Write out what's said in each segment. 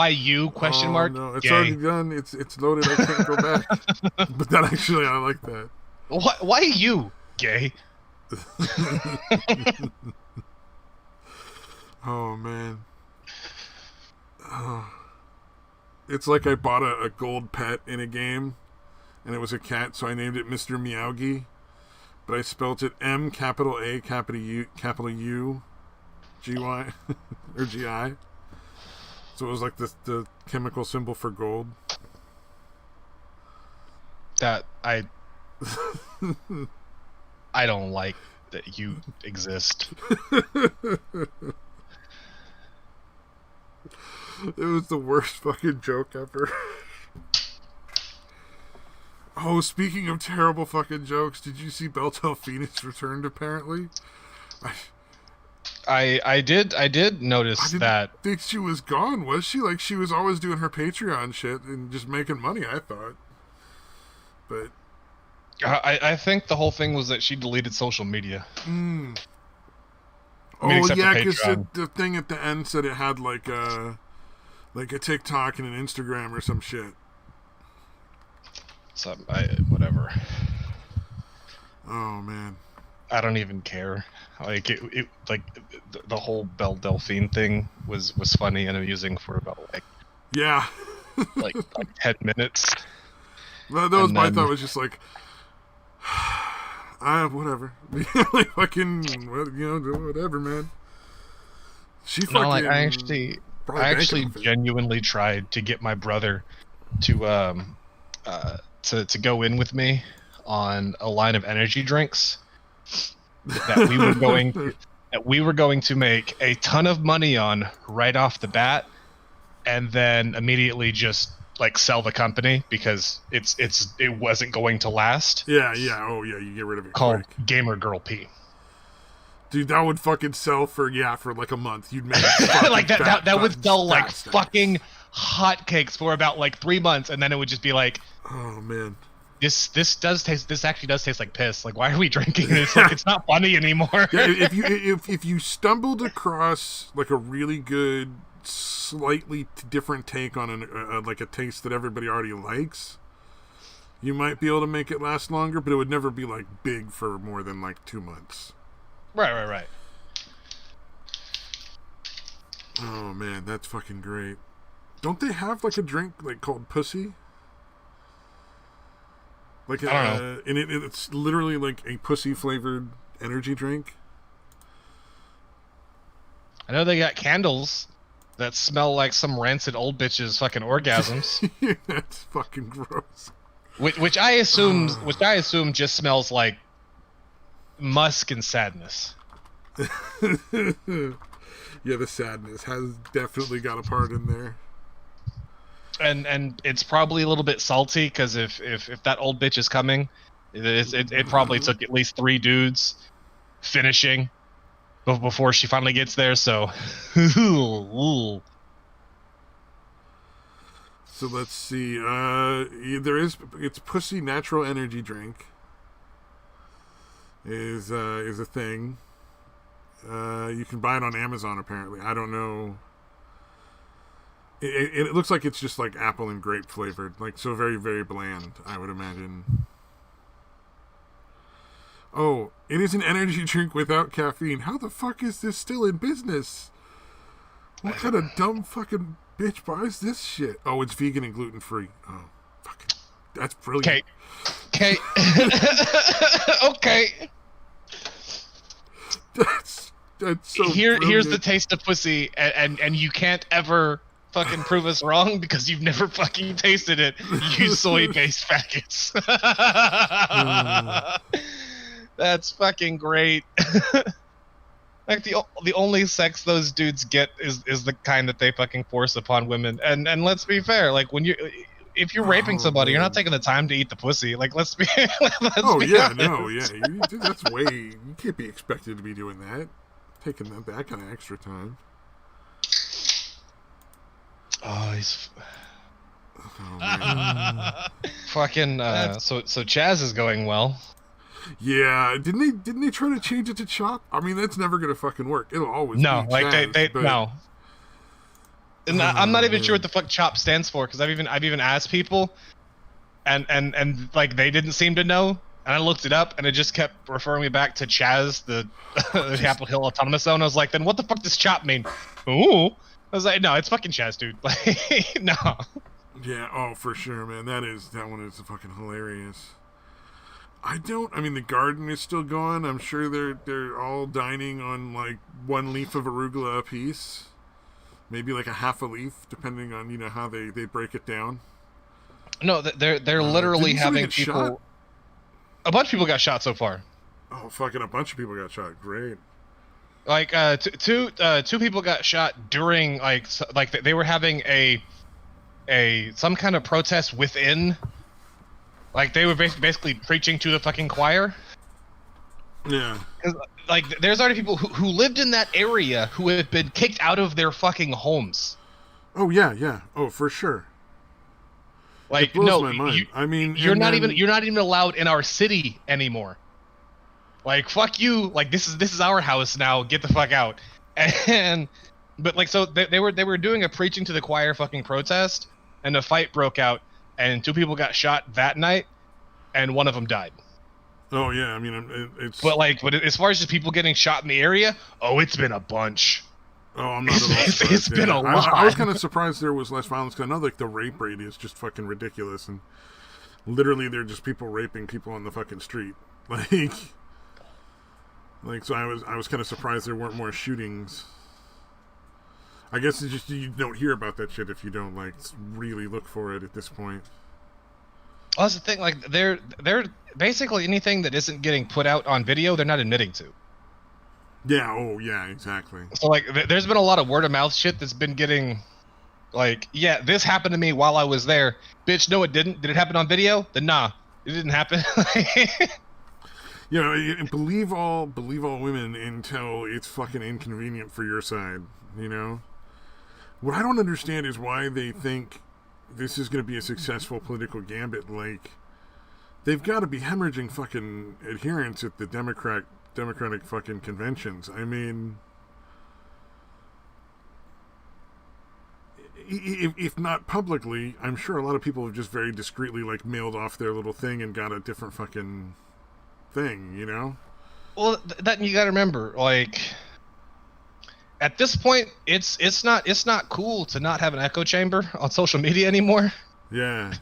Why you? Question mark. No, it's Gay. already done. It's loaded. I can't go back. But that actually, I like that. Why you? Gay. Oh man. It's like I bought a gold pet in a game, and it was a cat, so I named it Mr. Meowgi. But I spelt it M capital A capital U G Y or G I. So it was like the chemical symbol for gold. That I don't like that you exist. It was the worst fucking joke ever. Oh, speaking of terrible fucking jokes, did you see Belle Phoenix returned apparently? I did notice I didn't that. think she was gone, was she? Like, she was always doing her Patreon shit and just making money, I thought. But I think the whole thing was that she deleted social media. Oh yeah, because the thing at the end said it had like a TikTok and an Instagram or some shit. So whatever. Oh man, I don't even care. Like the whole Belle Delphine thing was funny and amusing for about yeah, like 10 minutes. that was my thought. Was just like, whatever. Like fucking, whatever, man. She fucking. No, like I actually genuinely tried to get my brother to go in with me on a line of energy drinks that we were going to make a ton of money on right off the bat, and then immediately just like sell the company because it wasn't going to last. Yeah. Oh yeah, you get rid of it. Called quick. Gamer Girl P. Dude, that would fucking sell for like a month. You'd make like that would sell like fucking hotcakes for about like 3 months, and then it would just be like, oh man, this actually does taste like piss. Like, why are we drinking this? Like, it's not funny anymore. Yeah, if you stumbled across like a really good, slightly different take on like a taste that everybody already likes, you might be able to make it last longer, but it would never be like big for more than like 2 months. Right. Oh man, that's fucking great. Don't they have like a drink like called Pussy? Like I don't know. And it's literally like a pussy flavored energy drink. I know they got candles that smell like some rancid old bitch's fucking orgasms. That's fucking gross. Which I assume just smells like musk and sadness. Yeah, the sadness has definitely got a part in there. And it's probably a little bit salty because if that old bitch is coming, it probably took at least 3 dudes finishing before she finally gets there. So, so let's see. It's Pussy Natural Energy Drink. Is a thing. You can buy it on Amazon apparently. I don't know. It looks like it's just like apple and grape flavored, like so very very bland. I would imagine. Oh, it is an energy drink without caffeine. How the fuck is this still in business? What kind of dumb fucking bitch buys this shit? Oh, it's vegan and gluten free. Oh, fucking, that's brilliant. Okay. Okay. That's so. Here's the taste of pussy, and you can't ever fucking prove us wrong because you've never fucking tasted it. You soy-based faggots. That's fucking great. Like the only sex those dudes get is the kind that they fucking force upon women. And let's be fair, like if you're raping somebody, you're not taking the time to eat the pussy. Like let's be. Honest. That's way. You can't be expected to be doing that. Taking that kind of extra time. Oh, he's. Oh, man. Fucking. So Chaz is going well. Yeah, didn't they try to change it to Chop? I mean, that's never gonna fucking work. It'll always be like Chaz, they but... no. And I'm not even sure what the fuck CHOP stands for, because I've even asked people, and like they didn't seem to know. And I looked it up, and it just kept referring me back to Chaz, the Capitol Hill Autonomous Zone. I was like, then what the fuck does CHOP mean? Ooh. I was like, no, it's fucking Chaz, dude. Like, no. Yeah, oh, for sure, man. That one is fucking hilarious. I mean, the garden is still going. I'm sure they're all dining on, like, one leaf of arugula apiece. Maybe, like, a half a leaf, depending on, how they break it down. No, they're literally having people... Shot? A bunch of people got shot so far. Oh, fucking a bunch of people got shot. Great. Like, two people got shot during, like they were having some kind of protest within. Like, they were basically preaching to the fucking choir. Yeah. Like, there's already people who lived in that area who have been kicked out of their fucking homes. Oh, yeah. Oh, for sure. Like, it blows no, my mind. I mean, you're not even allowed in our city anymore. Like, fuck you. Like, this is our house now. Get the fuck out. But like, so they were doing a preaching to the choir fucking protest, and a fight broke out, and 2 people got shot that night, and one of them died. Oh yeah, I mean, it's. But as far as just people getting shot in the area, it's been a bunch. Oh, I'm not at all surprised. It's been a lot. I was kind of surprised there was less violence, because I know, like, the rape rate is just fucking ridiculous, and literally they're just people raping people on the fucking street. Like, so I was kind of surprised there weren't more shootings. I guess it's just you don't hear about that shit if you don't, like, really look for it at this point. Well, that's the thing. Like, they're basically anything that isn't getting put out on video, they're not admitting to. Yeah, oh, yeah, exactly. So, like, there's been a lot of word-of-mouth shit that's been getting, like, yeah, this happened to me while I was there. Bitch, no, it didn't. Did it happen on video? Then nah, it didn't happen. And believe all women until it's fucking inconvenient for your side, What I don't understand is why they think this is going to be a successful political gambit. Like, they've got to be hemorrhaging fucking adherents at the Democratic fucking conventions. I mean, if not publicly, I'm sure a lot of people have just very discreetly, like, mailed off their little thing and got a different fucking thing, Well, that you got to remember, like, at this point, it's not cool to not have an echo chamber on social media anymore. Yeah.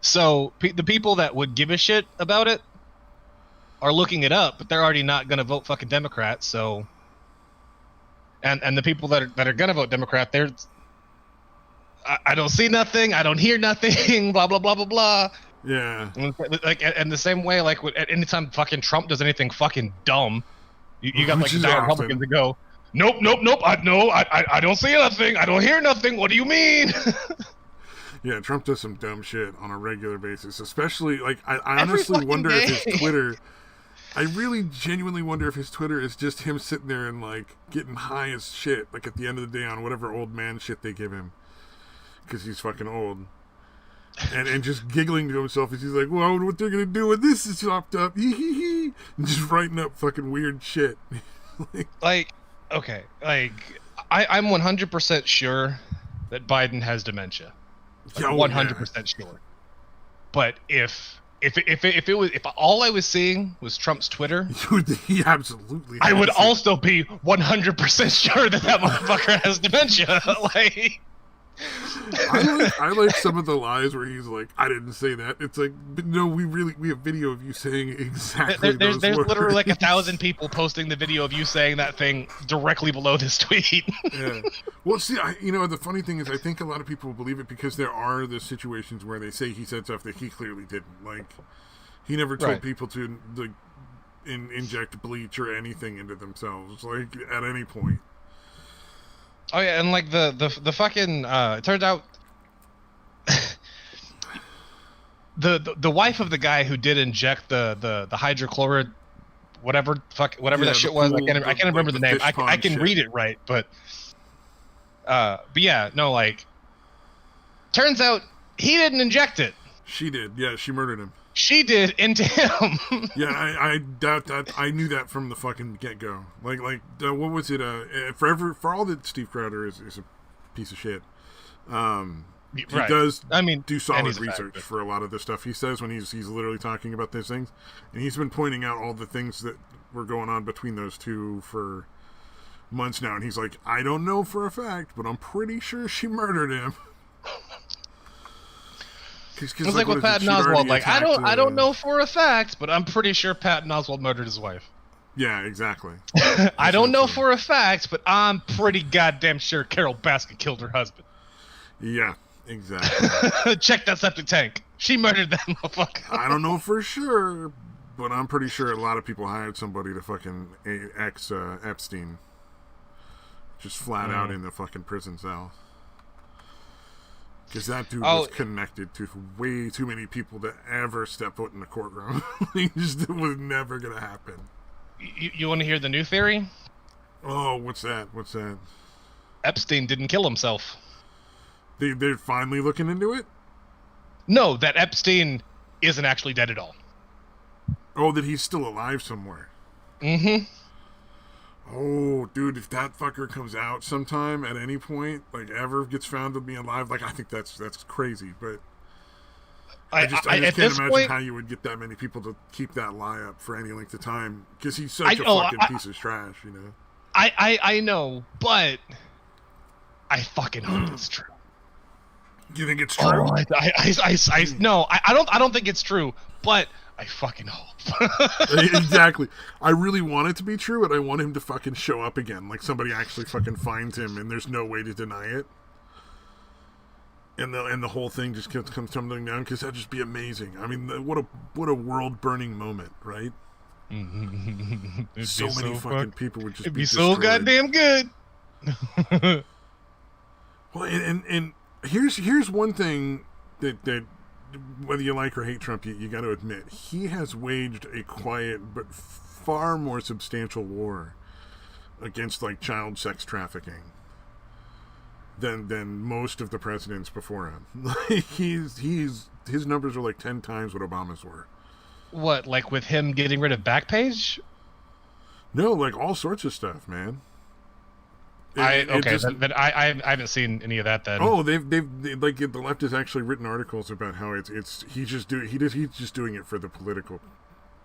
So the people that would give a shit about it are looking it up, but they're already not gonna vote fucking Democrat. So, and the people that are gonna vote Democrat, I don't see nothing, I don't hear nothing, blah blah blah blah blah. Yeah. Like, and the same way, like, at any time fucking Trump does anything fucking dumb, you got like the Republicans to go, nope, I don't see nothing, I don't hear nothing. What do you mean? Yeah, Trump does some dumb shit on a regular basis, especially, like, I honestly wonder if his Twitter. I really genuinely wonder if his Twitter is just him sitting there and, like, getting high as shit, like, at the end of the day on whatever old man shit they give him, because he's fucking old. And just giggling to himself as he's like, well, what they're gonna do when this is chopped up, and just writing up fucking weird shit. Like, okay, like, I'm 100% sure that Biden has dementia. Like, 100% sure. But if all I was seeing was Trump's Twitter, he absolutely. I would also be 100% sure that motherfucker has dementia. Like, I like some of the lies where he's like, I didn't say that. It's like, but no, we have video of you saying exactly there's those words. Literally like 1,000 people posting the video of you saying that thing directly below this tweet. Yeah. Well, see, the funny thing is, I think a lot of people believe it because there are the situations where they say he said stuff that he clearly didn't. Like, he never told people to, like, inject bleach or anything into themselves, like, at any point. Oh yeah, and like the fucking it turns out the wife of the guy who did inject the hydrochloride, whatever that shit was. I can't remember the name. I can read it right, but yeah, no, like, turns out he didn't inject it. She did. Yeah, she murdered him. She did into him. Yeah, I doubt that. I knew that from the fucking get-go. Like, what was it? For all that Steve Crowder is a piece of shit, He Right. does I mean, do solid research research for a lot of the stuff he says when he's literally talking about those things, and he's been pointing out all the things that were going on between those two for months now, and he's like, I don't know for a fact, but I'm pretty sure she murdered him. It's like with Patton Oswalt. Like, I don't know for a fact, but I'm pretty sure Patton Oswalt murdered his wife. Yeah, exactly. I don't know for a fact, but I'm pretty goddamn sure Carol Baskin killed her husband. Yeah, exactly. Check that septic tank. She murdered that motherfucker. I don't know for sure, but I'm pretty sure a lot of people hired somebody to fucking ex Epstein. Just flat out in the fucking prison cell. Because that dude was connected to way too many people to ever step foot in the courtroom. It was never going to happen. You want to hear the new theory? Oh, what's that? Epstein didn't kill himself. They're finally looking into it? No, that Epstein isn't actually dead at all. Oh, that he's still alive somewhere. Mm-hmm. Oh, dude, if that fucker comes out sometime at any point, like ever gets found to be alive, like I think that's crazy, but I just can't imagine how you would get that many people to keep that lie up for any length of time, because he's such a fucking piece of trash, you know? I know, but I fucking hope it's true. You think it's true? No, I don't think it's true, but I fucking hope. Exactly. I really want it to be true, and I want him to fucking show up again. Like somebody actually fucking finds him, and there's no way to deny it. And the whole thing just comes tumbling down, because that'd just be amazing. I mean, what a world burning moment, right? So many fucking people would just it'd be so goddamn good. Well, and here's one thing that whether you like or hate Trump, you got to admit, he has waged a quiet but far more substantial war against like child sex trafficking than most of the presidents before him. Like his numbers are like 10 times what Obama's were. What, like with him getting rid of Backpage? No, like all sorts of stuff, man. I haven't seen any of that then. Oh, they've like the left has actually written articles about how he's just doing it for the political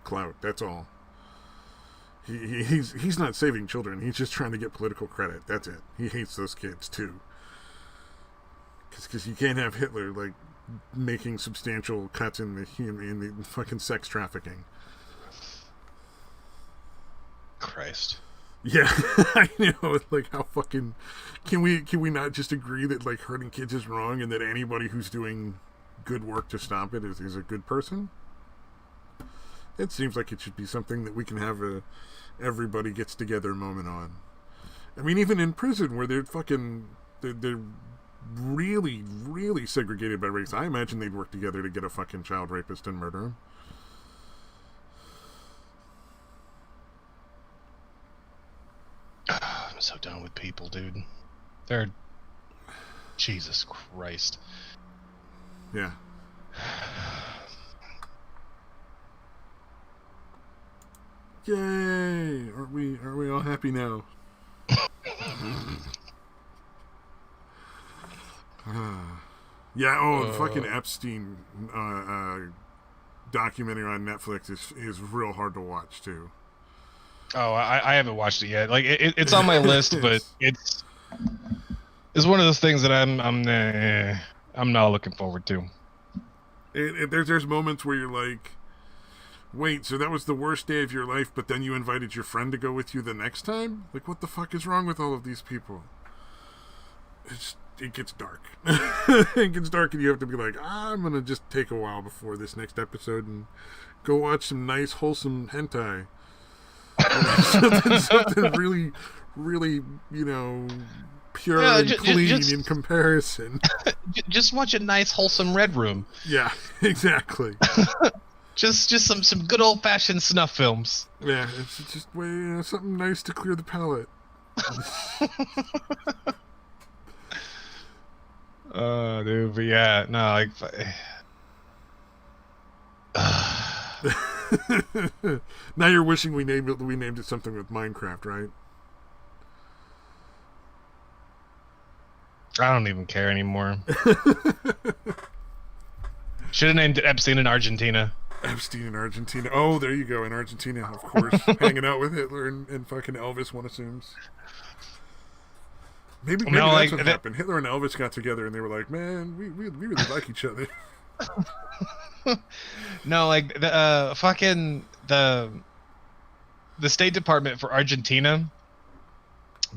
clout. That's all. He's not saving children. He's just trying to get political credit. That's it. He hates those kids too. Because you can't have Hitler like making substantial cuts in the fucking sex trafficking. Christ. Yeah, I know. Like, how fucking can we not just agree that like hurting kids is wrong, and that anybody who's doing good work to stop it is a good person? It seems like it should be something that we can have a everybody gets together moment on. I mean, even in prison where they're really, really segregated by race, I imagine they'd work together to get a fucking child rapist and murder him. I'm so done with people, dude. They're... Jesus Christ. Yeah. Yay! Are we all happy now? Yeah. The fucking Epstein documentary on Netflix is real hard to watch too. Oh, I haven't watched it yet. Like it's on my list, but it's one of those things that I'm not looking forward to. There's moments where you're like, wait, so that was the worst day of your life, but then you invited your friend to go with you the next time? Like, what the fuck is wrong with all of these people? It gets dark. It gets dark, and you have to be like, I'm gonna just take a while before this next episode and go watch some nice wholesome hentai. something really, really, pure and clean in comparison. Just watch a nice wholesome Red Room. Yeah, exactly. just some good old fashioned snuff films. Yeah, it's just something nice to clear the palate. Dude, but yeah, no, like. Now you're wishing we named it something with Minecraft, right? I don't even care anymore. Should have named it Epstein in Argentina. Epstein in Argentina. Oh, there you go. In Argentina, of course. Hanging out with Hitler and fucking Elvis, one assumes. Maybe no, that's what happened. Hitler and Elvis got together and they were like, man, we really like each other. No, like the fucking the State Department for Argentina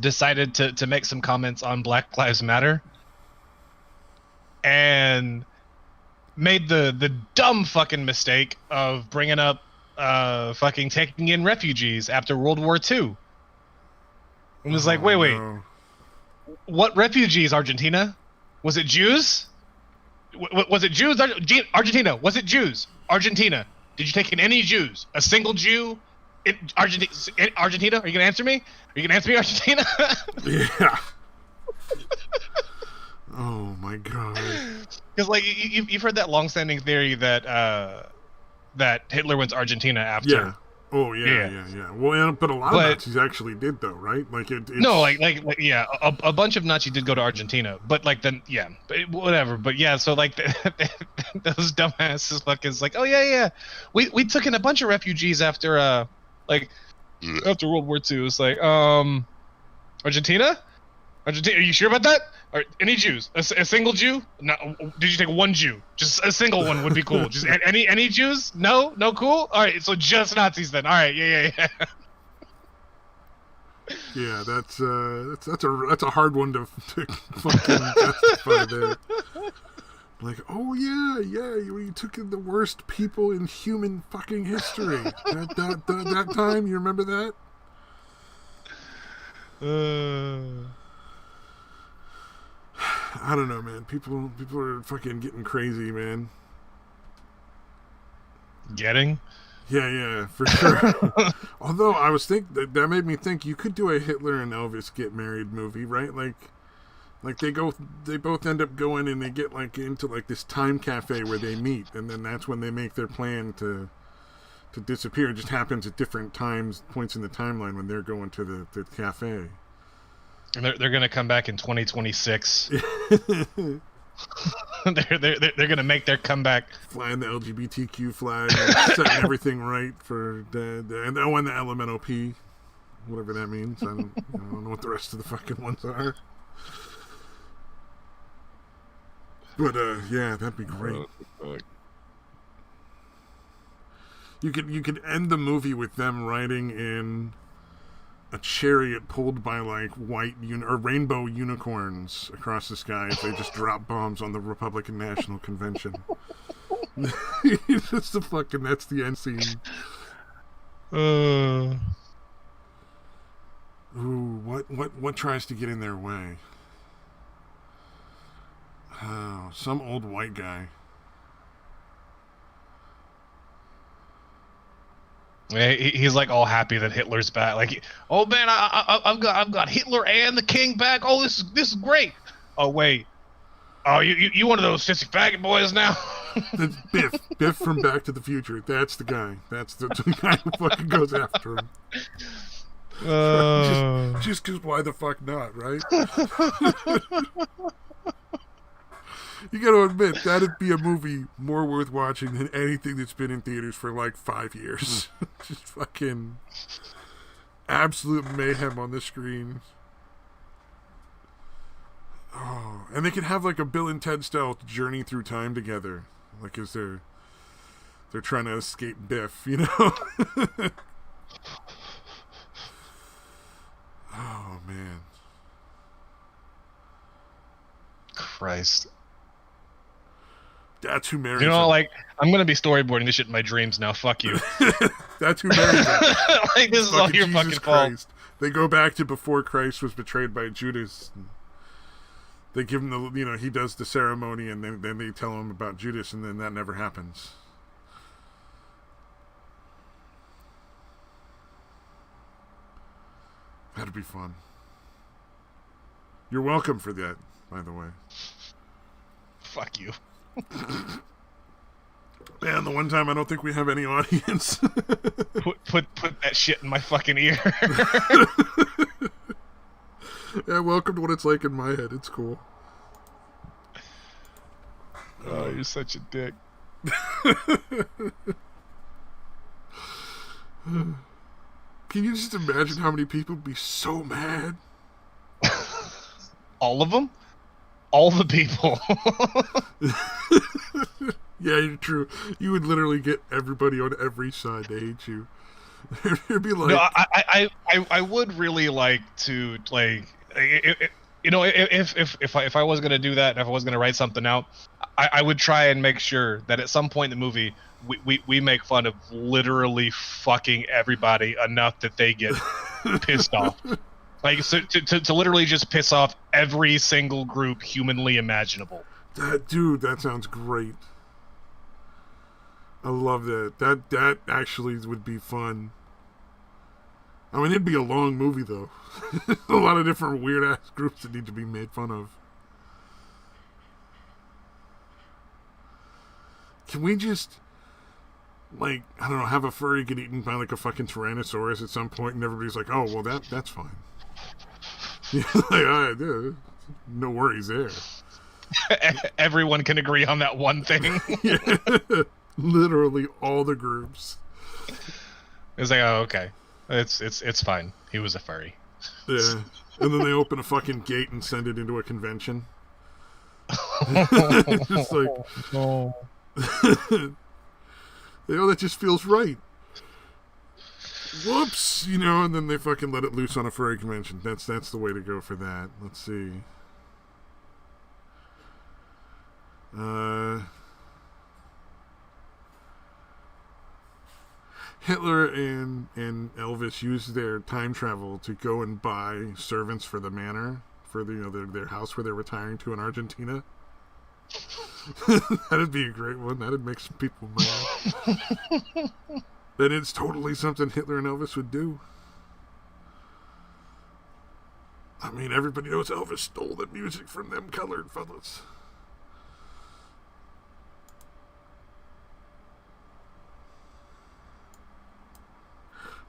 decided to make some comments on Black Lives Matter and made the dumb fucking mistake of bringing up fucking taking in refugees after World War II. And was like, wait, no. What refugees, Argentina? Was it Jews? Was it Jews? Argentina, was it Jews? Argentina, did you take in any Jews? A single Jew in Argentina? Are you going to answer me? Are you going to answer me, Argentina? Yeah. Oh, my God. Because, like, you've heard that long-standing theory that that Hitler went to Argentina after. Yeah. Oh, yeah. Well, but a lot of Nazis actually did, though, right? Like, it's... No, like yeah, a bunch of Nazis did go to Argentina, but, like, then, yeah, whatever. But, yeah, so, like, those dumbasses fucking like, oh, yeah, we took in a bunch of refugees after, after World War II. It's like, Argentina? Are you sure about that? Or any Jews? A single Jew? No. Did you take one Jew? Just a single one would be cool. Just any Jews? No, cool. All right, so just Nazis then. All right, yeah. Yeah, that's a hard one to fucking justify there. Like, oh yeah, you took in the worst people in human fucking history. That time, you remember that? I don't know, man. People are fucking getting crazy, man. Getting? Yeah, for sure. Although I was that made me think you could do a Hitler and Elvis get married movie, right? Like they both end up going and they get like into like this time cafe where they meet, and then that's when they make their plan to disappear. It just happens at different points in the timeline when they're going to the cafe. And they're gonna come back in 2026. they're gonna make their comeback, flying the LGBTQ flag, and setting everything right for and when the LMNOP, whatever that means. I don't know what the rest of the fucking ones are. But yeah, that'd be great. You could end the movie with them riding in a chariot pulled by like white or rainbow unicorns across the sky as they just drop bombs on the Republican National Convention. That's the end scene. Ooh, what tries to get in their way? Oh, some old white guy. He's like all happy that Hitler's back. Like, oh man, I've got Hitler and the King back. Oh, this is great. Oh wait, oh you one of those sissy faggot boys now? That's Biff from Back to the Future. That's the guy. That's the guy who fucking goes after him. Just because why the fuck not, right? You gotta admit, that'd be a movie more worth watching than anything that's been in theaters for like 5 years. Just fucking absolute mayhem on the screen. Oh, and they could have like a Bill and Ted style journey through time together. Like as they're trying to escape Biff, you know? Oh, man. Christ. That's who married him. Like, I'm going to be storyboarding this shit in my dreams now. Fuck you. That's who married him. Like, this is all your fucking fault. They go back to before Christ was betrayed by Judas. They give him he does the ceremony, and then they tell him about Judas, and then that never happens. That'd be fun. You're welcome for that, by the way. Fuck you. Man, the one time I don't think we have any audience. put that shit in my fucking ear. Yeah, welcome to what it's like in my head. It's cool. Oh, you're such a dick. Can you just imagine how many people would be so mad? All of them? All the people. Yeah, you're true. You would literally get everybody on every side to hate you. It'd be like, No, I would really like to if I was gonna do that, and if I was gonna write something out, I would try and make sure that at some point in the movie we make fun of literally fucking everybody enough that they get pissed off. Like, so to literally just piss off every single group humanly imaginable. that sounds great. I love that. That actually would be fun. I mean, it'd be a long movie, though. A lot of different weird-ass groups that need to be made fun of. Can we just, like, I don't know, have a furry get eaten by, like, a fucking Tyrannosaurus at some point, and everybody's like, oh, well, that's fine. Yeah, like, all right, yeah, no worries there. Everyone can agree on that one thing. Yeah. Literally all the groups. It's like, oh, okay. It's fine. He was a furry. Yeah. And then they open a fucking gate and send it into a convention. Just like, no. That just feels right. Whoops, and then they fucking let it loose on a furry convention. That's the way to go for that. Let's see. Hitler and Elvis used their time travel to go and buy servants for the manor, for their house where they're retiring to in Argentina. That'd be a great one. That'd make some people mad. And it's totally something Hitler and Elvis would do. I mean, everybody knows Elvis stole the music from them colored fellas.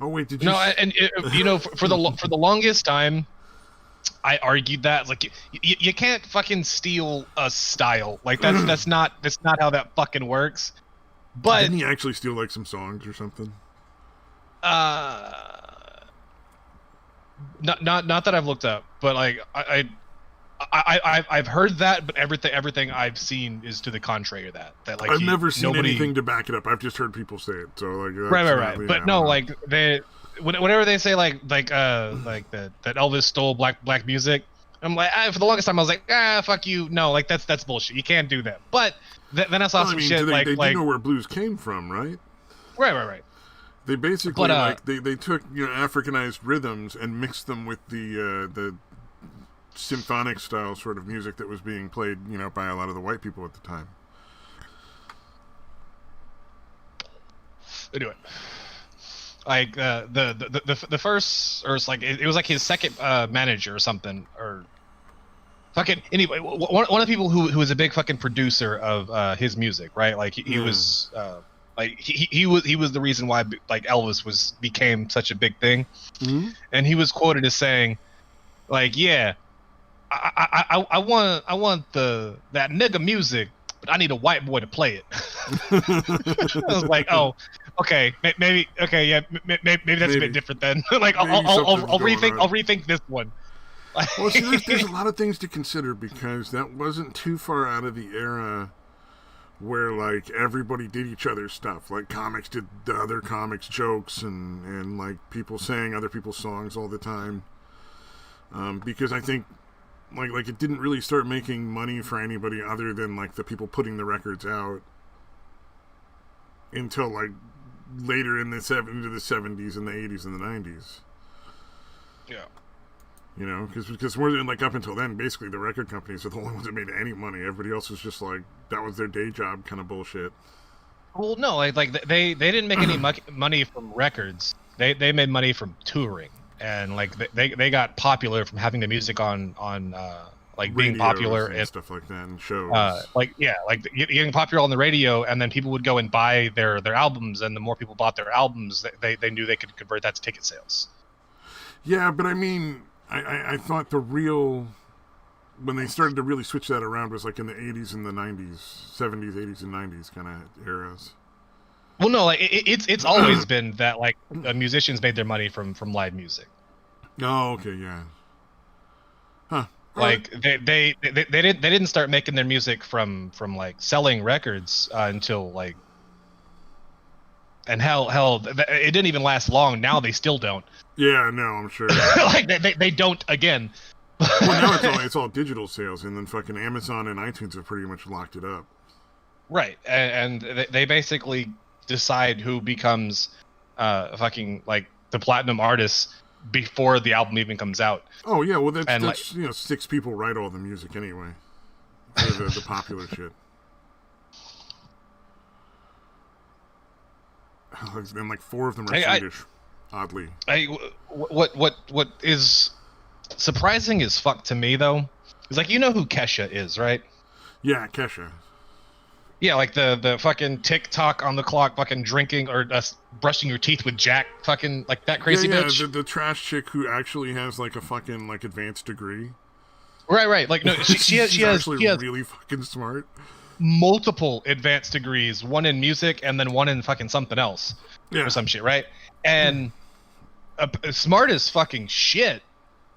Oh wait, did you? No, and for the longest time, I argued that like you can't fucking steal a style. Like that's not how that fucking works. But didn't he actually steal like some songs or something? Not that I've looked up, but like I've heard that, but everything I've seen is to the contrary of that. That like I've never seen anything to back it up. I've just heard people say it. So like right. But no, like whenever they say like that Elvis stole black music, I'm like, for the longest time I was like, fuck you, no, like that's bullshit. You can't do that. But then I saw some shit they like do know where blues came from, right? Right. They basically they took Africanized rhythms and mixed them with the symphonic style sort of music that was being played, by a lot of the white people at the time. Anyway, like the first, or it's like it was like his second manager or something, or fucking anyway, one of the people who was a big fucking producer of his music, right? Like he was like he was the reason why like Elvis became such a big thing, and he was quoted as saying, like, yeah. I want that nigga music, but I need a white boy to play it. I was like, oh, okay, maybe that's a bit different then. Like, I'll rethink this one. Well, see, there's a lot of things to consider because that wasn't too far out of the era where like everybody did each other's stuff. Like comics did the other comics jokes and like people sang other people's songs all the time. Because I think. Like it didn't really start making money for anybody other than like the people putting the records out until like later into the 70s and the 80s and the 90s. Yeah. Because more than like up until then, basically the record companies were the only ones that made any money. Everybody else was just like that was their day job kind of bullshit. Well, no, like they didn't make any money from records. They made money from touring. And like they got popular from having the music on like being popular and stuff like that and shows. Like getting popular on the radio, and then people would go and buy their albums, and the more people bought their albums, they knew they could convert that to ticket sales. Yeah, but I mean, I thought the real when they started to really switch that around was like in the 80s and the 90s, 70s, 80s, and 90s kind of eras. Well, no, like it's always been that like musicians made their money from live music. Oh, okay, yeah. Huh. Like they didn't start making their music from like selling records until like, and hell it didn't even last long. Now they still don't. Yeah, no, I'm sure. Like they don't again. Well, now it's all digital sales, and then fucking Amazon and iTunes have pretty much locked it up. Right, and they basically decide who becomes fucking like the platinum artist before the album even comes out. Oh yeah, well that's like, 6 people write all the music anyway for the popular shit. And like 4 of them are Swedish, oddly. What is surprising as fuck to me though is like, you know who Kesha is, right? Yeah, Kesha. Yeah, like the fucking TikTok on the clock, fucking drinking or brushing your teeth with Jack, fucking like that crazy bitch. Yeah, the trash chick who actually has like a fucking like advanced degree. Right. Like no, she has really fucking smart. Multiple advanced degrees, one in music and then one in fucking something else, or some shit, right? And smart as fucking shit,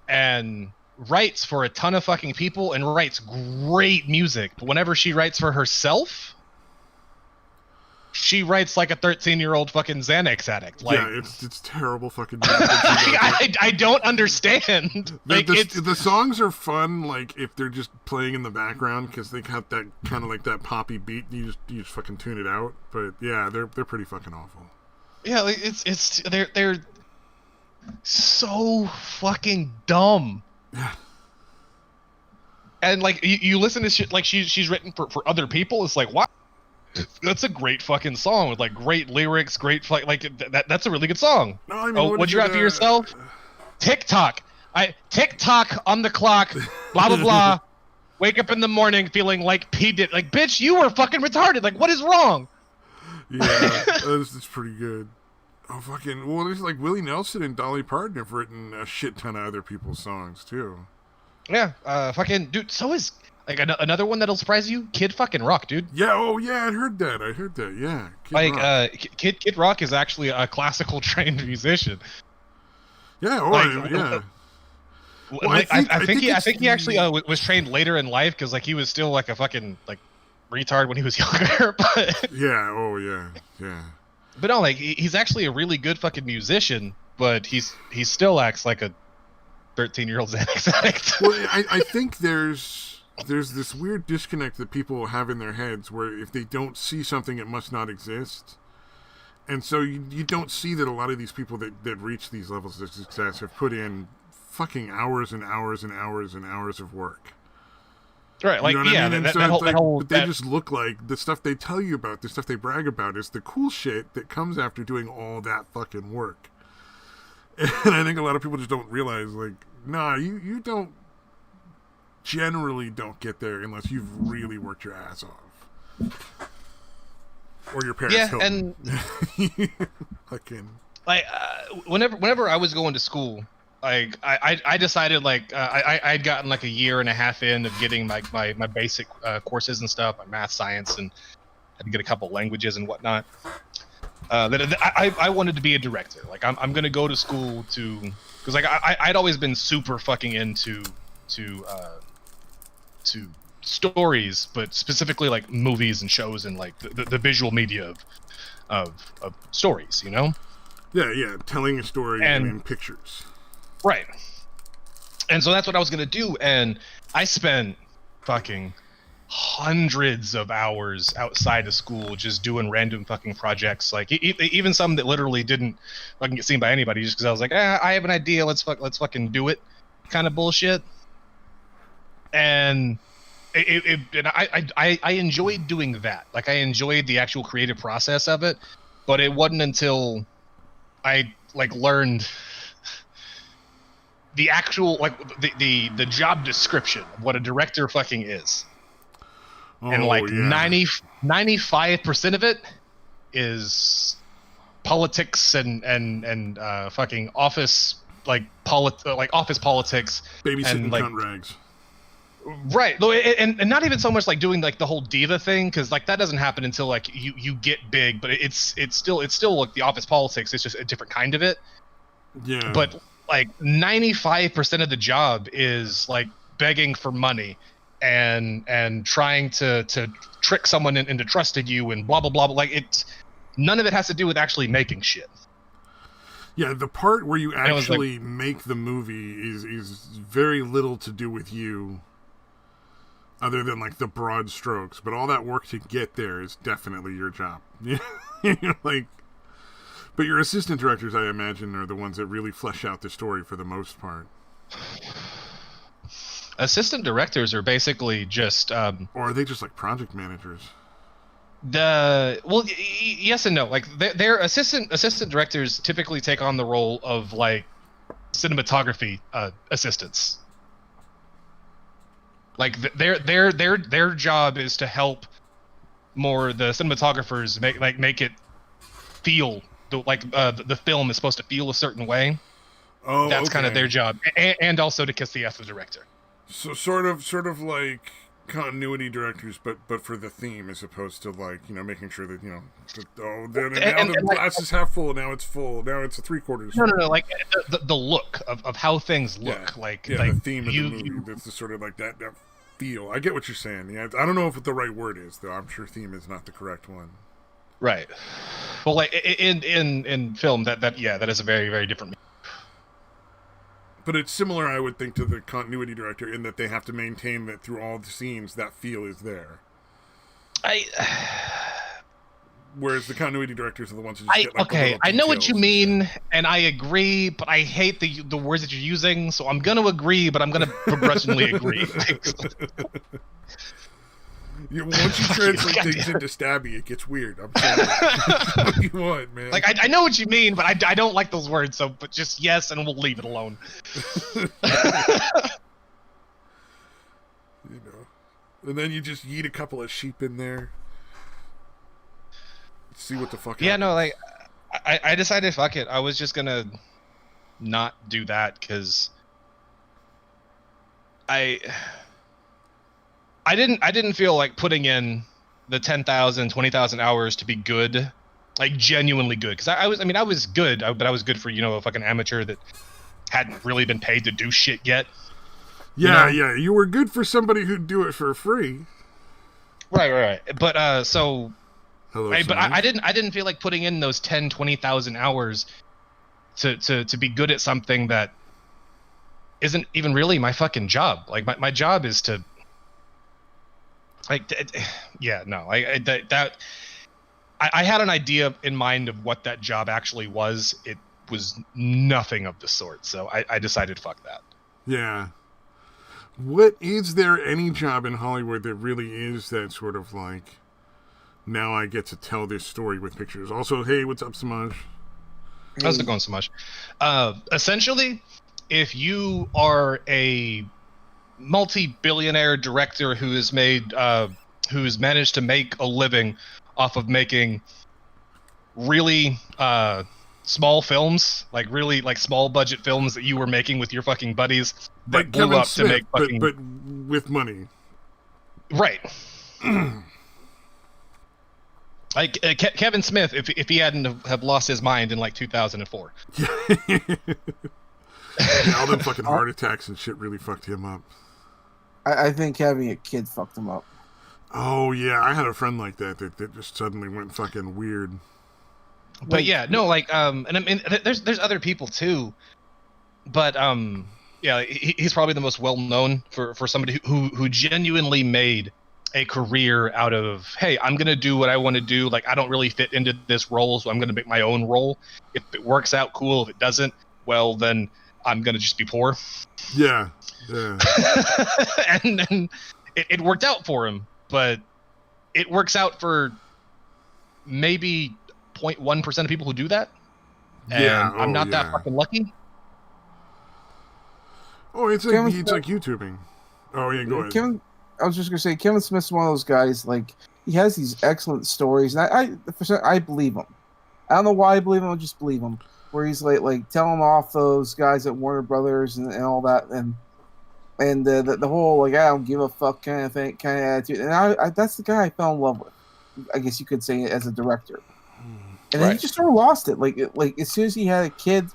and writes for a ton of fucking people and writes great music. But whenever she writes for herself, she writes like a 13-year-old fucking Xanax addict. Like, yeah, it's terrible fucking music. I don't understand. The songs are fun, like if they're just playing in the background because they got that kind of like that poppy beat. You just fucking tune it out. But yeah, they're pretty fucking awful. Yeah, like they're so fucking dumb. Yeah. And like you listen to shit like she's written for other people. It's like, wow, that's a great fucking song with like great lyrics, great like that's a really good song. No, I mean, what'd you write for yourself? TikTok. TikTok on the clock. Blah blah blah. Wake up in the morning feeling like P did. Like, bitch, you were fucking retarded. Like, what is wrong? Yeah, that's pretty good. Oh, fucking... Well, there's like Willie Nelson and Dolly Parton have written a shit ton of other people's songs, too. Yeah, fucking... Dude, so is... Like, another one that'll surprise you? Kid fucking Rock, dude. Yeah, oh, yeah, I heard that, yeah. Kid Rock is actually a classical trained musician. Yeah, yeah. Well, I think he actually was trained later in life, because, like, he was still, like, a fucking, like, retard when he was younger, but... Yeah, But no, like he's actually a really good fucking musician, but he still acts like a 13-year-old Xanax addict. Well, I think there's this weird disconnect that people have in their heads where if they don't see something, it must not exist. And so you don't see that a lot of these people that reach these levels of success have put in fucking hours and hours and hours and hours of work. Right, like, you know yeah, I mean? but they just look like the stuff they tell you about, the stuff they brag about is the cool shit that comes after doing all that fucking work. And I think a lot of people just don't realize, like, nah, you generally don't get there unless you've really worked your ass off. Or your parents help. And fucking... like, whenever I was going to school, like I decided like I'd gotten like a year and a half in of getting like my basic courses and stuff, like math, science, and had to get a couple languages and whatnot. That I wanted to be a director. Like I'm gonna go to school because like I'd always been super fucking into stories, but specifically like movies and shows and like the visual media of stories, you know? Yeah, telling a story and in pictures. Right. And so that's what I was going to do. And I spent fucking hundreds of hours outside of school just doing random fucking projects. Like even some that literally didn't fucking get seen by anybody just because I was like, I have an idea. Let's fucking do it kind of bullshit. And I enjoyed doing that. Like I enjoyed the actual creative process of it. But it wasn't until I like learned the actual like the job description of what a director fucking is. And like 95% of it is politics and fucking office like office politics, babysitting and like cunt rags. Right, and not even so much like doing like the whole diva thing, because like that doesn't happen until like you get big, but it's still like the office politics. It's just a different kind of it. Yeah. But like 95% of the job is like begging for money and trying to trick someone into trusting you and blah blah blah. Like it's none of it has to do with actually making shit. Yeah, the part where you actually like, make the movie is very little to do with you, other than like the broad strokes. But all that work to get there is definitely your job. Like, but your assistant directors, I imagine, are the ones that really flesh out the story for the most part. Assistant directors are basically just, or are they just like project managers? Yes and no. Like their assistant directors typically take on the role of like cinematography assistants. Like their job is to help more the cinematographers make it feel the film is supposed to feel a certain way. Oh, that's okay. kind of their job, and also to kiss the ass of the director. So sort of like continuity directors, but for the theme, as opposed to like making sure that now the glass is half full, now it's full, now it's a 3/4. No, like the look of how things look, like the theme of the movie. That's the sort of like that feel. I get what you're saying. Yeah, I don't know if the right word is though. I'm sure theme is not the correct one. Right. Well, like in film, that is a very very different. But it's similar, I would think, to the continuity director in that they have to maintain that through all the scenes, that feel is there. Whereas the continuity directors are the ones who just get like okay, I know what you mean, and I agree, but I hate the words that you're using, so I'm gonna agree, but I'm gonna begrudgingly agree. Once you translate things into stabby, it gets weird. I'm sorry. What do you want, man? Like I know what you mean, but I don't like those words. So, but just yes, and we'll leave it alone. And then you just yeet a couple of sheep in there. See what the fuck. Yeah, happens. No, like I decided fuck it. I was just gonna not do that because I didn't feel like putting in the 10,000, 20,000 hours to be good, like genuinely good. Because I was good, but I was good for a fucking amateur that hadn't really been paid to do shit yet. Yeah, you were good for somebody who'd do it for free. Right. But so. Hello, but I didn't feel like putting in those 10, 20,000 hours to be good at something that isn't even really my fucking job. Like my job is to. Like, yeah, no, I had an idea in mind of what that job actually was. It was nothing of the sort, so I decided fuck that. Yeah. What is there any job in Hollywood that really is that sort of like, now I get to tell this story with pictures? Also, hey, what's up, Samaj? How's it going, Samaj? Essentially, if you are a multi-billionaire director who's managed to make a living off of making really small films, like really like small budget films that you were making with your fucking buddies that like blew Kevin up Smith, to make fucking but with money, right? Like Kevin Smith, if he hadn't have lost his mind in like 2004. Yeah, all them fucking heart attacks and shit really fucked him up. I think having a kid fucked him up. Oh yeah, I had a friend like that just suddenly went fucking weird. But yeah, no, like and I mean, there's other people too, but yeah, he's probably the most well known for somebody who genuinely made a career out of, hey, I'm gonna do what I want to do. Like I don't really fit into this role, so I'm gonna make my own role. If it works out, cool. If it doesn't, well then I'm gonna just be poor. Yeah. And then it worked out for him, but it works out for maybe 0.1% of people who do that. And I'm not that fucking lucky. Oh, it's like YouTubing. Oh yeah, go ahead. I was just gonna say, Kevin Smith's one of those guys. Like he has these excellent stories, and I believe him. I don't know why I believe him. I just believe him. Where he's like telling off those guys at Warner Brothers and all that, and and the whole like I don't give a fuck kind of thing, kind of attitude. And I that's the guy I fell in love with. I guess you could say as a director. And then he just sort of lost it. Like as soon as he had a kid,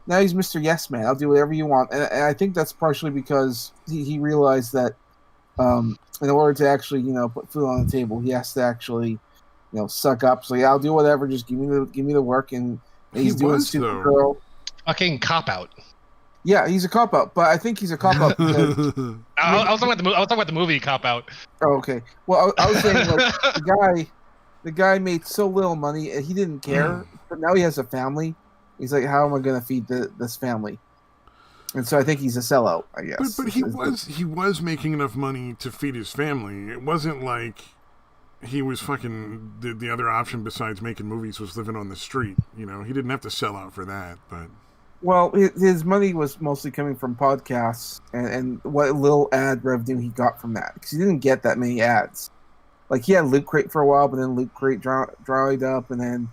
now he's Mr. Yes Man. I'll do whatever you want. And I think that's partially because he realized that in order to actually put food on the table, he has to actually suck up. So yeah, I'll do whatever. Just give me the work. And he's doing Supergirl. Fucking cop out. Yeah, he's a cop out, but I think he's a cop out because I was talking about the movie Cop Out. Oh, okay. Well, I was saying like the guy made so little money and he didn't care, but now he has a family. He's like, how am I going to feed this family? And so I think he's a sellout, I guess. But he was making enough money to feed his family. It wasn't like he was fucking the other option besides making movies was living on the street. He didn't have to sell out for that, but. Well, his money was mostly coming from podcasts and what little ad revenue he got from that, because he didn't get that many ads. Like he had Loot Crate for a while, but then Loot Crate dried up, and then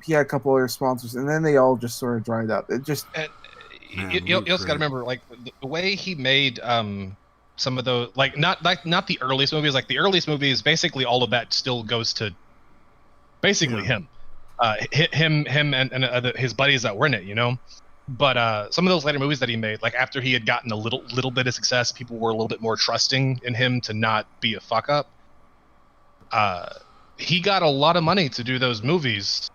he had a couple other sponsors, and then they all just sort of dried up. It just you also got to remember, like the way he made some of those, like not the earliest movies. Like the earliest movies, basically all of that still goes to basically him. Him and his buddies that were in it, But some of those later movies that he made, like after he had gotten a little bit of success, people were a little bit more trusting in him to not be a fuck up. He got a lot of money to do those movies,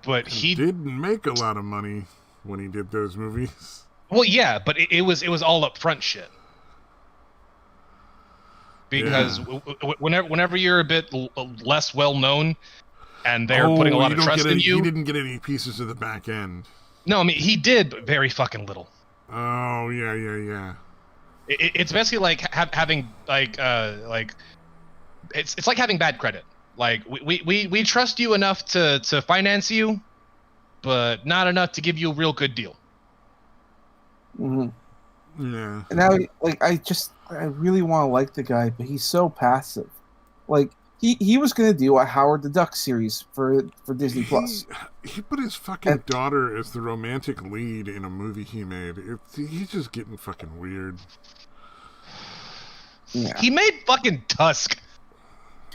but he didn't make a lot of money when he did those movies. Well, yeah, but it was all upfront shit. Because whenever you're a bit less well known. And they're putting a lot of trust in you. He didn't get any pieces of the back end. No, I mean, he did, but very fucking little. Oh, yeah. It's basically like having, it's like having bad credit. Like, we trust you enough to finance you, but not enough to give you a real good deal. Mm-hmm. Yeah. And now, I really want to like the guy, but he's so passive. Like, He was going to do a Howard the Duck series for Disney Plus. He put his fucking daughter as the romantic lead in a movie he made. He's just getting fucking weird. Yeah. He made fucking Tusk.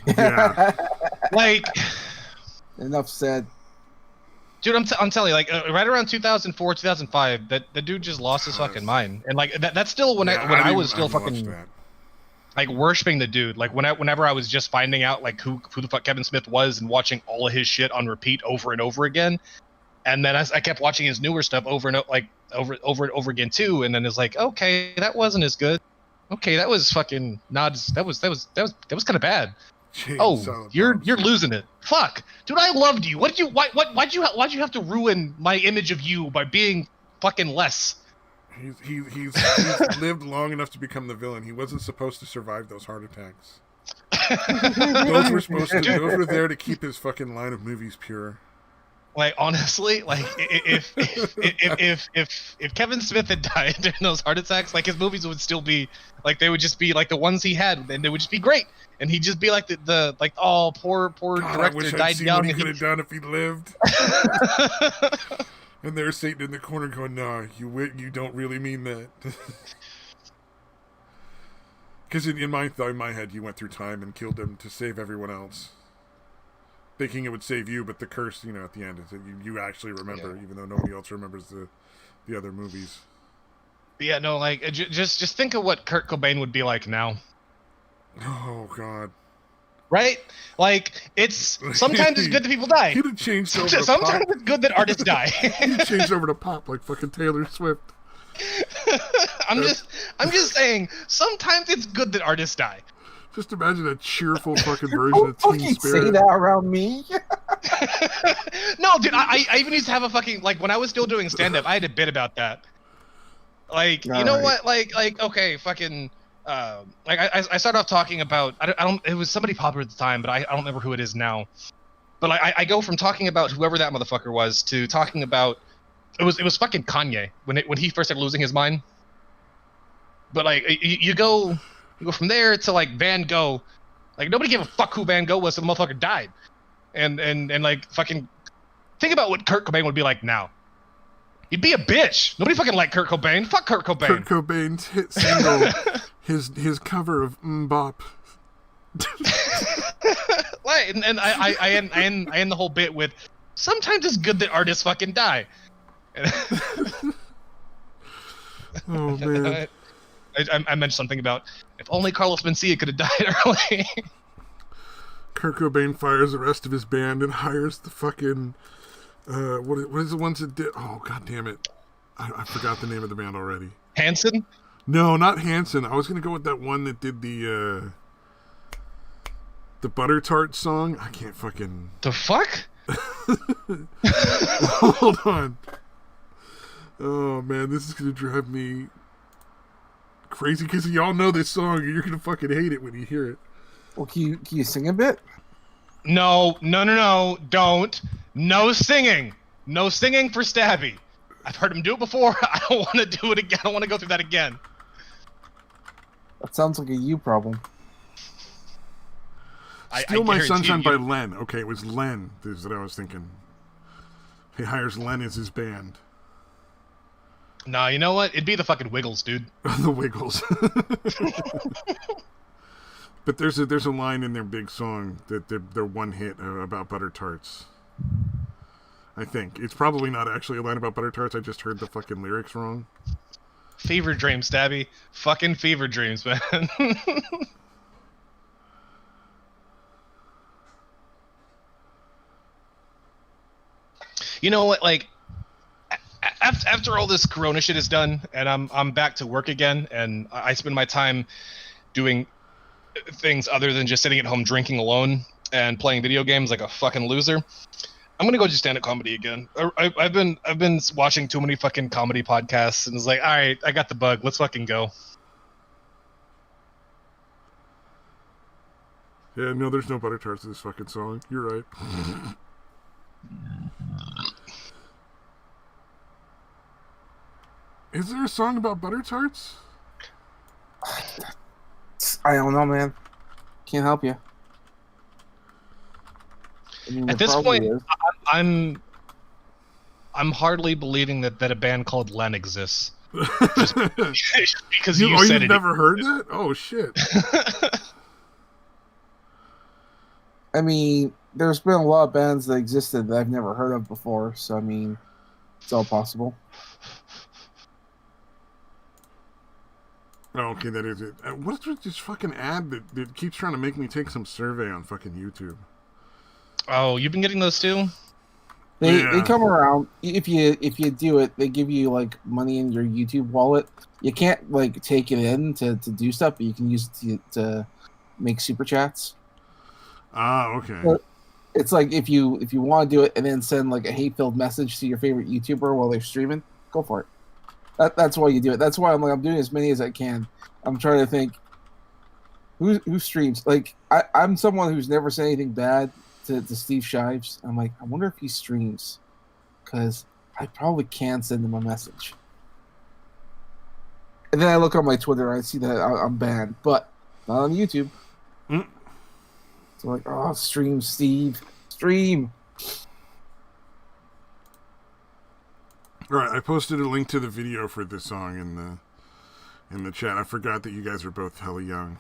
Yeah. Like, enough said. Dude, I'm telling you, like right around 2004, 2005, that the dude just lost his fucking mind, and like that's still when I was still fucking. Like worshiping the dude, like whenever I was just finding out like who the fuck Kevin Smith was and watching all of his shit on repeat over and over again, and then I kept watching his newer stuff over and over again too, and then it's like, okay, that wasn't as good. Okay, that was fucking not. That was kind of bad. Jeez, you're losing it. Fuck, dude, I loved you. Why'd you have to ruin my image of you by being fucking less? He's lived long enough to become the villain. He wasn't supposed to survive those heart attacks. Those were there to keep his fucking line of movies pure. Like honestly, like if Kevin Smith had died during those heart attacks, like his movies would still be like they would just be like the ones he had, and they would just be great. And he'd just be like the like, oh, poor God, director I wish died I'd seen young. What he could have done if he lived. And there's Satan in the corner going, "No, you don't really mean that." Because in my head, you went through time and killed him to save everyone else, thinking it would save you. But the curse, at the end is that you actually remember, even though nobody else remembers the other movies. Yeah, no, like just think of what Kurt Cobain would be like now. Oh God. Right? Like, it's sometimes it's good that people die. He'd have changed over to sometimes pop. It's good that artists die. He'd changed over to pop like fucking Taylor Swift. I'm just saying, sometimes it's good that artists die. Just imagine a cheerful fucking version of Teen Spirit. Say that around me. No, dude, I even used to have a fucking, like, when I was still doing stand-up, I had a bit about that. Like, you know what? Like, okay, fucking... like I started off talking about I don't it was somebody popular at the time, but I don't remember who it is now. But I go from talking about whoever that motherfucker was to talking about it was fucking Kanye when he first started losing his mind. But like you go from there to like Van Gogh, like nobody gave a fuck who Van Gogh was, so the motherfucker died, and like fucking think about what Kurt Cobain would be like now. He'd be a bitch. Nobody fucking liked Kurt Cobain. Fuck Kurt Cobain. Kurt Cobain's hit single, his cover of Bop. Right, and I end the whole bit with, sometimes it's good that artists fucking die. Oh man. I mentioned something about, if only Carlos Mencia could have died early. Kurt Cobain fires the rest of his band and hires the fucking what is the ones that did? Oh god damn it! I forgot the name of the band already. Hanson? No, not Hanson. I was gonna go with that one that did the Butter Tart song. I can't fucking. The fuck? Hold on. Oh man, this is gonna drive me crazy because y'all know this song and you're gonna fucking hate it when you hear it. Well, can you sing a bit? No, don't. No singing. No singing for Stabby. I've heard him do it before. I don't want to do it again. I don't want to go through that again. That sounds like a you problem. Steal My Sunshine by Len. Okay, it was Len. This is what I was thinking. He hires Len as his band. Nah, you know what? It'd be the fucking Wiggles, dude. The Wiggles. But there's a line in their big song that their one hit about butter tarts. I think it's probably not actually a line about butter tarts. I just heard the fucking lyrics wrong. Fever dreams, Stabby. Fucking fever dreams, man. You know what? Like, after all this Corona shit is done, and I'm back to work again, and I spend my time doing things other than just sitting at home drinking alone and playing video games like a fucking loser, I'm gonna go do stand-up comedy again. I've been watching too many fucking comedy podcasts, and it's like, all right, I got the bug. Let's fucking go. Yeah, no, there's no butter tarts in this fucking song. You're right. Is there a song about butter tarts? I don't know, man. Can't help you. I mean, at this point, I'm hardly believing that a band called Len exists. Just because you said you've it. Never heard that? Oh shit. I mean, there's been a lot of bands that existed that I've never heard of before, so I mean, it's all possible. Oh, okay, that is it. What's with this fucking ad that keeps trying to make me take some survey on fucking YouTube? Oh, you've been getting those too? They come around. If you do it, they give you like money in your YouTube wallet. You can't like take it in to do stuff, but you can use it to make super chats. Ah, okay. So it's like if you want to do it and then send like a hate-filled message to your favorite YouTuber while they're streaming, go for it. That's why you do it. That's why I'm doing as many as I can. I'm trying to think who streams. Like I'm someone who's never said anything bad to Steve Shives. I'm like, I wonder if he streams, because I probably can send him a message. And then I look on my Twitter and I see that I'm banned, but not on YouTube. Mm. So like, oh, stream, Steve, stream. All right, I posted a link to the video for this song in the chat. I forgot that you guys are both hella young,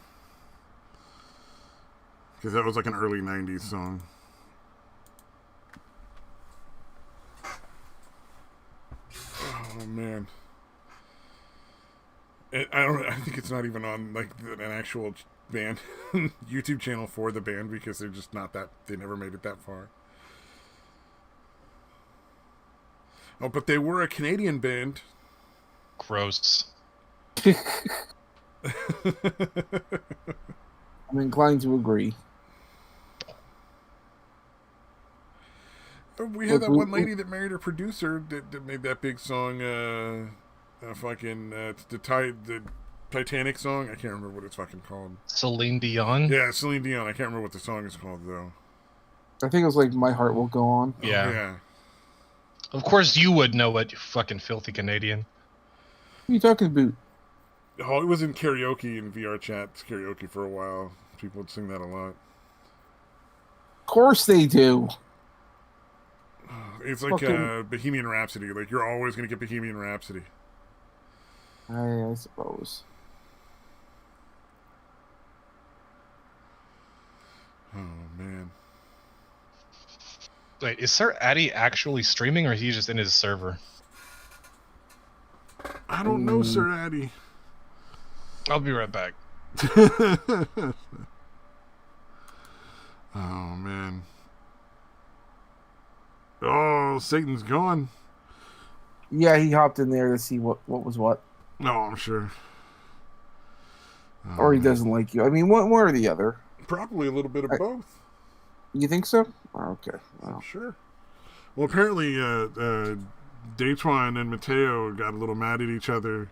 because that was like an early '90s song. Oh man, I think it's not even on like an actual band YouTube channel for the band, because they're just not that. They never made it that far. Oh, but they were a Canadian band. Gross. I'm inclined to agree. We had that one lady that married her producer that made that big song, the Titanic song. I can't remember what it's fucking called. Celine Dion? Yeah, Celine Dion. I can't remember what the song is called, though. I think it was like My Heart Will Go On. Yeah. Oh, yeah. Of course you would know it, you fucking filthy Canadian. What are you talking about? Oh, it was in karaoke in VR chat. Karaoke for a while. People would sing that a lot. Of course they do. It's like Bohemian Rhapsody. Like, you're always going to get Bohemian Rhapsody. I suppose. Oh, man. Wait, is Sir Addy actually streaming, or is he just in his server? I don't know, Sir Addy. I'll be right back. Oh, man. Oh, Satan's gone. Yeah, he hopped in there to see what was what. No, I'm sure. Or he doesn't like you. I mean, one or the other. Probably a little bit of both. You think so? Okay. Well. I'm sure. Well, apparently, Daytwan and Mateo got a little mad at each other.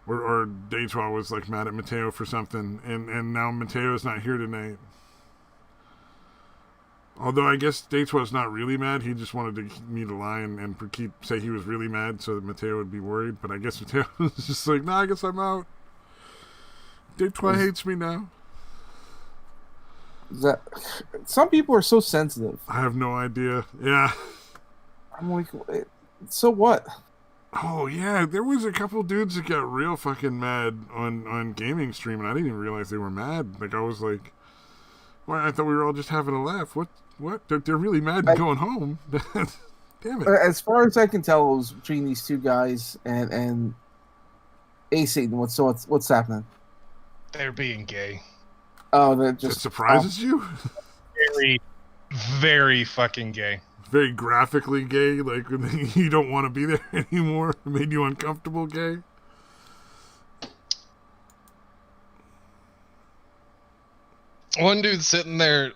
Or Daytwan was like mad at Mateo for something. And now Mateo's not here tonight. Although I guess Daytwan's not really mad. He just wanted me to lie and say he was really mad so that Mateo would be worried. But I guess Mateo was just like, nah, I guess I'm out. Daytwan hates me now. Some people are so sensitive. I have no idea. Yeah. I'm like, so what? Oh, yeah. There was a couple dudes that got real fucking mad on gaming stream, and I didn't even realize they were mad. Like, I was like, well, I thought we were all just having a laugh. What? They're really mad and going home. Damn it. As far as I can tell, it was between these two guys and Satan. What's happening? They're being gay. Oh, that just surprises you? Very, very fucking gay. Very graphically gay, like you don't want to be there anymore. It made you uncomfortable gay. One dude sitting there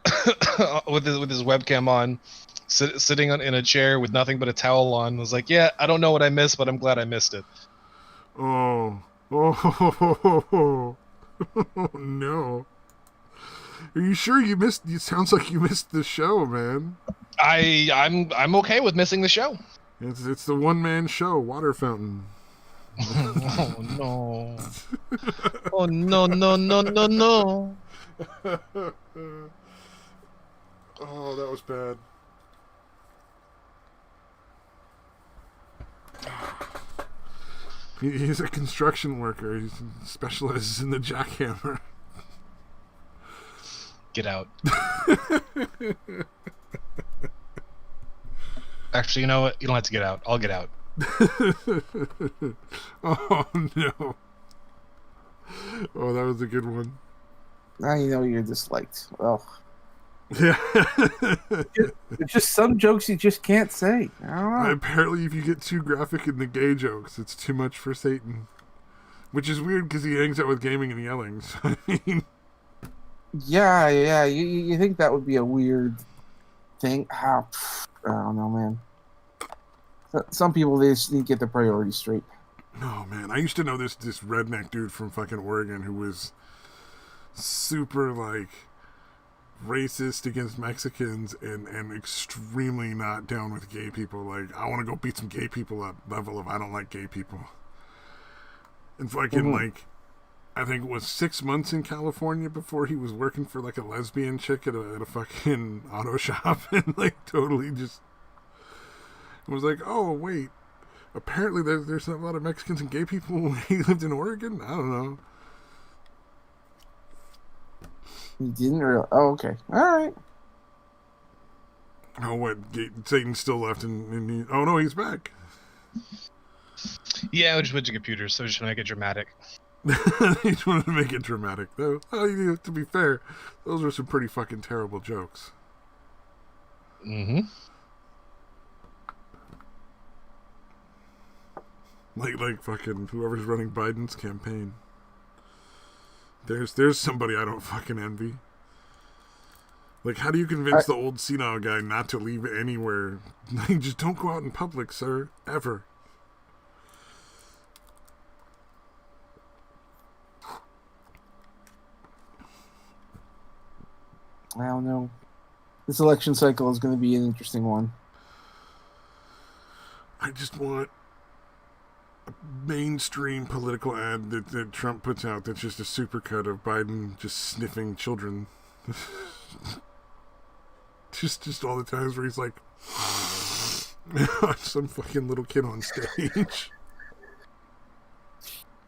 with his webcam on, sitting in a chair with nothing but a towel on, was like, "Yeah, I don't know what I missed, but I'm glad I missed it." Oh no! Are you sure you missed? It sounds like you missed the show, man. I'm okay with missing the show. It's the one-man show, Water Fountain. Oh no! Oh no! Oh, that was bad. He's a construction worker. He specializes in the jackhammer. Get out. Actually, you know what? You don't have to get out. I'll get out. Oh, no. Oh, that was a good one. Now you know you're disliked. Well, yeah. There's just some jokes you just can't say. I don't know. Apparently, if you get too graphic in the gay jokes, it's too much for Satan. Which is weird because he hangs out with gaming and yelling. So, I mean... Yeah. You think that would be a weird thing? I don't know, man. Some people, they just need to get their priorities straight. Oh, man. I used to know this redneck dude from fucking Oregon who was super, like, racist against Mexicans and extremely not down with gay people. Like, I want to go beat some gay people up level of I don't like gay people. And fucking, like, I think it was 6 months in California before he was working for, like, a lesbian chick at a fucking auto shop and, like, totally just was like, oh, wait, apparently there's not a lot of Mexicans and gay people when he lived in Oregon? I don't know. You didn't really... Oh, okay. All right. Oh, what? Satan's still left and he... Oh, no, he's back. Yeah, I just went to computers, so I just want to make it dramatic. He just wanted to make it dramatic, though. Oh, to be fair, those were some pretty fucking terrible jokes. Mm-hmm. Like fucking whoever's running Biden's campaign. There's somebody I don't fucking envy. Like, how do you convince the old senile guy not to leave anywhere? Like, just don't go out in public, sir. Ever. I don't know. This election cycle is going to be an interesting one. I just want a mainstream political ad that Trump puts out that's just a supercut of Biden just sniffing children. just all the times where he's like Some fucking little kid on stage.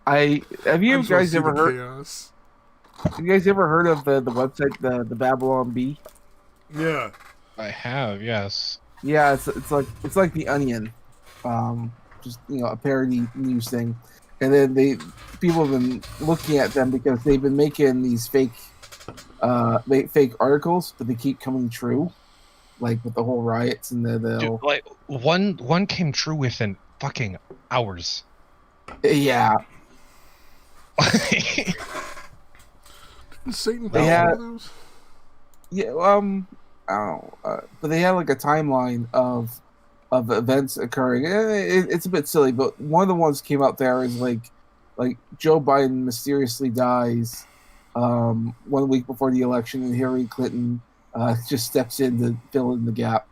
Have you guys ever heard? Chaos. Have you guys ever heard of the website the Babylon Bee? Yeah, I have, yes. Yeah, it's like the Onion, just a parody news thing, and then people have been looking at them because they've been making these fake articles, but they keep coming true, like with the whole riots and the Dude, like one came true within fucking hours. Yeah. Satan They had those? Yeah, I don't know, but they had like a timeline of events occurring. It's a bit silly, but one of the ones came out there is like Joe Biden mysteriously dies 1 week before the election, and Hillary Clinton just steps in to fill in the gap.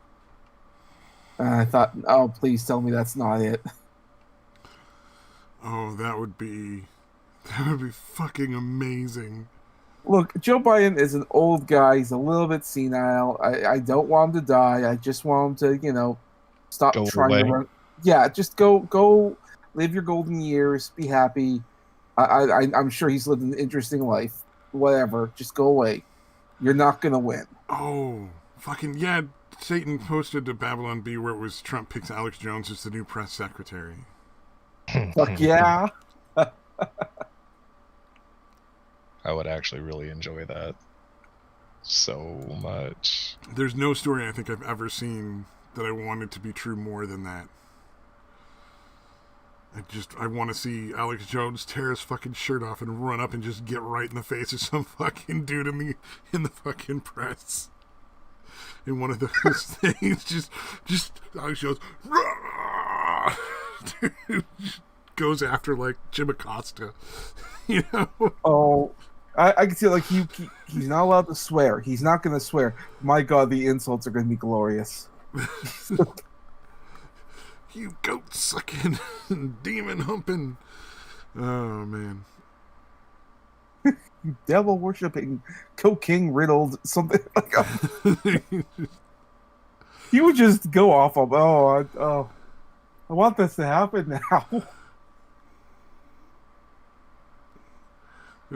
And I thought, oh, please tell me that's not it. Oh, that would be fucking amazing. Look, Joe Biden is an old guy. He's a little bit senile. I don't want him to die. I just want him to, stop Go trying away. to run. Yeah, just go live your golden years. Be happy. I'm sure he's lived an interesting life. Whatever. Just go away. You're not going to win. Oh, fucking, yeah. Satan posted to Babylon Bee where it was Trump picks Alex Jones as the new press secretary. Fuck yeah. I would actually really enjoy that so much. There's no story I think I've ever seen that I wanted to be true more than that. I want to see Alex Jones tear his fucking shirt off and run up and just get right in the face of some fucking dude in the fucking press. In one of those things, just Alex Jones dude, goes after like Jim Acosta, Oh, I can see like he's not allowed to swear. He's not going to swear. My God, the insults are going to be glorious. You goat sucking, demon humping. Oh man. You devil worshipping, cocaine riddled something like he would just go off of I want this to happen now.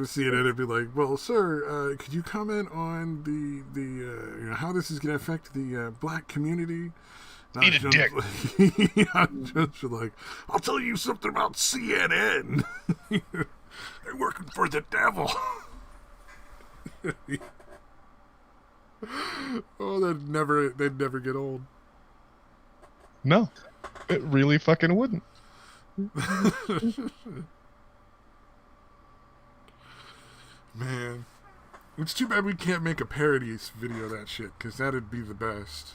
See it and it'd be like, well, sir, could you comment on the how this is going to affect the black community? Eat a dick. Just like, I'll tell you something about CNN. They're working for the devil. Oh, they'd never get old. No, it really fucking wouldn't. Man, it's too bad we can't make a parody video of that shit, because that'd be the best.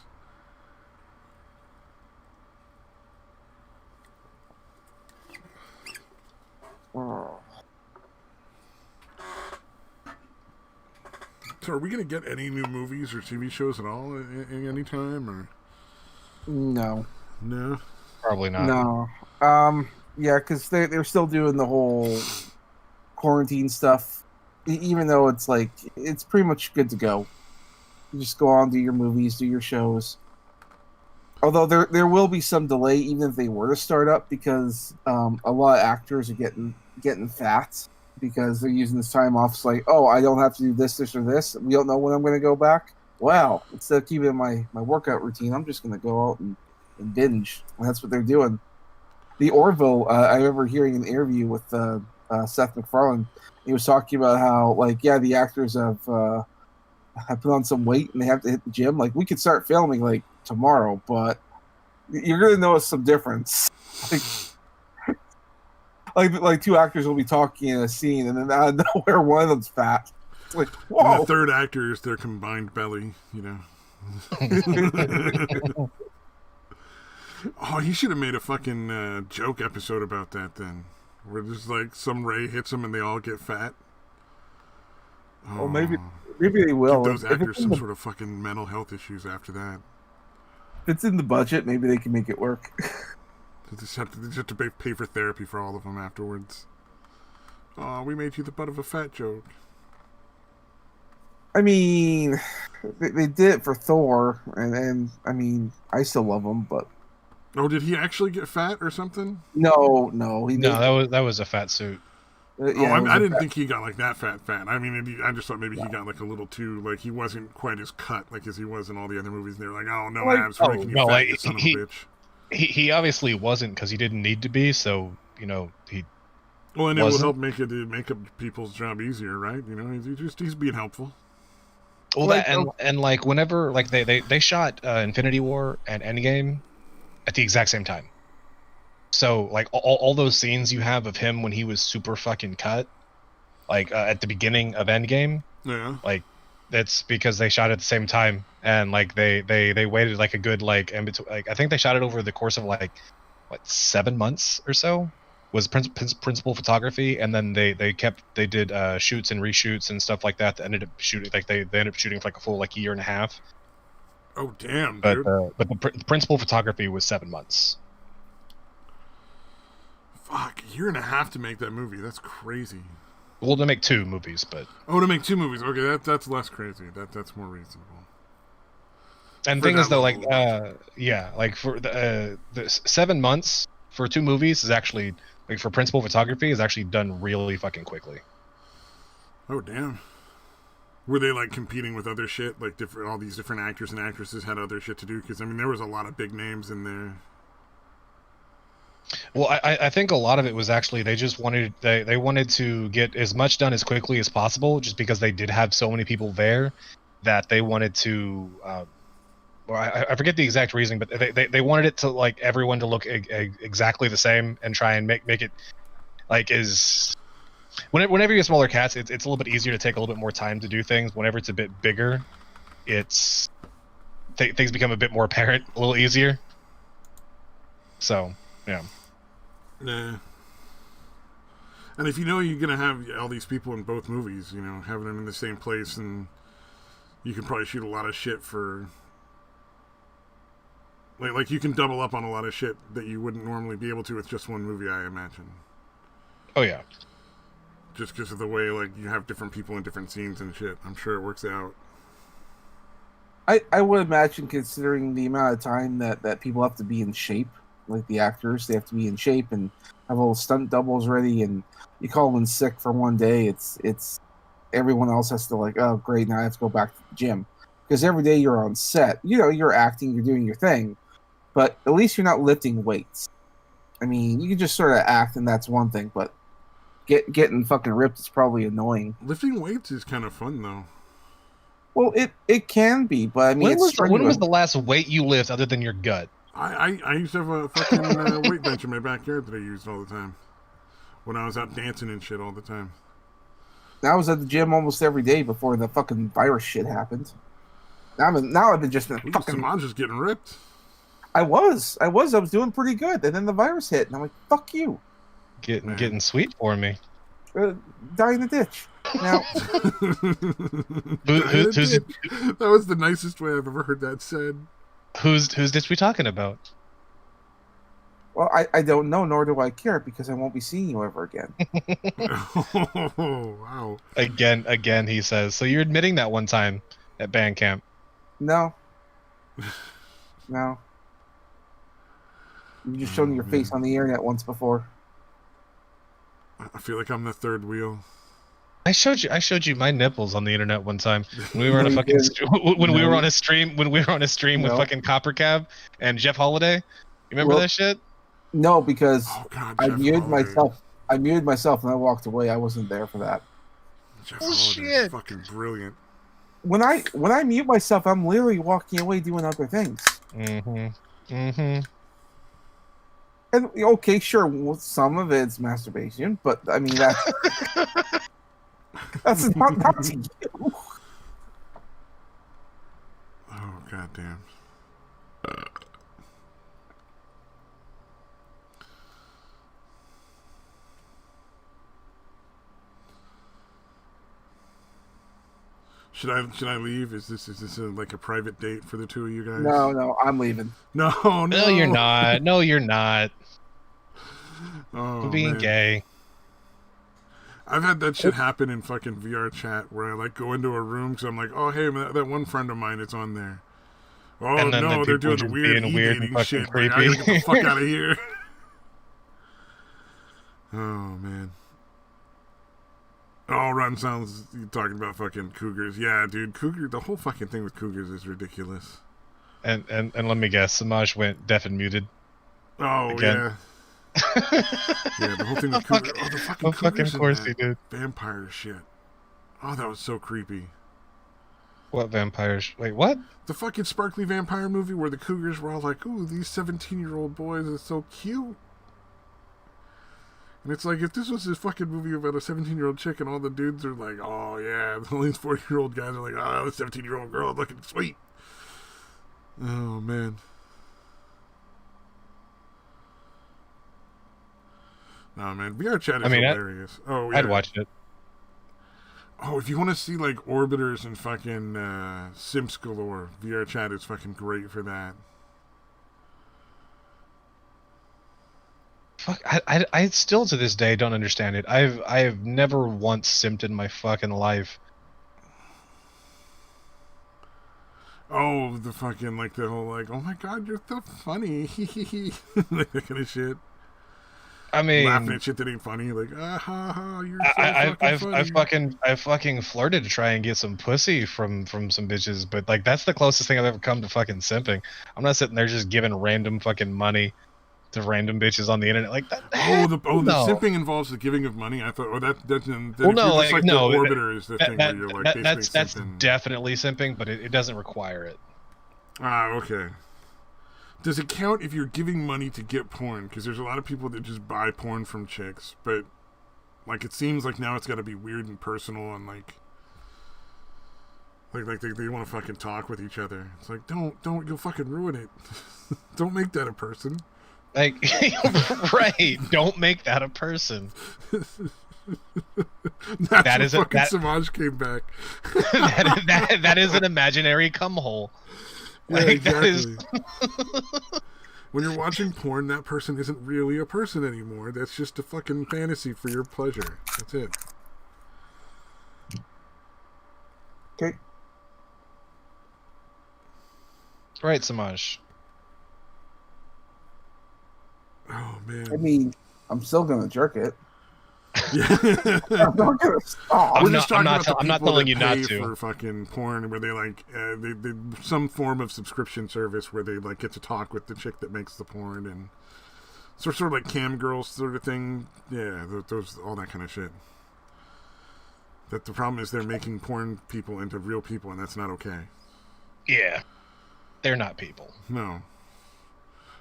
Oh. So are we going to get any new movies or TV shows at all any time, or? No. No? Probably not. No. Yeah, because they're still doing the whole quarantine stuff. Even though it's like, it's pretty much good to go. You just go on, do your movies, do your shows. Although there will be some delay, even if they were to start up, because a lot of actors are getting fat because they're using this time off. It's like, oh, I don't have to do this, or this. We don't know when I'm going to go back. Wow, instead of keeping my workout routine, I'm just going to go out and binge. And that's what they're doing. The Orville, I remember hearing an interview with Seth MacFarlane. He was talking about how, like, yeah, the actors have put on some weight and they have to hit the gym. Like, we could start filming like tomorrow, but you're gonna notice some difference. Like two actors will be talking in a scene, and then out of nowhere, one of them's fat. It's like, whoa! And the third actor is their combined belly, Oh, he should have made a fucking joke episode about that then. Where just like some ray hits them and they all get fat. Oh, well, maybe they will. Give those actors some sort of fucking mental health issues after that. If it's in the budget, maybe they can make it work. They just have to pay for therapy for all of them afterwards. Oh, we made you the butt of a fat joke. I mean, they did it for Thor, and I mean, I still love him, but Oh, did he actually get fat or something? No, he No, didn't. that was a fat suit. Yeah, I didn't think he got like that fat. I mean, I just thought maybe he got like a little too, like he wasn't quite as cut like as he was in all the other movies. They're like, oh no, like, abs, we're making you fat, like you son of a bitch. He obviously wasn't because he didn't need to be. So he Well, and it will help wasn't. make makeup people's job easier, right? You know, he's being helpful. Well, that and like whenever like they shot Infinity War and Endgame at the exact same time. So like all those scenes you have of him when he was super fucking cut, like at the beginning of Endgame, Yeah. like that's because they shot at the same time, and like they waited like a good like in between. Like I think they shot it over the course of like what 7 months or so was principal photography, and then they did shoots and reshoots and stuff like that. That ended up shooting like they ended up shooting for like a full like year and a half. Oh damn, But dude. but the principal photography was 7 months. Fuck, a year and a half to make that movie. That's crazy. Well, to make 2 movies, but to make 2 movies. Okay, that's less crazy. That's more reasonable. And thing is though, like yeah, like for the 7 months for 2 movies is actually like for principal photography is actually done really fucking quickly. Oh damn. Were they like competing with other shit? Like all these different actors and actresses had other shit to do? Because I mean, there was a lot of big names in there. Well, I think a lot of it was actually they just wanted they wanted to get as much done as quickly as possible, just because they did have so many people there that they wanted to. Well, I forget the exact reason, but they wanted it to like everyone to look exactly the same and try and make it like is. Whenever you have smaller cats, it's a little bit easier to take a little bit more time to do things. Whenever it's a bit bigger, it's things become a bit more apparent, a little easier. So, yeah. Nah. And if you know you're gonna have all these people in both movies, you know, having them in the same place, and you can probably shoot a lot of shit for. Like you can double up on a lot of shit that you wouldn't normally be able to with just one movie, I imagine. Oh yeah. Just because of the way like you have different people in different scenes and shit, I'm sure it works out. I would imagine, considering the amount of time that people have to be in shape, like the actors, they have to be in shape and have all stunt doubles ready, and you call them in sick for one day, it's everyone else has to like, oh great, now I have to go back to the gym. Because every day you're on set, you know, you're acting, you're doing your thing, but at least you're not lifting weights. I mean, you can just sort of act, and that's one thing, but getting fucking ripped is probably annoying. Lifting weights is kind of fun though. Well, it can be, but I mean, when was the last weight you lift other than your gut? I used to have a fucking weight bench in my backyard that I used all the time when I was out dancing and shit all the time. I was at the gym almost every day before the fucking virus shit happened. Now I've been just been fucking. Saman's just getting ripped. I was doing pretty good, and then the virus hit, and I'm like, fuck you. Getting sweet for me. Die in the ditch. Now, that was the nicest way I've ever heard that said. Whose ditch we talking about? Well, I don't know, nor do I care, because I won't be seeing you ever again. Oh, wow. Again, he says. So you're admitting that one time at band camp? No. You just showed me your face on the internet once before. I feel like I'm the third wheel. I showed you my nipples on the internet one time when we were on a fucking we were on a stream with fucking Copper Cab and Jeff Holiday. You remember that shit? No, because I muted myself. I muted myself and I walked away. I wasn't there for that. Jeff Holiday is fucking brilliant. When I mute myself, I'm literally walking away doing other things. And okay, sure, some of it's masturbation, but I mean that's not to you. Oh goddamn! Should I leave? Is this like a private date for the two of you guys? No, I'm leaving. No, you're not. No, you're not. Oh, I'm being gay. I've had that shit happen in fucking VR chat where I like go into a room because I'm like, oh hey, that one friend of mine is on there. Oh and then no, the they're people doing the just weird being weird and e-dating fucking shit. creepy. Like, I gotta get the fuck out of here. Oh man. Oh, Rotten sounds you talking about fucking cougars. Yeah, dude, cougar. The whole fucking thing with cougars is ridiculous. And let me guess, Samaj went deaf and muted. Oh Again. yeah. Yeah, the whole thing with cougars. Oh, the fucking cougars in that vampire shit. Oh, that was so creepy. What vampires? Wait, what? The fucking sparkly vampire movie where the cougars were all like, "Ooh, these 17-year-old boys are so cute." And it's like, if this was a fucking movie about a 17-year-old chick and all the dudes are like, "Oh yeah," all these 40-year-old guys are like, "Oh, the 17-year-old girl looking sweet." Oh man. No man, VR chat is hilarious. Oh yeah, I'd watch it. Oh, if you want to see like orbiters and fucking simps galore, VR chat is fucking great for that. Fuck, I still to this day don't understand it. I have never once simped in my fucking life. Oh, the fucking like the whole like, oh my god, you're so funny, like that kind of shit. I mean, laughing at shit that ain't funny, like ah ha ha, you're so funny. I fucking flirted to try and get some pussy from some bitches, but like that's the closest thing I've ever come to fucking simping. I'm not sitting there just giving random fucking money to random bitches on the internet like that. The simping involves the giving of money. I thought, well, no, like the orbiter is the thing where you're like that's simping. Definitely simping, but it doesn't require it. Ah, okay. Does it count if you're giving money to get porn? Because there's a lot of people that just buy porn from chicks, but like it seems like now it's got to be weird and personal and like they want to fucking talk with each other. It's like don't you'll fucking ruin it. Don't make that a person. Like right, don't make that a person. That is fucking Samaj came back. that is an imaginary cum hole. Yeah, like, exactly. When you're watching porn, that person isn't really a person anymore. That's just a fucking fantasy for your pleasure. That's it. Okay. Right, Samaj. Oh man. I mean, I'm still gonna jerk it. Yeah. I'm not gonna stop. I'm not telling you not to. For fucking porn, where they like they some form of subscription service where they like get to talk with the chick that makes the porn and sort of like cam girls sort of thing. Yeah, those all that kind of shit. That the problem is they're making porn people into real people, and that's not okay. Yeah, they're not people. No.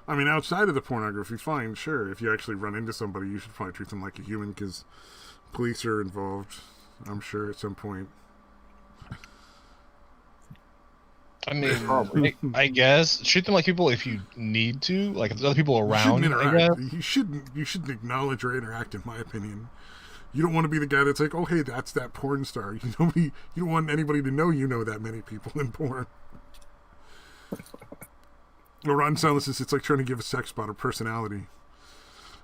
I mean, outside of the pornography, fine, sure. If you actually run into somebody, you should probably treat them like a human because police are involved, I'm sure, at some point. I mean, I guess treat them like people if you need to. Like if there's other people around, you shouldn't acknowledge or interact. In my opinion, you don't want to be the guy that's like, oh hey, that's that porn star. You don't want anybody to know you know that many people in porn. Rotten Silence is it's like trying to give a sex bot a personality.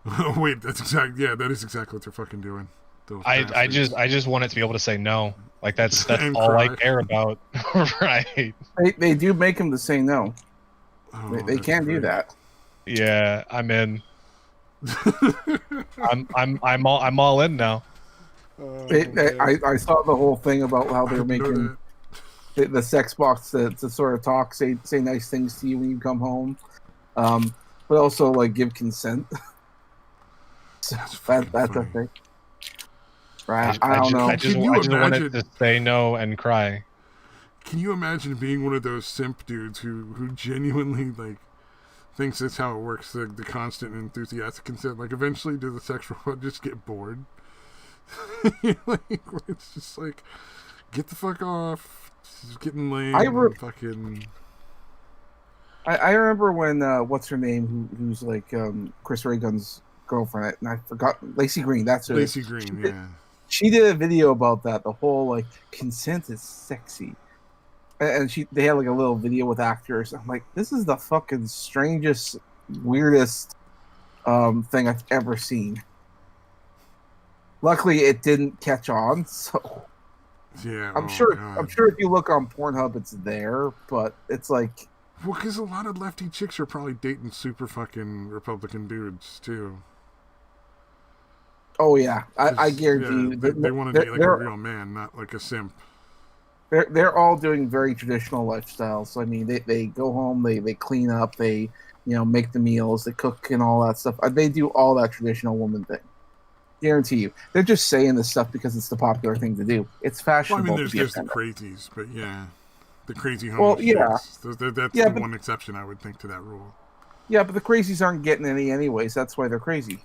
Oh wait, that is exactly what they're fucking doing. I just want it to be able to say no. Like that's all cry. I care about. Right. They do make him to say no. Oh, they can do that. Yeah, I'm in. I'm all in now. I saw the whole thing about how they're making the sex box to sort of talk, say nice things to you when you come home, but also like give consent. So that's a thing. Right? I don't know. I just wanted to say no and cry. Can you imagine being one of those simp dudes who genuinely like thinks that's how it works, the constant and enthusiastic consent? Like eventually does the sex robot just get bored? Like it's just like get the fuck off. It's getting lame. I remember when what's her name who's like Chris Ray Gun's girlfriend, and I forgot Lacey Green. That's her. Lacey Green, yeah. She did a video about that. The whole like consent is sexy, and they had like a little video with actors. I'm like, this is the fucking strangest, weirdest thing I've ever seen. Luckily, it didn't catch on, so yeah. I'm sure if you look on Pornhub, it's there, but it's like Well, because a lot of lefty chicks are probably dating super fucking Republican dudes too. Oh yeah, I guarantee yeah, you. They want to date like a real man, not like a simp. They're all doing very traditional lifestyles. So, I mean, they go home, they clean up, they make the meals, they cook and all that stuff. They do all that traditional woman thing. Guarantee you. They're just saying this stuff because it's the popular thing to do. It's fashionable. Well, I mean, there's the crazies, but yeah, the crazy homeless chicks. That's the one exception I would think to that rule. Yeah, but the crazies aren't getting any anyways. That's why they're crazy.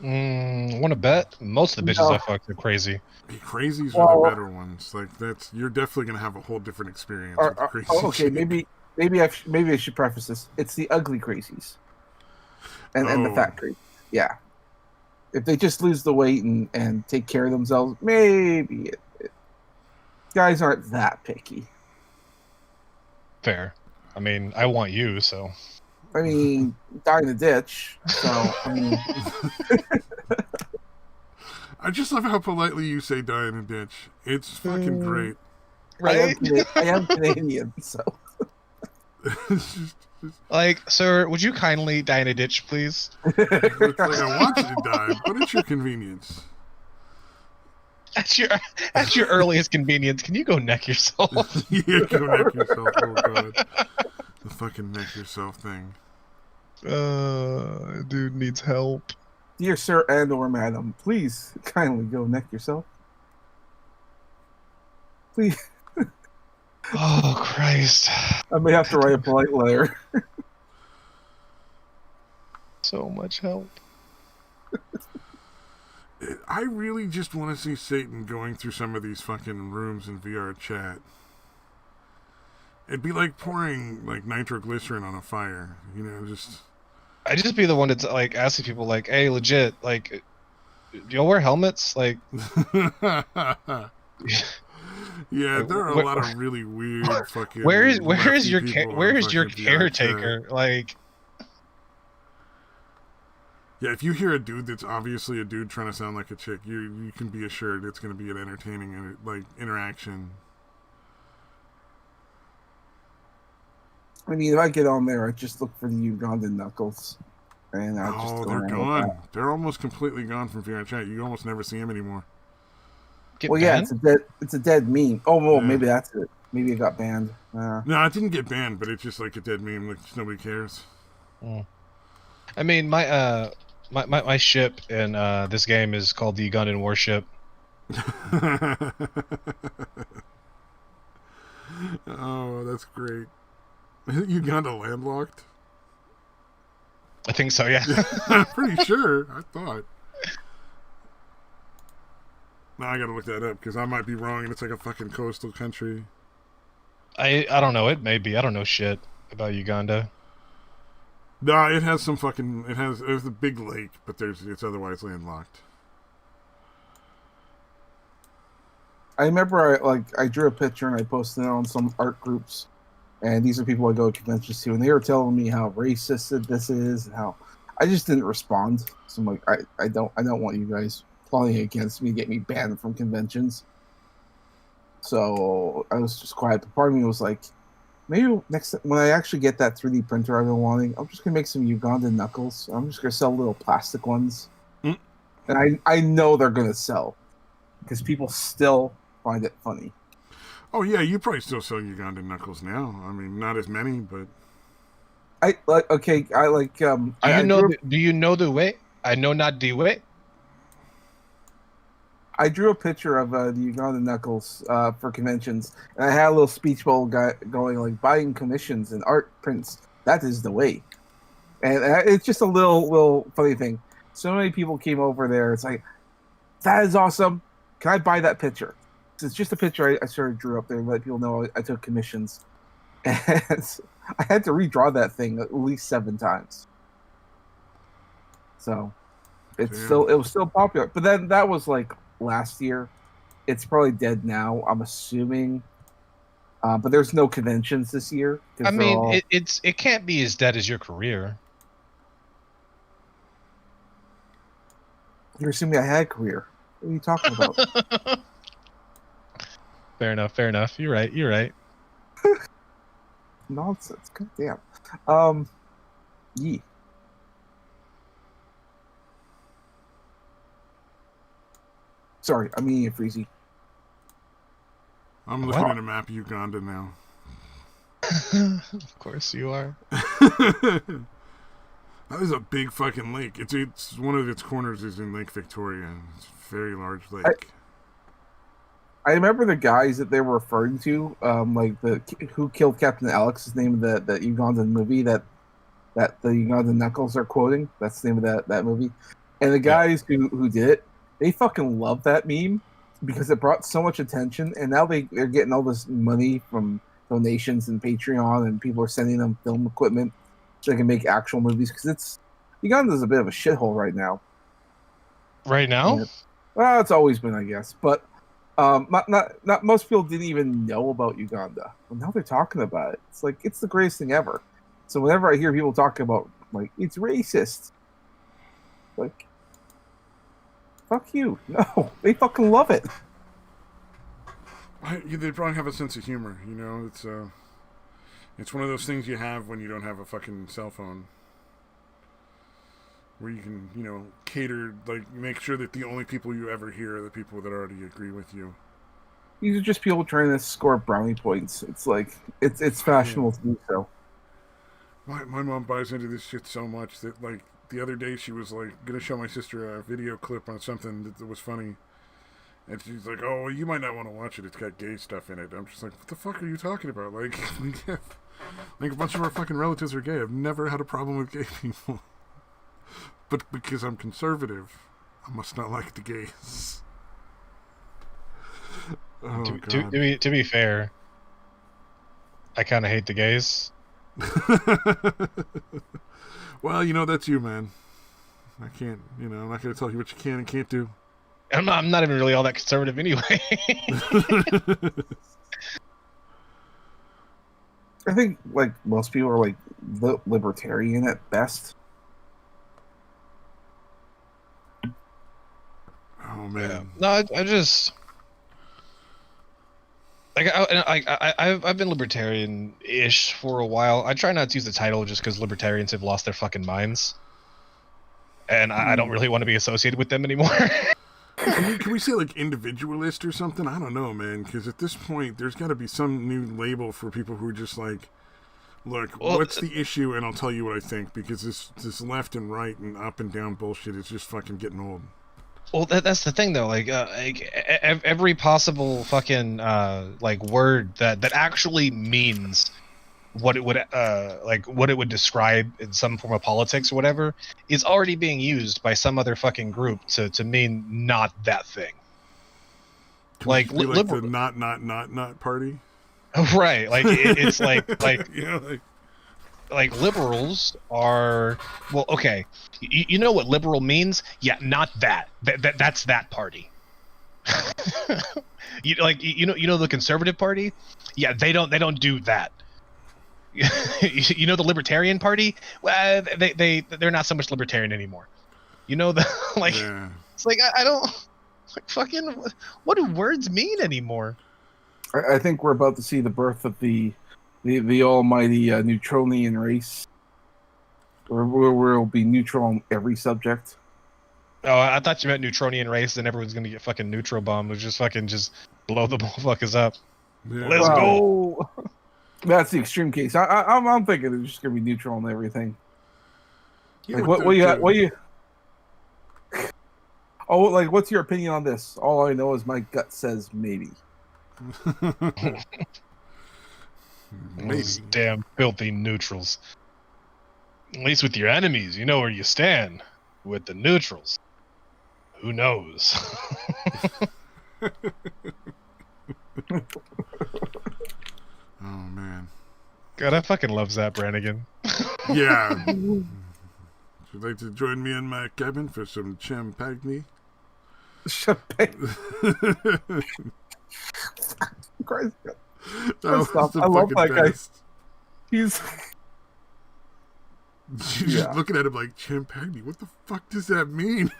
Want to bet? Most of the bitches I fuck are crazy. The crazies are the better ones. Like you're definitely gonna have a whole different experience with the crazy. Okay, chick. maybe I should preface this. It's the ugly crazies, and the fat crazies. Yeah, if they just lose the weight and take care of themselves, maybe guys aren't that picky. Fair. I mean, I want you, so. I mean, die in a ditch. So, I mean. I just love how politely you say die in a ditch. It's fucking great. Right? I am Canadian, so. Like, sir, would you kindly die in a ditch, please? It's like, I want you to die, but at your convenience. At your earliest convenience, can you go neck yourself? Yeah, go neck yourself. Oh, God. The fucking neck yourself thing. Dude needs help. Dear sir and or madam, please kindly go neck yourself. Please. Oh, Christ. I may have to write a polite letter. So much help. I really just want to see Satan going through some of these fucking rooms in VR chat. It'd be like pouring like nitroglycerin on a fire, just. I'd just be the one that's like asking people like, "Hey, legit, like, do y'all wear helmets?" Like, yeah, there are a lot of really weird fucking. Where is your caretaker? Like, yeah, if you hear a dude that's obviously a dude trying to sound like a chick, you can be assured it's going to be an entertaining interaction. I mean, if I get on there, I just look for the Ugandan knuckles, and they're gone. They're almost completely gone from VR chat. You almost never see them anymore. Yeah, it's a dead meme. Oh, well, yeah. Maybe that's it. Maybe it got banned. No, it didn't get banned, but it's just like a dead meme. Like nobody cares. I mean, my ship in this game is called the Ugandan warship. Oh, that's great. Isn't Uganda landlocked? I think so, yeah. I'm pretty sure. I thought. Now I gotta look that up because I might be wrong and it's like a fucking coastal country. I don't know. It may be. I don't know shit about Uganda. No, it has some fucking. There's a big lake, but it's otherwise landlocked. I remember I drew a picture and I posted it on some art groups. And these are people I go to conventions to, and they were telling me how racist this is, and how I just didn't respond. So I'm like, I don't want you guys plotting against me, get me banned from conventions. So I was just quiet. But part of me was like, maybe next when I actually get that 3D printer I've been wanting, I'm just gonna make some Ugandan knuckles. I'm just gonna sell little plastic ones, and I know they're gonna sell because people still find it funny. Oh yeah, you probably still sell Ugandan knuckles now. I mean, not as many, but I like. Okay, I like. Do you know the way? I know not the way. I drew a picture of the Ugandan knuckles for conventions, and I had a little speech bubble going like buying commissions and art prints. That is the way, and it's just a little funny thing. So many people came over there. It's like, that is awesome. Can I buy that picture? It's just a picture I sort of drew up there and let people know I took commissions. And I had to redraw that thing at least 7 times. So it was still popular. But then that was like last year. It's probably dead now, I'm assuming. But there's no conventions this year. I mean, it can't be as dead as your career. You're assuming I had a career. What are you talking about? Fair enough. You're right. nonsense. God damn. Yee. Sorry, I'm eating a freezy. I'm looking at a map of Uganda now. Of course you are. That is a big fucking lake. It's one of its corners is in Lake Victoria. It's a very large lake. I remember the guys that they were referring to, like the who killed Captain Alex. Is the name of that Ugandan movie that the Ugandan Knuckles are quoting. That's the name of that movie. And the guys who did it, they fucking love that meme because it brought so much attention. And now they're getting all this money from donations and Patreon, and people are sending them film equipment so they can make actual movies because Uganda's a bit of a shithole right now. Right now? And, well, it's always been, I guess, but not most people didn't even know about Uganda. Well, now they're talking about it. It's like it's the greatest thing ever. So whenever I hear people talking about like it's racist, like fuck you. No, they fucking love it. They probably have a sense of humor, you know. It's one of those things you have when you don't have a fucking cell phone, where you can, you know, cater, like, make sure that the only people you ever hear are the people that already agree with you. These are just people trying to score brownie points. It's like it's fashionable to do so. My mom buys into this shit so much that, like, the other day she was like gonna show my sister a video clip on something that was funny. And she's like, "Oh, well, you might not want to watch it. It's got gay stuff in it." I'm just like, "What the fuck are you talking about?" Like, like a bunch of our fucking relatives are gay. I've never had a problem with gay people, but because I'm conservative, I must not like the gays. Oh, to be fair, I kind of hate the gays. Well, you know, that's you, man. I can't, you know, I'm not going to tell you what you can and can't do. I'm not even really all that conservative anyway. I think like most people are like libertarian at best. Oh man, no, I just like I've been libertarian-ish for a while. I try not to use the title just because libertarians have lost their fucking minds, and I don't really want to be associated with them anymore. Can we say like individualist or something? I don't know, man. Because at this point, there's got to be some new label for people who are just like, look, what's the issue, and I'll tell you what I think. Because this left and right and up and down bullshit is just fucking getting old. Well, that's the thing though. Like every possible fucking like word that actually means what it would what it would describe in some form of politics or whatever is already being used by some other fucking group to mean not that thing. Like the not party. Right, like it's like yeah, like liberals are well. Okay, you know what liberal means? Yeah, not that. That's that party. you know the Conservative Party? Yeah, they don't do that. You know the Libertarian Party? Well, they're not so much libertarian anymore. You know the like. Yeah. It's like I don't like fucking. What do words mean anymore? I think we're about to see the birth of the almighty Neutronian race, where we'll be neutral on every subject. Oh, I thought you meant Neutronian race, and everyone's gonna get fucking neutral bombed. Just blow the motherfuckers up. Yeah. Let's go. That's the extreme case. I'm thinking they're just gonna be neutral on everything. Yeah, like what you? Oh, like what's your opinion on this? All I know is my gut says maybe. Those damn filthy neutrals. At least with your enemies, you know where you stand. With the neutrals, who knows? Oh man, God, I fucking love Zap Brannigan. Yeah. Would you like to join me in my cabin for some champagne? Champagne. Christ. I love that best. guy. He's just looking at him like, champagne? What the fuck does that mean?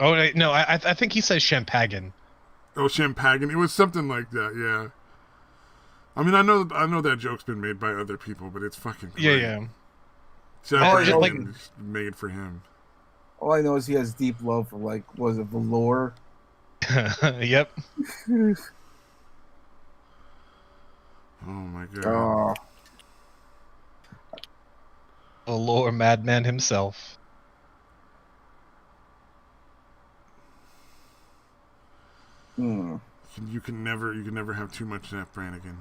Oh no, I think he says champagne. Oh, champagne. It was something like that, yeah. I mean, I know that joke's been made by other people, but it's fucking great. Yeah. That Brannigan is made for him. All I know is he has deep love for, like, was it velour? Yep. Oh my god. Velour madman himself. You can never have too much Zap Brannigan.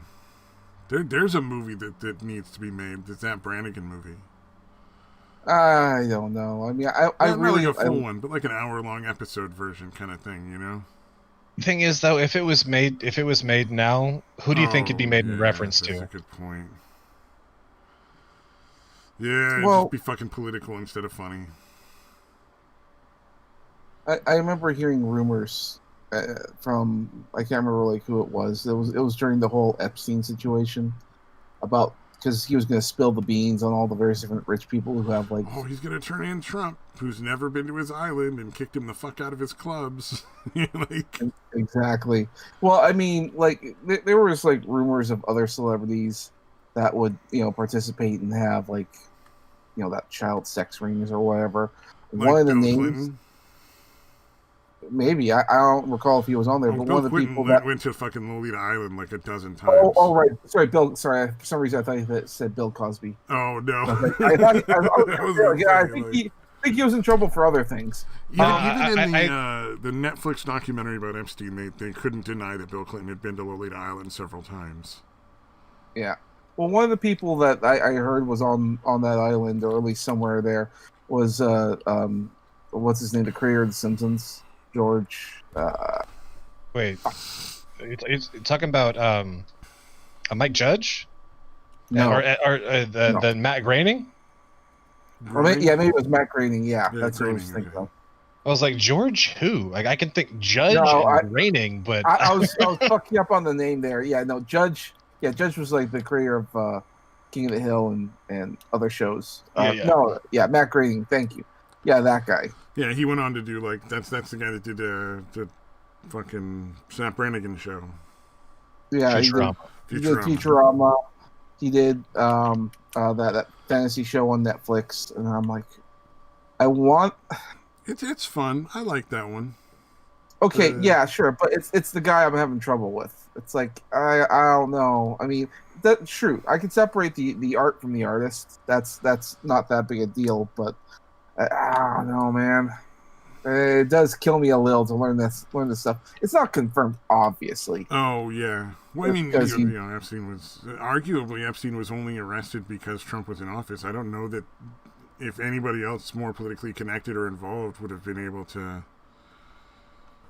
There's a movie that needs to be made, the Zap Brannigan movie. I don't know. I mean, I really like a full one, but like an hour-long episode version kind of thing, you know. The thing is, though, if it was made now, who do you think it'd be made in reference to? That's a good point. Yeah, it'd just be fucking political instead of funny. I remember hearing rumors from, I can't remember like who it was. It was during the whole Epstein situation about, because he was going to spill the beans on all the various different rich people who have, like... Oh, he's going to turn in Trump, who's never been to his island and kicked him the fuck out of his clubs. Like... Exactly. Well, I mean, like, there was, like, rumors of other celebrities that would, you know, participate and have, like, you know, that child sex rings or whatever. Like one of the Bill names... Clinton? Maybe. I don't recall if he was on there, but Bill one of the Clinton people that went to fucking Lolita Island like a dozen times. Oh, right. Sorry, Bill. Sorry, for some reason I thought you said Bill Cosby. Oh no! I think he was in trouble for other things. Even in the Netflix documentary about Epstein, they couldn't deny that Bill Clinton had been to Lolita Island several times. Yeah. Well, one of the people that I heard was on that island, or at least somewhere there, was what's his name? The creator of The Simpsons. George. Wait, you're talking about Mike Judge? No, or the Matt Groening? Maybe it was Matt Groening. Yeah, that's Groening, what I was thinking of. I was like, George who? Like, I can think Judge and Groening, but I was fucking up on the name there. Yeah, no, Judge. Yeah, Judge was like the creator of King of the Hill and other shows. Matt Groening. Thank you. Yeah, that guy. Yeah, he went on to do, like, that's the guy that did the fucking Snap Brannigan show. Yeah, Futurama. He did Futurama. He did that fantasy show on Netflix, and I'm like, it's fun. I like that one. Okay, yeah, sure, but it's the guy I'm having trouble with. It's like I don't know. I mean, that's true. I can separate the art from the artist. That's not that big a deal, but I don't know, man. It does kill me a little to learn this stuff. It's not confirmed, obviously. Oh yeah. Well, I mean, Epstein was only arrested because Trump was in office. I don't know that if anybody else more politically connected or involved would have been able to.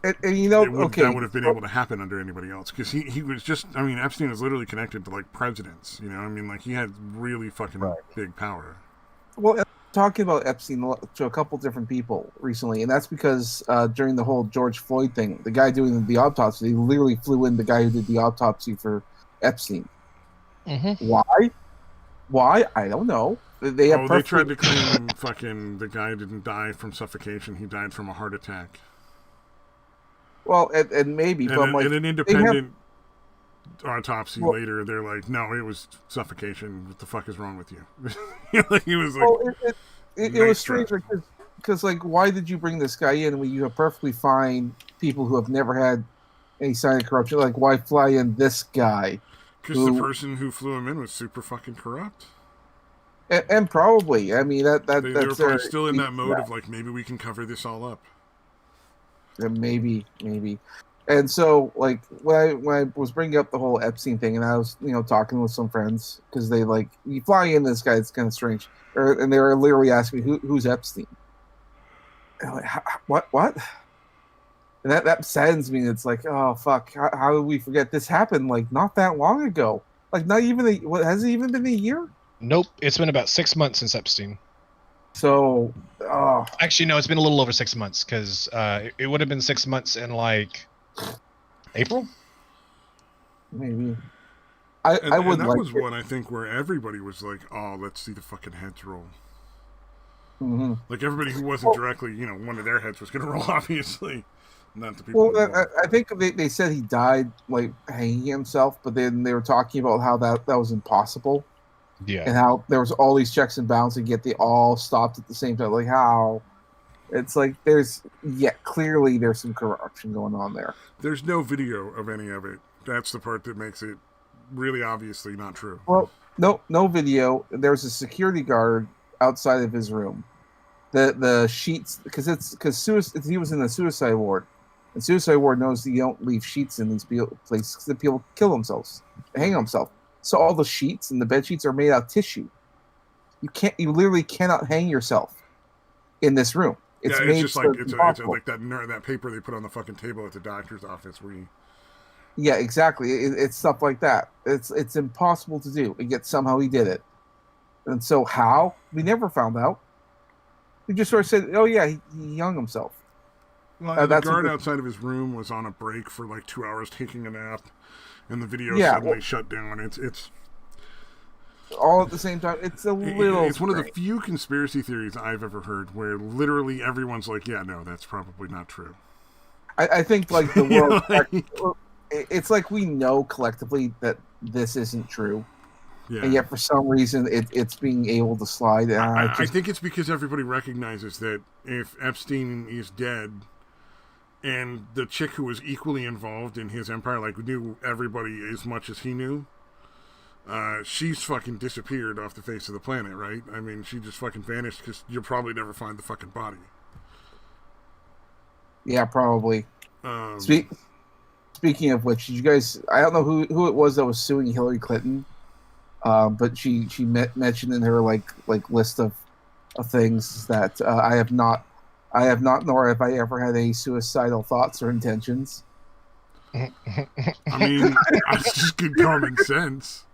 And that would have been able to happen under anybody else, because he was just. I mean, Epstein is literally connected to like presidents. You know, I mean, like he had really fucking big power. Well, talking about Epstein to a couple different people recently, and that's because during the whole George Floyd thing, the guy doing the autopsy, they literally flew in the guy who did the autopsy for Epstein. Mm-hmm. Why? I don't know. They tried to claim fucking the guy didn't die from suffocation; he died from a heart attack. Well, and maybe, but I'm like, an independent autopsy later, they're like, no, it was suffocation. What the fuck is wrong with you? He was like, well, it was strange because like, why did you bring this guy in when you have perfectly fine people who have never had any sign of corruption? Like, why fly in this guy? Because the person who flew him in was super fucking corrupt. And probably, I mean, they were probably still in that mode of like, maybe we can cover this all up. Maybe. And so, like, when I was bringing up the whole Epstein thing, and I was, talking with some friends, because they, like, you fly in this guy, it's kind of strange. And they were literally asking me, who's Epstein? And I'm like, what? And that saddens me. It's like, oh, fuck, how did we forget? This happened, like, not that long ago. Like, not even, has it even been a year? Nope, it's been about 6 months since Epstein. So, actually, no, it's been a little over 6 months, because it would have been 6 months in, like, April? Maybe. That was one, I think, where everybody was like, oh, let's see the fucking heads roll. Mm-hmm. Like, everybody who wasn't directly, one of their heads was going to roll, obviously. not the people. Well, I think they said he died like hanging himself, but then they were talking about how that was impossible. Yeah. And how there was all these checks and balances, yet they all stopped at the same time. Like how it's like clearly there's some corruption going on there. There's no video of any of it. That's the part that makes it really obviously not true. Well, no video. There's a security guard outside of his room. The sheets, because he was in the suicide ward, and suicide ward knows that you don't leave sheets in these places because people kill themselves, hang themselves. So all the sheets and the bed sheets are made out of tissue. You literally cannot hang yourself in this room. It's just like it's like that paper they put on the fucking table at the doctor's office where you. Yeah, exactly. It's stuff like that. It's impossible to do, and yet somehow he did it. And so how? We never found out. He just sort of said, "Oh yeah, he hung himself." Well, the guard outside of his room was on a break for like 2 hours taking a nap, and the video suddenly shut down. It's all at the same time. It's a little. It's one of the few conspiracy theories I've ever heard where literally everyone's like, "Yeah, no, that's probably not true." I think like the world. It's like we know collectively that this isn't true. Yeah. And yet, for some reason, it's being able to slide. I think it's because everybody recognizes that if Epstein is dead, and the chick who was equally involved in his empire, like knew everybody as much as he knew, she's fucking disappeared off the face of the planet, right? I mean, she just fucking vanished because you'll probably never find the fucking body. Yeah, probably. Speaking of which, did you guys? I don't know who it was that was suing Hillary Clinton. But she mentioned in her like list of things that I have not, nor have I ever had any suicidal thoughts or intentions. I mean, it's just good common sense.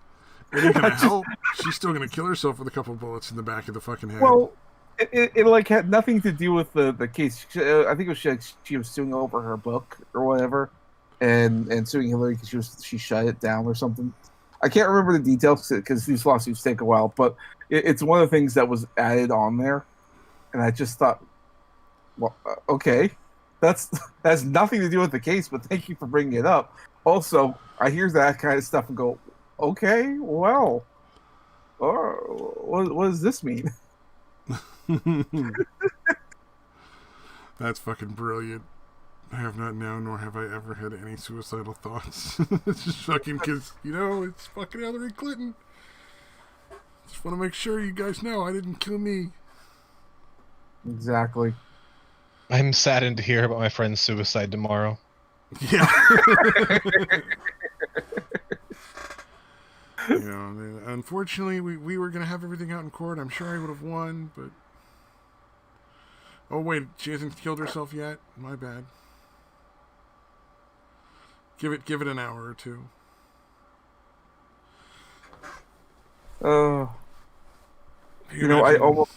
It ain't gonna help. She's still gonna kill herself with a couple bullets in the back of the fucking head. Well, it like had nothing to do with the case. I think it was she was suing over her book or whatever, and suing Hillary because she shut it down or something. I can't remember the details because these lawsuits take a while, but it's one of the things that was added on there, and I just thought, well, okay, that has nothing to do with the case, but thank you for bringing it up. Also, I hear that kind of stuff and go, okay, well, what does this mean? That's fucking brilliant. I have not now, nor have I ever had any suicidal thoughts. It's just fucking because, it's fucking Hillary Clinton. Just want to make sure you guys know I didn't kill me. Exactly. I'm saddened to hear about my friend's suicide tomorrow. Yeah. Unfortunately, we were going to have everything out in court. I'm sure I would have won, but... Oh, wait, she hasn't killed herself yet? My bad. Give it an hour or two. I almost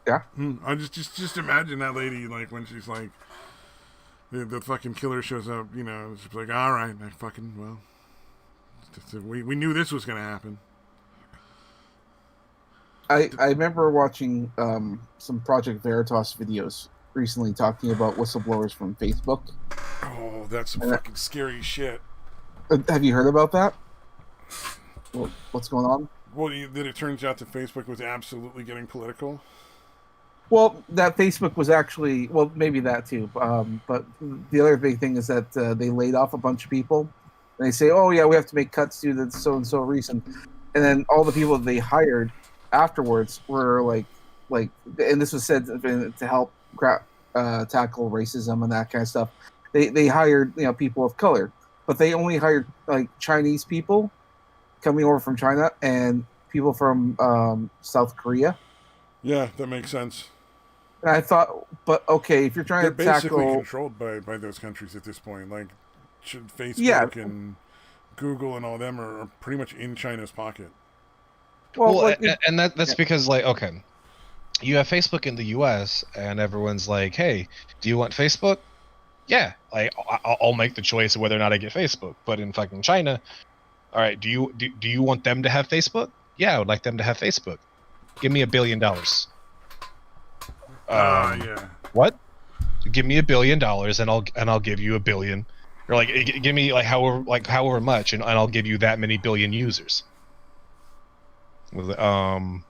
yeah. I just imagine that lady like when she's like the fucking killer shows up. She's like, all right, I fucking we knew this was gonna happen. I remember watching some Project Veritas videos recently talking about whistleblowers from Facebook. Oh, that's some fucking scary shit. Have you heard about that? What's going on? Well, that it turns out that Facebook was absolutely getting political. Well, that Facebook was actually, well, maybe that too. But the other big thing is that they laid off a bunch of people. And they say, oh, yeah, we have to make cuts due to so-and-so reason. And then all the people that they hired afterwards were like, and this was said to help tackle racism and that kind of stuff. They hired people of color, but they only hired like Chinese people coming over from China and people from South Korea. Yeah, that makes sense. And I thought, but okay, if you're trying They're to tackle, basically controlled by those countries at this point. Like Facebook and Google and all them are pretty much in China's pocket. Well, and that's because okay, you have Facebook in the U.S. and everyone's like, hey, do you want Facebook? Yeah, I'll make the choice of whether or not I get Facebook. But in fucking China, all right, do you want them to have Facebook? Yeah, I would like them to have Facebook. Give me $1 billion. Yeah. What? Give me $1 billion, and I'll give you 1 billion, or like give me however much, and I'll give you that many billion users. That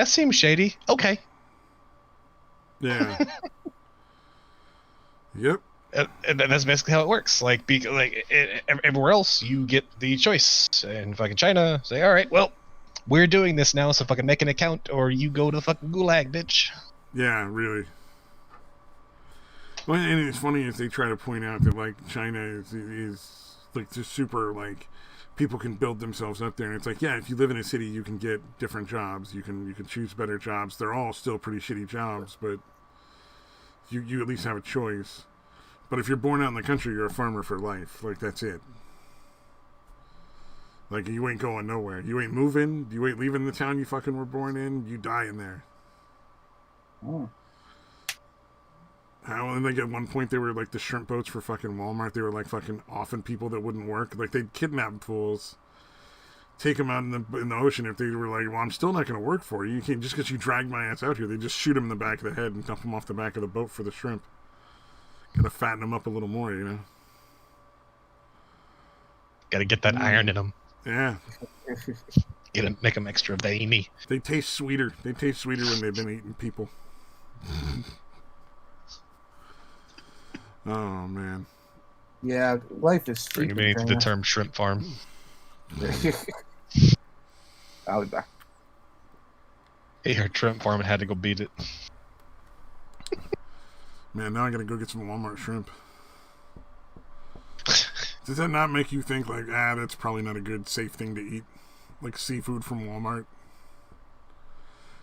seems shady. Okay. Yeah. Yep. And that's basically how it works. Everywhere else, you get the choice. In fucking China, say, all right, well, we're doing this now, so fucking make an account, or you go to the fucking gulag, bitch. Yeah, really. Well, and it's funny as they try to point out that like China is like just super like people can build themselves up there, and it's like, yeah, if you live in a city, you can get different jobs. You can choose better jobs. They're all still pretty shitty jobs, but you at least have a choice. But if you're born out in the country, you're a farmer for life. Like, that's it. Like, you ain't going nowhere. You ain't moving. You ain't leaving the town you fucking were born in. You die in there. Oh. How, and like at one point they were like the shrimp boats for fucking Walmart. They were like fucking offing people that wouldn't work. Like, they'd kidnap fools, take them out in the ocean. If they were like, well, I'm still not going to work for you. You can't, just because you dragged my ass out here. They just shoot them in the back of the head and dump them off the back of the boat for the shrimp. Gotta fatten them up a little more, you know? Gotta get that iron in them. Yeah. Make them extra veiny. They taste sweeter. They taste sweeter when they've been eating people. Oh, man. Yeah, life is stupid. Bringing me to the term shrimp farm. I'll be back. Hey, her shrimp farm had to go beat it. Man, now I gotta go get some Walmart shrimp. Does that not make you think like, that's probably not a good, safe thing to eat? Like seafood from Walmart?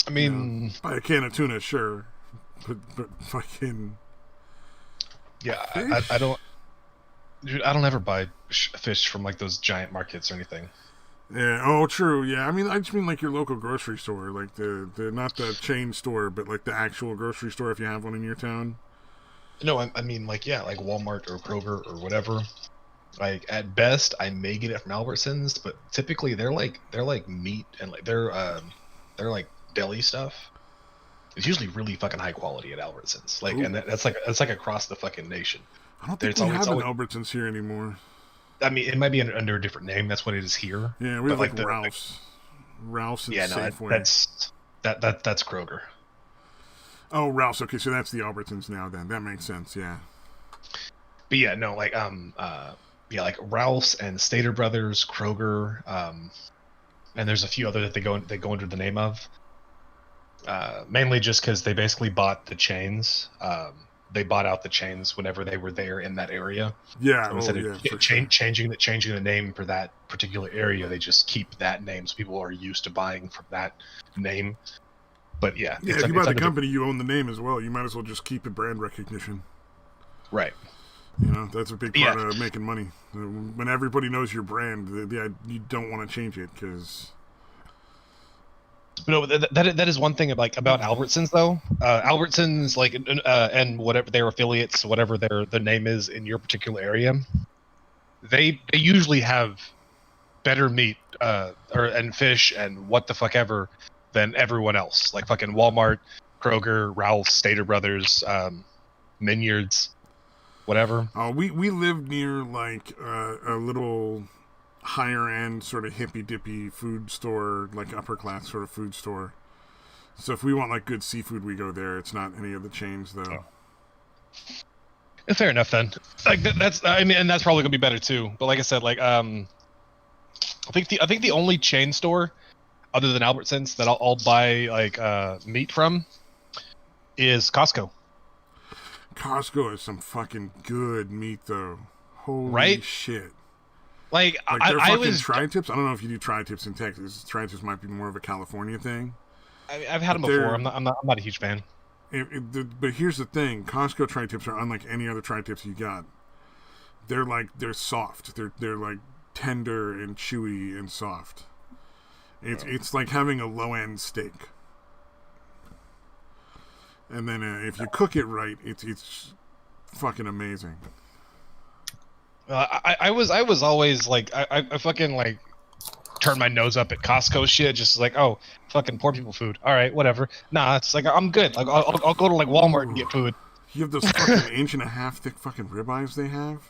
I mean... You know, buy a can of tuna, sure. But fucking... Yeah, I don't... Dude, I don't ever buy fish from like those giant markets or anything. Yeah, oh, true, yeah. I just mean like your local grocery store. Like the not the chain store, but like the actual grocery store if you have one in your town. No, I mean, like, yeah, like Walmart or Kroger or whatever. Like, at best, I may get it from Albertsons, but typically they're like meat and like they're like deli stuff. It's usually really fucking high quality at Albertsons. Like, ooh. And that's like across the fucking nation. I don't think we have an Albertsons here anymore. I mean, it might be under a different name. That's what it is here. Yeah, we have like Ralph's. Ralph's and Safeway. That's Kroger. Oh, Ralph's. Okay, so that's the Albertsons now. Then that makes sense. Yeah. But yeah, no, like like Ralph's and Stater Brothers, Kroger, and there's a few other that they go under the name of. Mainly just because they basically bought the chains. They bought out the chains whenever they were there in that area. Yeah. So instead of changing the name for that particular area, they just keep that name, so people are used to buying from that name. But yeah, if you buy the company, you own the name as well. You might as well just keep the brand recognition. Right. You know, that's a big part of making money. When everybody knows your brand, you don't want to change it because. No, that is one thing about Albertsons though. Albertsons, like, and whatever their affiliates, whatever their name is in your particular area, they usually have better meat and fish and what the fuck ever than everyone else. Like fucking Walmart, Kroger, Ralph's, Stater Brothers, Minyards, whatever. We lived near like a little higher end sort of hippy dippy food store, like upper class sort of food store. So if we want like good seafood, we go there. It's not any of the chains though. Oh. Fair enough then. Like that's and that's probably gonna be better too. But like I said, like I think the only chain store other than Albertsons that I'll buy like meat from is Costco. Costco is some fucking good meat though. Holy shit. Like their fucking tri-tips. I don't know if you do tri-tips in Texas. Tri-tips might be more of a California thing. I've had them before. I'm not a huge fan. But here's the thing: Costco tri-tips are unlike any other tri-tips you got. They're soft. They're like tender and chewy and soft. It's like having a low end steak. And then if you cook it right, it's fucking amazing. I was always like I fucking like turn my nose up at Costco shit, just like, oh, fucking poor people food. All right, whatever. Nah, it's like I'm good. Like I'll go to like Walmart and get food. You have those fucking inch and a half thick fucking ribeyes they have.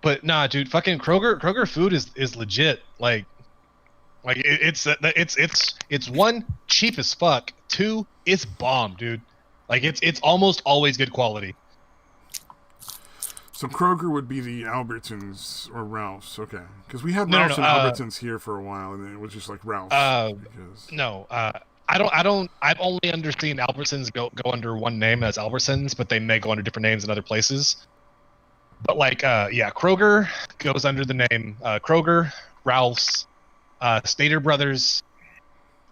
But nah, dude, fucking Kroger food is legit. It's one, cheap as fuck. Two, it's bomb, dude. Like it's almost always good quality. So Kroger would be the Albertsons or Ralph's, okay? Because we had Ralph's and Albertsons here for a while, and it was just like Ralph's. I've only underseen Albertsons go under one name as Albertsons, but they may go under different names in other places. But Kroger goes under the name Kroger, Ralph's, Stater Brothers.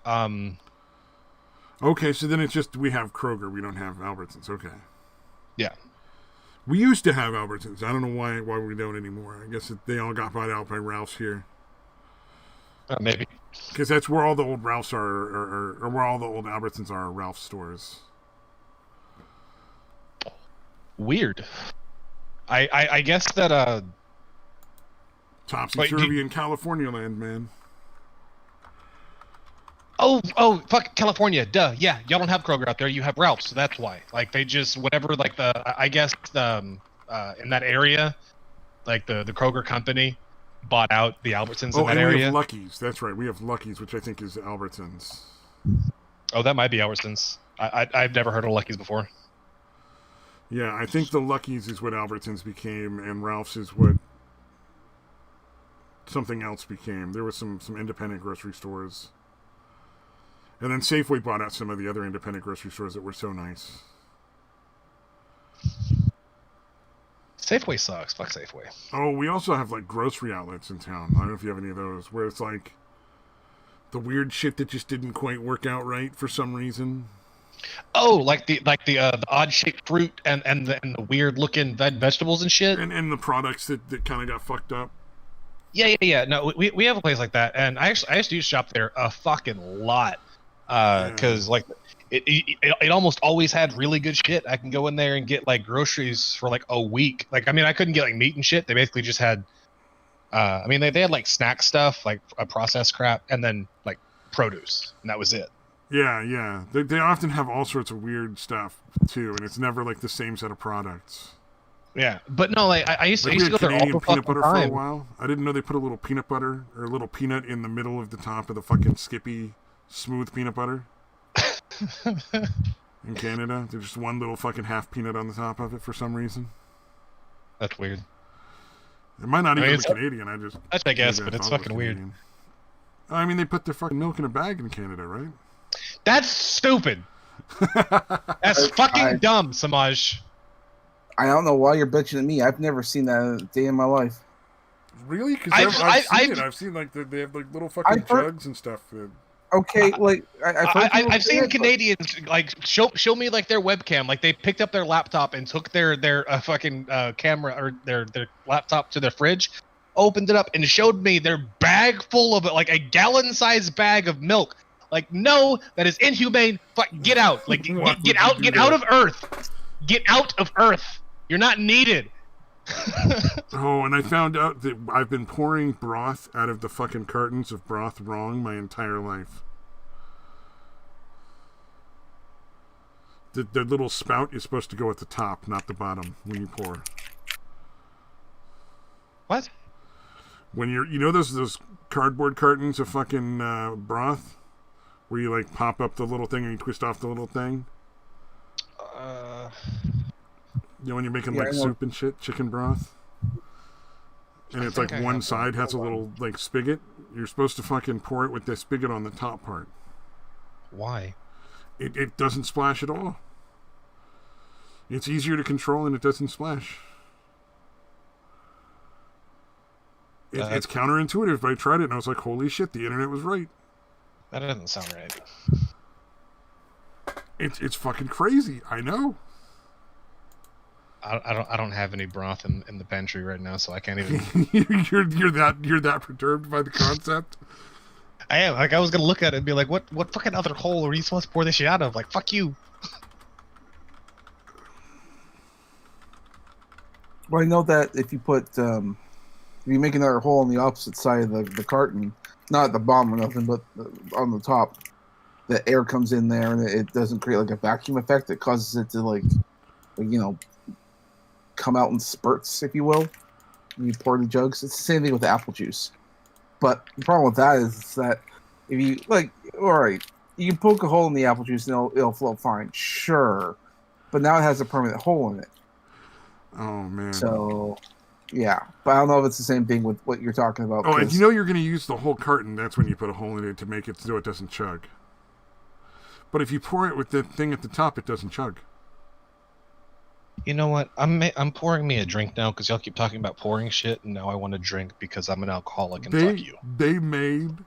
Okay, so then it's just we have Kroger, we don't have Albertsons. Okay. Yeah. We used to have Albertsons. I don't know why we don't anymore. I guess they all got bought out by Ralph's here. Maybe. Because that's where all the old Ralphs are, or where all the old Albertsons are Ralph stores. Weird. I guess that topsy-turvy in California land, man. Oh, fuck California, duh. Yeah, y'all don't have Kroger out there. You have Ralph's, so that's why. Like they just whatever. Like I guess in that area, like the Kroger company bought out the Albertsons in that area. We have Lucky's. That's right. We have Lucky's, which I think is Albertsons. Oh, that might be Albertsons. I've never heard of Lucky's before. Yeah, I think the Lucky's is what Albertsons became, and Ralph's is what something else became. There was some independent grocery stores. And then Safeway bought out some of the other independent grocery stores that were so nice. Safeway sucks. Fuck Safeway. Oh, we also have like grocery outlets in town. I don't know if you have any of those, where it's like the weird shit that just didn't quite work out right for some reason. Oh, like the odd shaped fruit and the weird looking vegetables and shit. And the products that kind of got fucked up. Yeah. No, we have a place like that, and I used to shop there a fucking lot. Because like it almost always had really good shit. I can go in there and get like groceries for like a week. Like I mean, I couldn't get like meat and shit. They basically just had they had like snack stuff, like processed crap, and then like produce, and that was it. Yeah. They often have all sorts of weird stuff too, and it's never like the same set of products. Yeah, but no, like I used to go there all the peanut butter time. For a while. I didn't know they put a little peanut butter or a little peanut in the middle of the top of the fucking Skippy smooth peanut butter. In Canada, there's just one little fucking half peanut on the top of it for some reason. That's weird. It might not even be Canadian. I guess, but it's fucking weird. I mean, they put their fucking milk in a bag in Canada, right? That's stupid. That's fucking dumb, Samaj. I don't know why you're bitching at me. I've never seen that a day in my life. Really? Because I've seen like they have like little fucking jugs and stuff. Okay, like I've seen Canadians like show me like their webcam, like they picked up their laptop and took their fucking camera or their laptop to their fridge, opened it up and showed me their bag full of it, like a gallon-sized bag of milk. Like, no, that is inhumane. Fuck, get out! Like, get out of Earth! Get out of Earth! You're not needed. Oh, and I found out that I've been pouring broth out of the fucking cartons of broth wrong my entire life. The little spout is supposed to go at the top, not the bottom, when you pour. What? When you know those cardboard cartons of fucking broth, where you like pop up the little thing and you twist off the little thing? You know, when you're making like soup and shit, chicken broth, and it's like one side has a little like spigot. You're supposed to fucking pour it with the spigot on the top part. Why? It doesn't splash at all. It's easier to control and it doesn't splash. It's counterintuitive, but I tried it and I was like, holy shit, the internet was right. That doesn't sound right. It's fucking crazy. I know. I don't have any broth in the pantry right now, so I can't even. you're that perturbed by the concept. I am. Like I was gonna look at it and be like, what fucking other hole are you supposed to pour this shit out of? Like, fuck you. Well, I know that if you put if you make another hole on the opposite side of the carton, not at the bottom or nothing, but on the top, the air comes in there and it doesn't create like a vacuum effect that causes it to like come out in spurts, if you will. You pour the jugs. It's the same thing with the apple juice. But the problem with that is that if you all right, you can poke a hole in the apple juice and it'll flow fine, sure. But now it has a permanent hole in it. Oh man. So yeah, but I don't know if it's the same thing with what you're talking about. Oh, and you're going to use the whole carton. That's when you put a hole in it to make it so it doesn't chug. But if you pour it with the thing at the top, it doesn't chug. You know what? I'm pouring me a drink now because y'all keep talking about pouring shit, and now I want to drink because I'm an alcoholic and fuck you. They made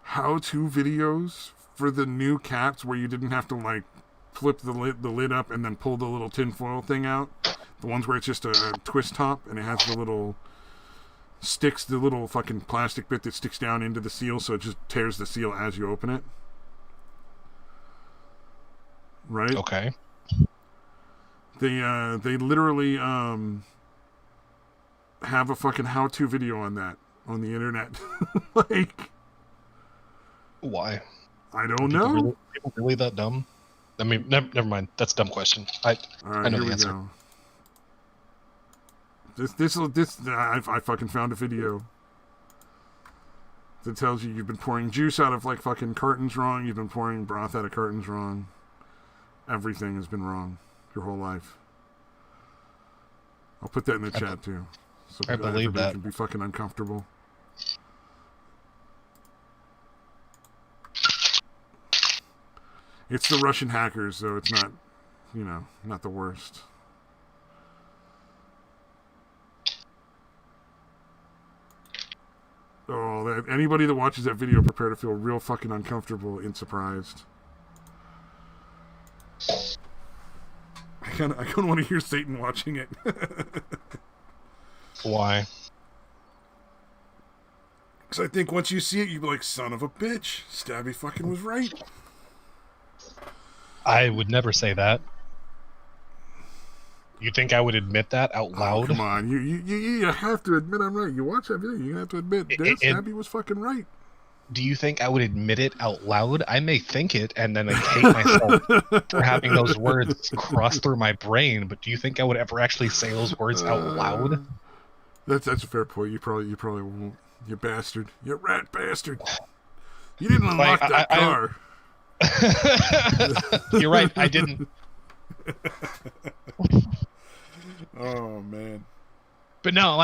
how-to videos for the new cats where you didn't have to flip the lid up and then pull the little tinfoil thing out. The ones where it's just a twist top and it has the little fucking plastic bit that sticks down into the seal, so it just tears the seal as you open it. Right? Okay. They literally have a fucking how-to video on that on the internet. Why? I don't know. People really that dumb? I mean, never mind. That's a dumb question. I know the answer. Go. I fucking found a video that tells you've been pouring juice out of fucking cartons wrong. You've been pouring broth out of cartons wrong. Everything has been wrong your whole life. I'll put that in the chat too, so I believe that can be fucking uncomfortable. It's the Russian hackers, so it's not, not the worst. Oh, anybody that watches that video, prepare to feel real fucking uncomfortable and surprised. I kind of want to hear Satan watching it. Why? Because I think once you see it, you'd be like, son of a bitch, Stabby fucking was right. I would never say that. You think I would admit that out loud? Oh, come on, you have to admit I'm right. You watch that video, you have to admit Stabby was fucking right. Do you think I would admit it out loud? I may think it and then hate myself for having those words cross through my brain, but do you think I would ever actually say those words out loud? That's a fair point. You probably won't. You bastard. You rat bastard. You didn't unlock that car. You're right, I didn't. Oh man. But no,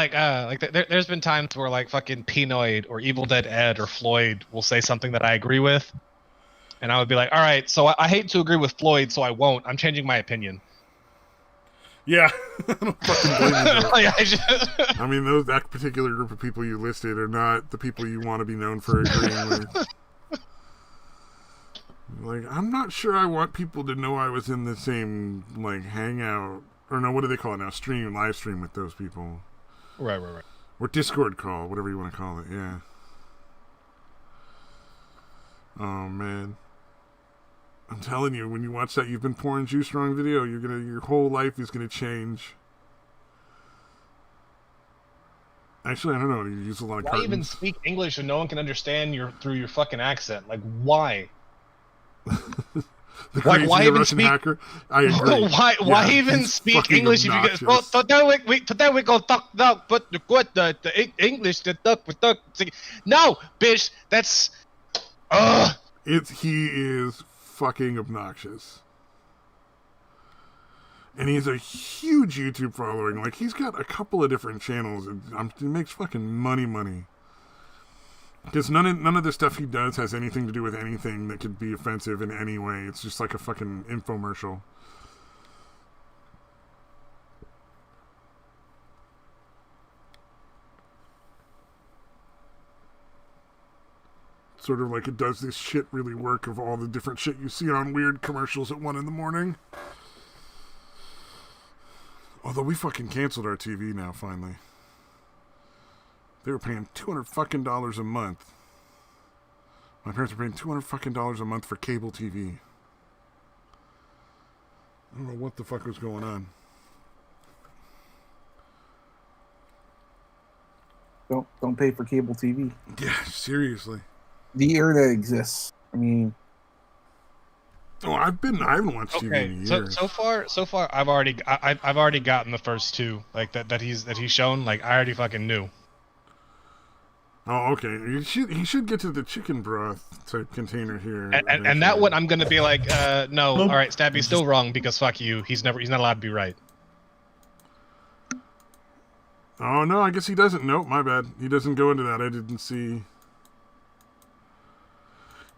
there's been times where fucking Pinoid or Evil Dead Ed or Floyd will say something that I agree with, and I would be like, all right, so I hate to agree with Floyd, so I won't. I'm changing my opinion. Yeah, I don't fucking blame you. I mean, that particular group of people you listed are not the people you want to be known for agreeing with. I'm not sure I want people to know I was in the same hangout, or no, what do they call it now? Live stream with those people. Right. Or Discord call, whatever you want to call it. Yeah. Oh man. I'm telling you, when you watch that You've Been Pouring Juice Wrong video, your whole life is gonna change. Actually, I don't know. You use a lot of. Why even speak English if no one can understand through your fucking accent? Why? Why even speak? Hacker? I agree. Why even speak English obnoxious. If you get? Today we go talk now, but the English the duck with duck. No, bitch, that's. He is fucking obnoxious, and he's a huge YouTube following. He's got a couple of different channels, and he makes fucking money. Because none of the stuff he does has anything to do with anything that could be offensive in any way. It's just like a fucking infomercial. Sort of like it does this shit really work of all the different shit you see on weird commercials at 1 a.m. Although we fucking canceled our TV now, finally. They were paying $200 fucking a month. My parents were paying $200 fucking a month for cable TV. I don't know what the fuck was going on. Don't pay for cable TV. Yeah, seriously. The internet exists. I mean, Oh, I haven't watched TV in years. So far, I've already gotten the first two like that he's shown. Like I already fucking knew. Oh, okay. He should get to the chicken broth type container here. And that one, I'm gonna be like, no. All right, Stabby's still wrong because fuck you. He's not allowed to be right. Oh no, I guess he doesn't. Nope, my bad. He doesn't go into that. I didn't see.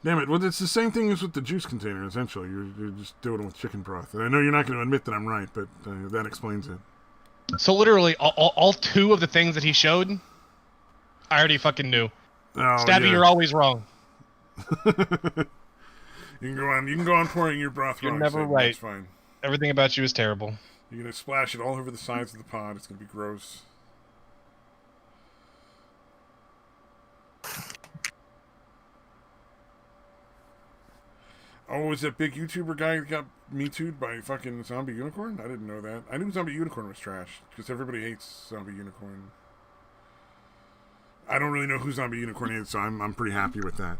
Damn it. Well, it's the same thing as with the juice container, essentially. You're just doing it with chicken broth. And I know you're not going to admit that I'm right, but that explains it. So literally, all two of the things that he showed, I already fucking knew. Oh, Stabby, you're always wrong. You can go on pouring your broth wrong. You're never right. That's fine. Everything about you is terrible. You're going to splash it all over the sides of the pot. It's going to be gross. Oh, was that big YouTuber guy that got Me Too'd by fucking Zombie Unicorn? I didn't know that. I knew Zombie Unicorn was trash, because everybody hates Zombie Unicorn. I don't really know who Zombie Unicorn is, so I'm pretty happy with that.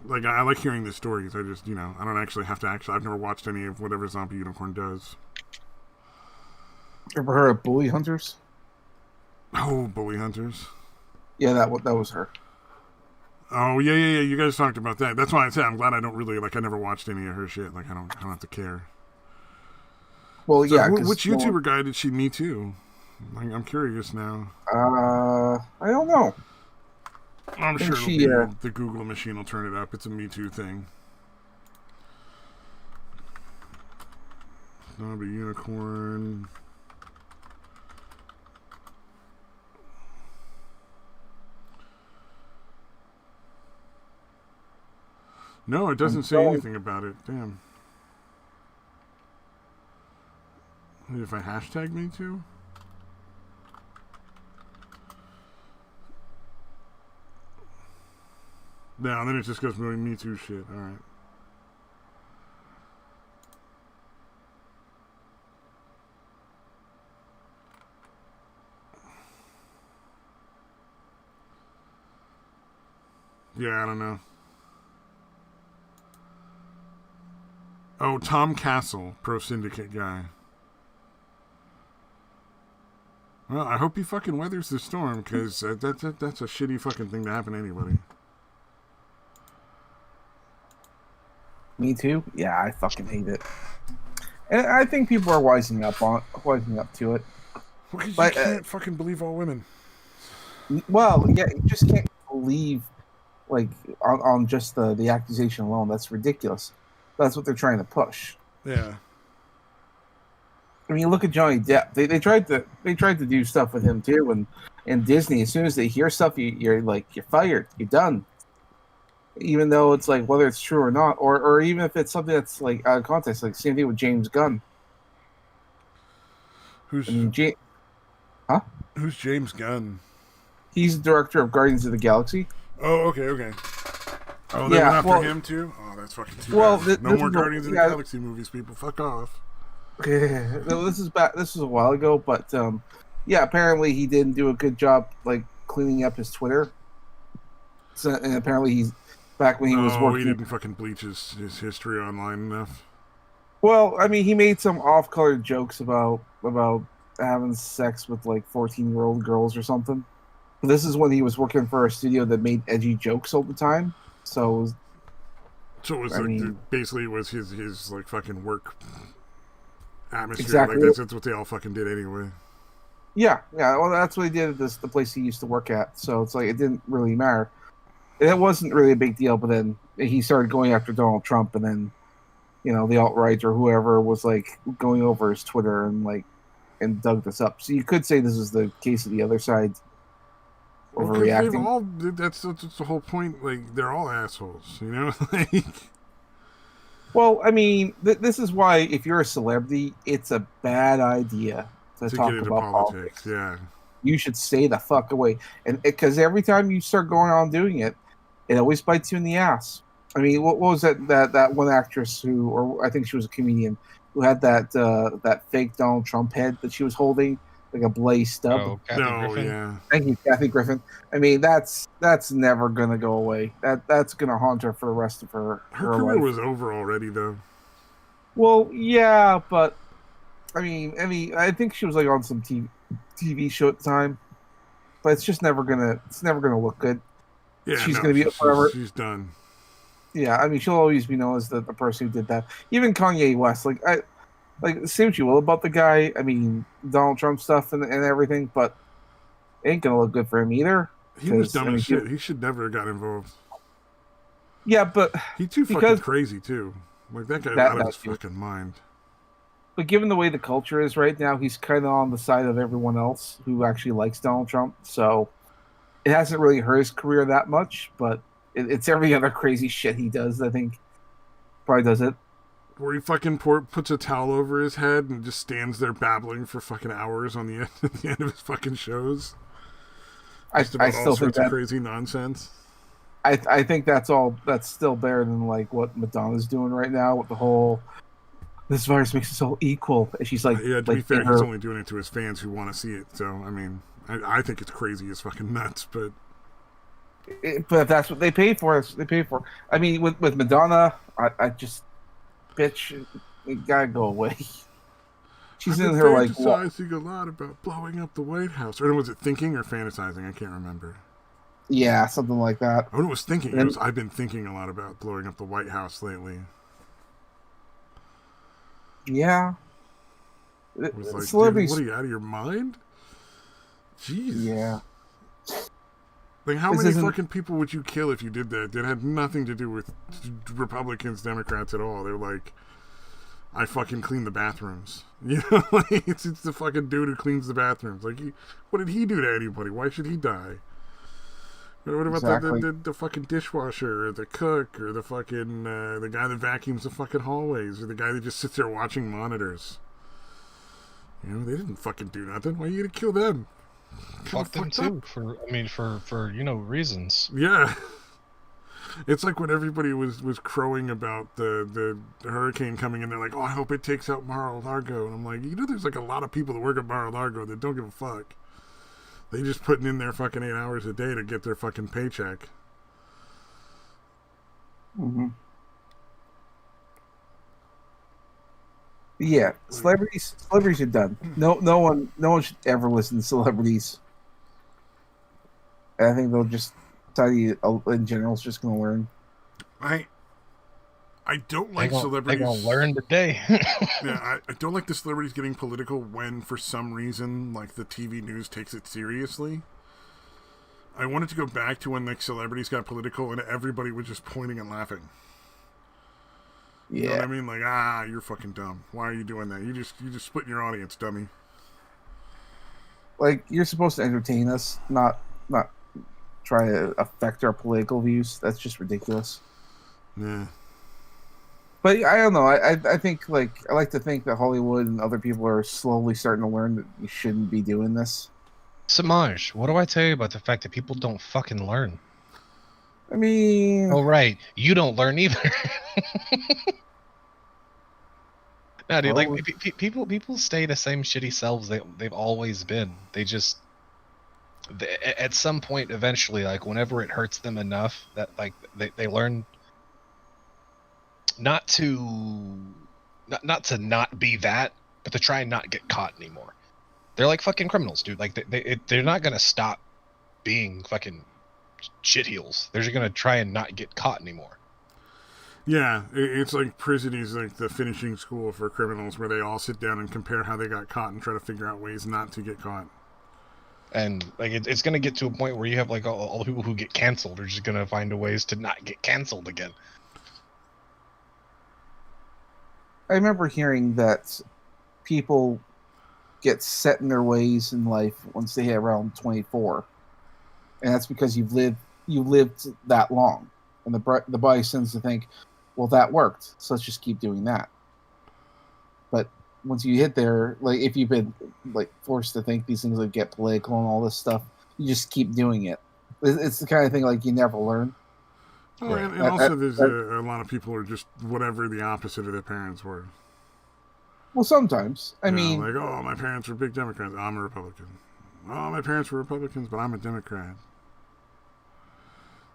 Like, I like hearing the stories. I just, I don't actually have to I've never watched any of whatever Zombie Unicorn does. Ever heard of Bully Hunters? Oh, Bully Hunters. Yeah, that was her. Oh, yeah. You guys talked about that. That's why I said I'm glad I don't really, I never watched any of her shit. Like, I don't have to care. Well, so yeah. Which YouTuber guy did she Me Too? I'm curious now. I don't know. I'm sure the Google machine will turn it up. It's a Me Too thing. Zombie Unicorn. No, it doesn't say anything about it. Damn. If I hashtag Me Too? No, then it just goes doing Me Too shit. Alright. Yeah, I don't know. Oh, Tom Castle, Pro Syndicate guy. Well, I hope he fucking weathers the storm, because that's a shitty fucking thing to happen to anybody. Me too. Yeah, I fucking hate it, and I think people are wising up to it. Well, you can't fucking believe all women. Well, yeah, you just can't believe on just the accusation alone. That's ridiculous. That's what they're trying to push. Yeah. I mean, look at Johnny Depp. They tried to do stuff with him too, and Disney. As soon as they hear stuff, you're fired. You're done. Even though it's like whether it's true or not, or even if it's something that's like out of context. Like same thing with James Gunn. Who's James Gunn? He's the director of Guardians of the Galaxy. Oh, okay. Oh, they went after him too? Oh, that's fucking too bad. No more Guardians of the Galaxy movies, people. Fuck off. This is a while ago, but apparently he didn't do a good job cleaning up his Twitter. So, and apparently he's back when he was working. He didn't fucking bleach his history online enough. Well, I mean, he made some off-color jokes about having sex with 14-year-old girls or something. But this is when he was working for a studio that made edgy jokes all the time. So it was basically it was his fucking work atmosphere. Exactly. That's what they all fucking did anyway. Yeah. Well, that's what he did at the place he used to work at. So it's it didn't really matter. And it wasn't really a big deal. But then he started going after Donald Trump, and then the alt-right or whoever was going over his Twitter and dug this up. So you could say this is the case of the other side. Overreacting. That's the whole point. They're all assholes, Well, I mean, this is why if you're a celebrity, it's a bad idea to talk get into about politics. Yeah, you should stay the fuck away, and because every time you start going on doing it, it always bites you in the ass. I mean, what was that one actress or I think she was a comedian who had that fake Donald Trump head that she was holding, like a Blaze stub. Oh, Kathy Griffin. Yeah. Thank you, Kathy Griffin. I mean, that's never gonna go away. That's gonna haunt her for the rest of her career life. was over already, though. Well, yeah, but I mean, I think she was like on some TV show at the time, but it's just never gonna look good. Yeah, she's gonna be forever. She's done. Yeah, I mean, she'll always be known as the person who did that. Even Kanye West, say what you will about the guy. I mean, Donald Trump stuff and everything, but it ain't gonna look good for him either. He was dumb as shit. He should never have got involved. Yeah, but he's too fucking crazy too. Like that guy's out of his fucking mind. But given the way the culture is right now, he's kind of on the side of everyone else who actually likes Donald Trump. So it hasn't really hurt his career that much, but it's every other crazy shit he does. I think probably does it. Where he fucking puts a towel over his head and just stands there babbling for fucking hours on the end of his fucking shows. I still think that's crazy nonsense. I think that's still better than like what Madonna's doing right now with the whole this virus makes us all equal. And she's like, yeah. To be fair, he's only doing it to his fans who want to see it. So I mean, I think it's crazy as fucking nuts, but if that's what they pay for, they pay for. I mean, with Madonna, I just bitch, it gotta go away. She's in her like fantasizing a lot about blowing up the White House, or was it thinking or fantasizing? I can't remember. Yeah, something like that. When it was thinking, it was I've been thinking a lot about blowing up the White House lately. Yeah. It was like, celebrities, dude, what are you, out of your mind? Jeez. Yeah. Like, how many fucking people would you kill if you did that? That had nothing to do with Republicans, Democrats at all. They're like, I fucking clean the bathrooms. You know, like, it's the fucking dude who cleans the bathrooms. Like, what did he do to anybody? Why should he die? What about the fucking dishwasher, or the cook, or the fucking the guy that vacuums the fucking hallways, or the guy that just sits there watching monitors? You know, they didn't fucking do nothing. Why are you gonna kill them? Fuck them too. For reasons. Yeah. It's like when everybody was crowing about the hurricane coming in. They're like, oh, I hope it takes out Mar-a-Lago. And I'm like, you know, there's like a lot of people that work at Mar-a-Lago that don't give a fuck. They just putting in their fucking 8 hours a day to get their fucking paycheck. Mm-hmm. Yeah, celebrities are done. No one should ever listen to celebrities. I think they'll just society in general is just going to learn. I don't like celebrities. They're going to learn today. Yeah, I don't like the celebrities getting political when, for some reason, like the TV news takes it seriously. I wanted to go back to when like celebrities got political and everybody was just pointing and laughing. Yeah. You know what I mean? Like, you're fucking dumb. Why are you doing that? You just split your audience, dummy. Like, you're supposed to entertain us, not try to affect our political views. That's just ridiculous. Yeah. But I don't know. I think I like to think that Hollywood and other people are slowly starting to learn that you shouldn't be doing this. Samaj, what do I tell you about the fact that people don't fucking learn? I mean... Oh, right. You don't learn either. No, dude, like, people stay the same shitty selves they've always been. They just... at some point, eventually, like, whenever it hurts them enough, that, like, they learn not to not be that, but to try and not get caught anymore. They're like fucking criminals, dude. Like, they're not gonna stop being fucking shitheels. They're just gonna try and not get caught anymore. Yeah, it's like prison is like the finishing school for criminals, where they all sit down and compare how they got caught and try to figure out ways not to get caught. And like it's gonna get to a point where you have like all the people who get canceled are just gonna find ways to not get canceled again. I remember hearing that people get set in their ways in life once they hit around 24, and that's because you've lived that long, and the body tends to think, well, that worked, so let's just keep doing that. But once you hit there, like if you've been like forced to think these things, like get political and all this stuff, you just keep doing it. It's the kind of thing like you never learn. Oh, and also there's a lot of people who are just whatever the opposite of their parents were. Well, sometimes. I mean, like, oh, my parents were big Democrats. I'm a Republican. Oh, my parents were Republicans, but I'm a Democrat.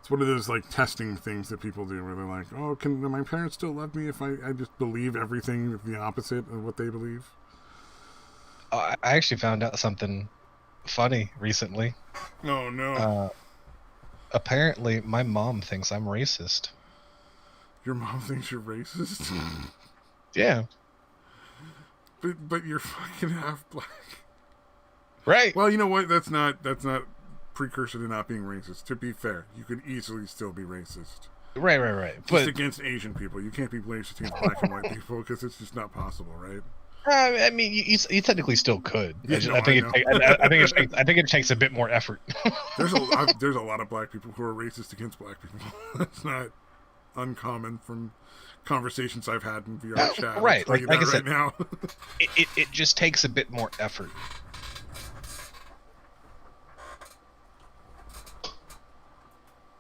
It's one of those like testing things that people do, where they're like, oh, can my parents still love me if I just believe everything the opposite of what they believe? I actually found out something funny recently. Oh no! Apparently, my mom thinks I'm racist. Your mom thinks you're racist? Yeah. But you're fucking half black. Right. Well, you know what? That's not precursor to not being racist. To be fair, you could easily still be racist. Right. Just against Asian people. You can't be racist against black and white people because it's just not possible, right? I mean, you technically still could. Yeah, I think it takes a bit more effort. There's a lot of black people who are racist against black people. That's not uncommon from conversations I've had in VR chat. Right, like I said, now. it just takes a bit more effort.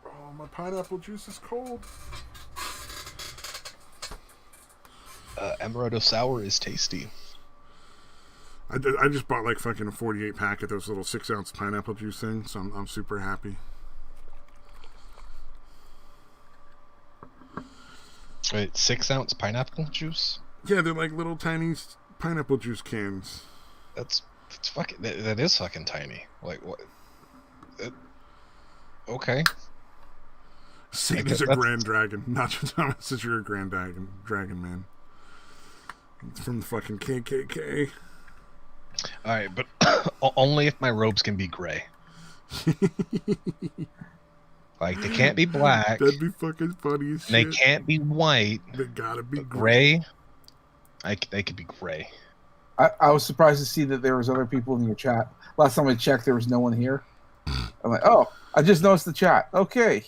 Oh, my pineapple juice is cold. Amaretto sour is tasty. I just bought like fucking a 48 pack of those little 6-ounce pineapple juice things, so I'm super happy. Wait, 6-ounce pineapple juice? Yeah, they're like little tiny pineapple juice cans. That's fucking. That is fucking tiny. Like what? Okay. Satan is a grand dragon. Nacho Thomas says you're a grand dragon man. It's from the fucking KKK. All right, but only if my robes can be gray. Like they can't be black. That'd be fucking funny as shit. They can't be white. They gotta be gray. They could be gray. I was surprised to see that there was other people in your chat. Last time I checked, there was no one here. I'm like, oh, I just noticed the chat. Okay.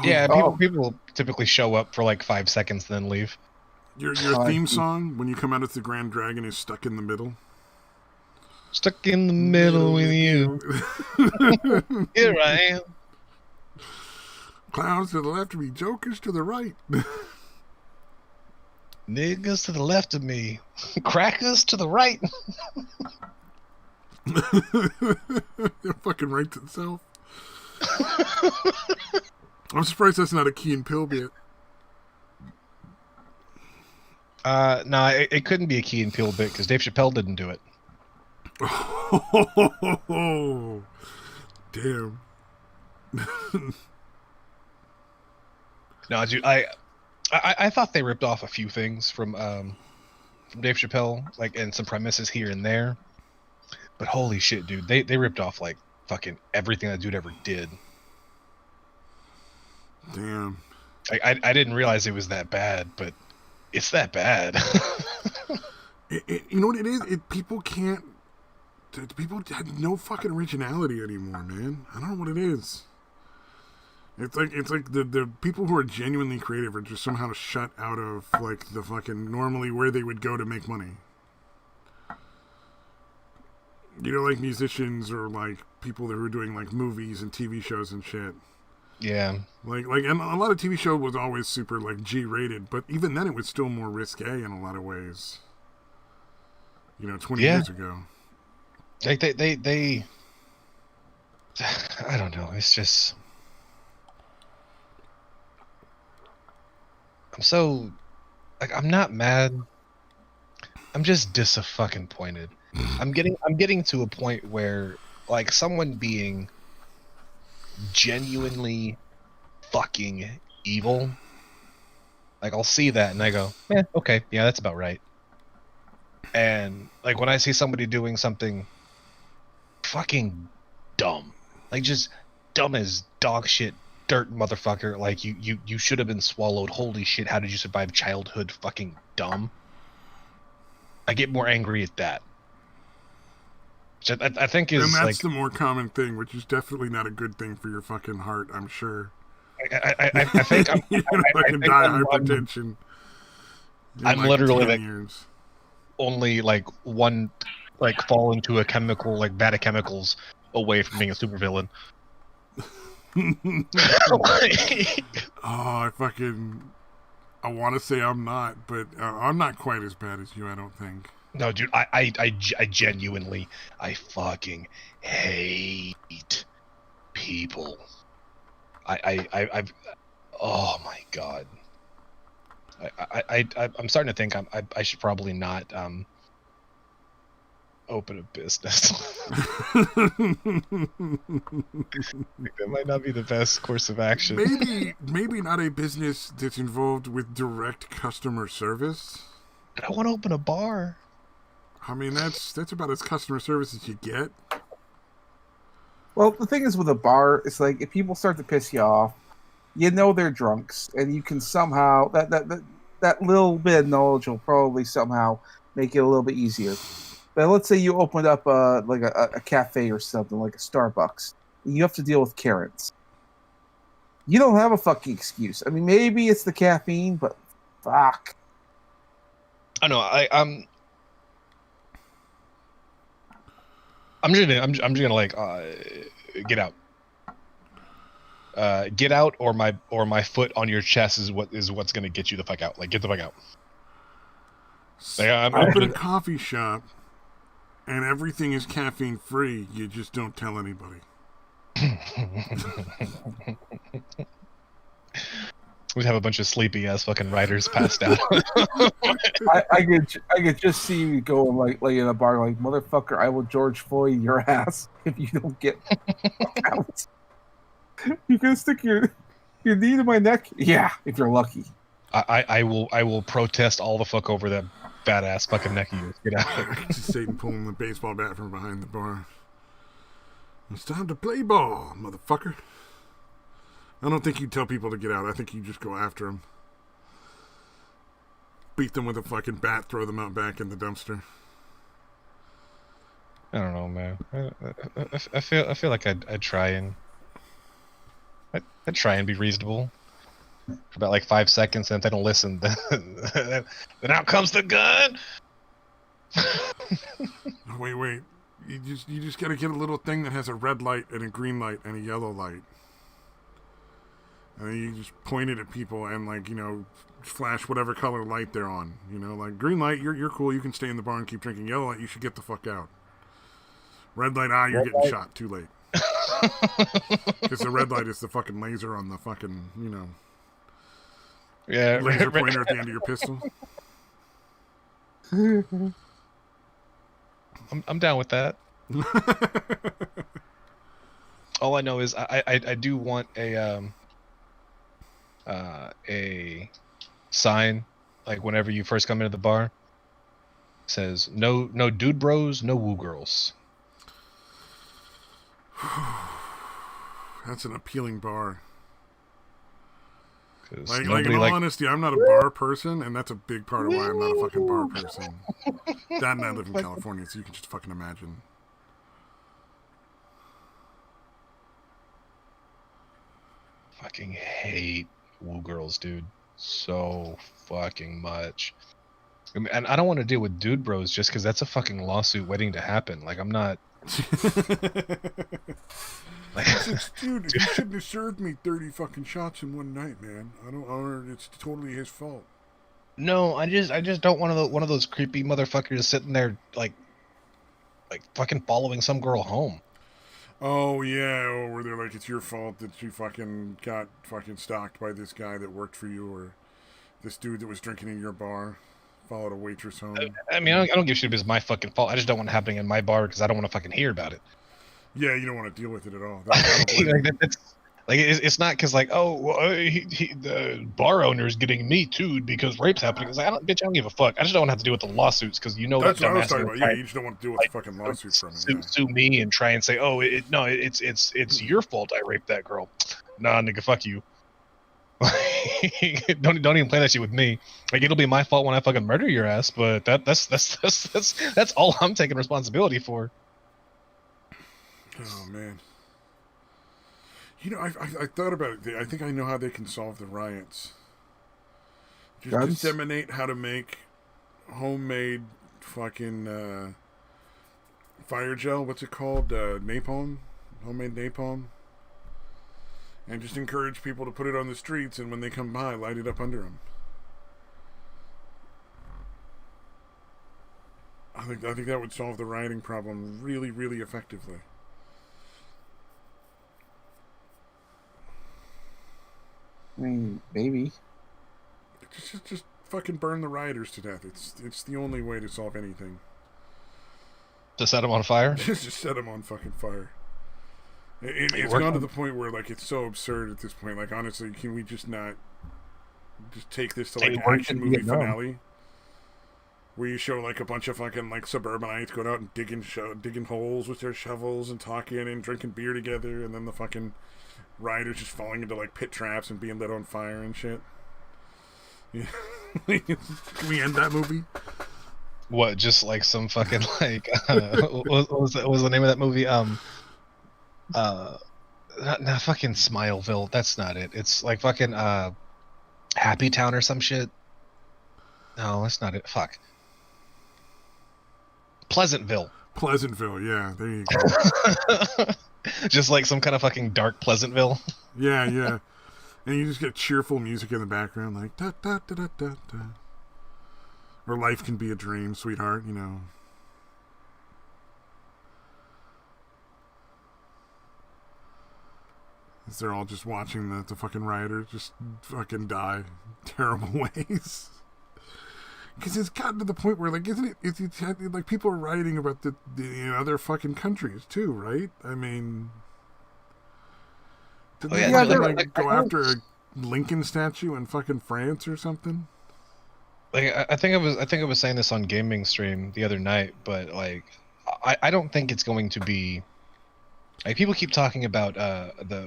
Yeah, people typically show up for like 5 seconds, then leave. Your theme song, when you come out as the Grand Dragon, is Stuck in the Middle. Stuck in the middle with you. Here I am. Clowns to the left of me, jokers to the right. Niggas to the left of me, crackers to the right. It fucking writes itself. I'm surprised that's not a Key and Peele bit. No, it couldn't be a Key and Peele bit because Dave Chappelle didn't do it. Oh, damn. No, dude, I thought they ripped off a few things from Dave Chappelle, like, and some premises here and there. But holy shit, dude, they ripped off like fucking everything that dude ever did. Damn. I didn't realize it was that bad, but it's that bad. You know what it is? People can't. People have no fucking originality anymore, man. I don't know what it is. It's like the people who are genuinely creative are just somehow shut out of like the fucking normally where they would go to make money. You know, like musicians or like people that were doing like movies and TV shows and shit. Yeah. Like, and a lot of TV show was always super like G-rated, but even then it was still more risque in a lot of ways. You know, 20 years ago. They I don't know. It's just I'm not mad. I'm just disappointed. I'm getting to a point where like someone being genuinely fucking evil, like I'll see that and I go, okay, yeah, that's about right. And like when I see somebody doing something fucking dumb, like just dumb as dog shit, dirt motherfucker, like you should have been swallowed, holy shit, how did you survive childhood, fucking dumb, I get more angry at that. Which I think is, and that's like, the more common thing, which is definitely not a good thing for your fucking heart, I'm sure. I think you're gonna fucking die of hypertension. I'm like literally like years. Only like one like fall into a chemical, like vat of chemicals away from being a supervillain. Oh, I fucking I want to say I'm not, but I'm not quite as bad as you, I don't think. No, dude, I genuinely, I fucking hate people. I've, oh my god. I'm starting to think I should probably not open a business. That might not be the best course of action. Maybe not a business that's involved with direct customer service. But I want to open a bar. I mean, that's about as customer service as you get. Well, the thing is with a bar, it's like if people start to piss you off, you know they're drunks, and you can somehow that little bit of knowledge will probably somehow make it a little bit easier. But let's say you opened up like a cafe or something, like a Starbucks. And you have to deal with Karens. You don't have a fucking excuse. I mean, maybe it's the caffeine, but fuck. I know. I'm just gonna like get out. Get out, or my foot on your chest is what's gonna get you the fuck out. Like, get the fuck out. Like, I'm open a coffee shop, and everything is caffeine free. You just don't tell anybody. We'd have a bunch of sleepy ass fucking writers passed out. I could just see you going like in a bar, like, motherfucker, I will George Floyd your ass if you don't get out. You can stick your knee to my neck. Yeah, if you're lucky. I will protest all the fuck over that badass fucking neck of yours. Get out. Just Satan pulling the baseball bat from behind the bar. It's time to play ball, motherfucker. I don't think you tell people to get out. I think you just go after them. Beat them with a fucking bat, throw them out back in the dumpster. I don't know, man. I feel like I'd try and be reasonable for about like 5 seconds, and if they don't listen, then out comes the gun. Wait. You just gotta get a little thing that has a red light and a green light and a yellow light. And then you just point it at people and, like, you know, flash whatever color light they're on. You know, like, green light, you're cool, you can stay in the bar and keep drinking. Yellow light, you should get the fuck out. Red light, you're getting shot. Too late. Because the red light is the fucking laser on the fucking, you know, laser pointer at the end of your pistol. I'm down with that. All I know is I do want a sign, like, whenever you first come into the bar, says no dude bros, no woo girls. That's an appealing bar. Like in all honesty, I'm not a bar person, and that's a big part of why I'm not a fucking bar person. That, and I live in California, so you can just fucking imagine. Fucking hate woo girls, dude, so fucking much. I mean, and I don't want to deal with dude bros just because that's a fucking lawsuit waiting to happen. Like, I'm not. Dude, he shouldn't have served me 30 fucking shots in one night, man. It's totally his fault. No, I just don't want one of those creepy motherfuckers sitting there like fucking following some girl home. Oh yeah, where they're like, it's your fault that you fucking got fucking stalked by this guy that worked for you, or this dude that was drinking in your bar followed a waitress home. I mean, I don't give a shit if it's my fucking fault. I just don't want it happening in my bar because I don't want to fucking hear about it. Yeah, you don't want to deal with it at all. It's not because, like, oh, well, the bar owner is getting me too because rape's happening. It's like, I don't give a fuck. I just don't want to have to deal with the lawsuits because you know that's that what I was talking about. Yeah, you just don't want to deal with the fucking lawsuits from it. Sue me and try and say, oh, it's your fault I raped that girl. Nah, nigga, fuck you. don't even play that shit with me. Like, it'll be my fault when I fucking murder your ass, but that's all I'm taking responsibility for. Oh man. You know, I thought about it. I think I know how they can solve the riots. Just disseminate how to make homemade fucking fire gel. What's it called? Napalm? Homemade napalm. And just encourage people to put it on the streets, and when they come by, light it up under them. I think that would solve the rioting problem really, really effectively. I mean, maybe. Just fucking burn the rioters to death. It's the only way to solve anything. To set them on fire? Just set them on fucking fire. It's gone to the point where, like, it's so absurd at this point. Like, honestly, can we just not just take this to, like, action movie finale? Where you show, like, a bunch of fucking, like, suburbanites going out and digging holes with their shovels and talking and drinking beer together, and then the fucking rioters just falling into, like, pit traps and being lit on fire and shit. Yeah. Can we end that movie? What, just like some fucking, like, what was the name of that movie? Not fucking Smileville. That's not it. It's like fucking Happy Town or some shit. No, that's not it. Fuck. Pleasantville. Pleasantville, yeah. There you go. Just like some kind of fucking dark Pleasantville. Yeah, yeah. And you just get cheerful music in the background, like da da da da da da. Or Life Can Be a Dream, Sweetheart, you know. As they're all just watching the fucking rioters just fucking die terrible ways. Because it's gotten to the point where, like, isn't it? It's like people are writing about the other fucking countries too, right? I mean, did they go after a Lincoln statue in fucking France or something? Like, I think I was saying this on gaming stream the other night, but like, I don't think it's going to be. Like, people keep talking about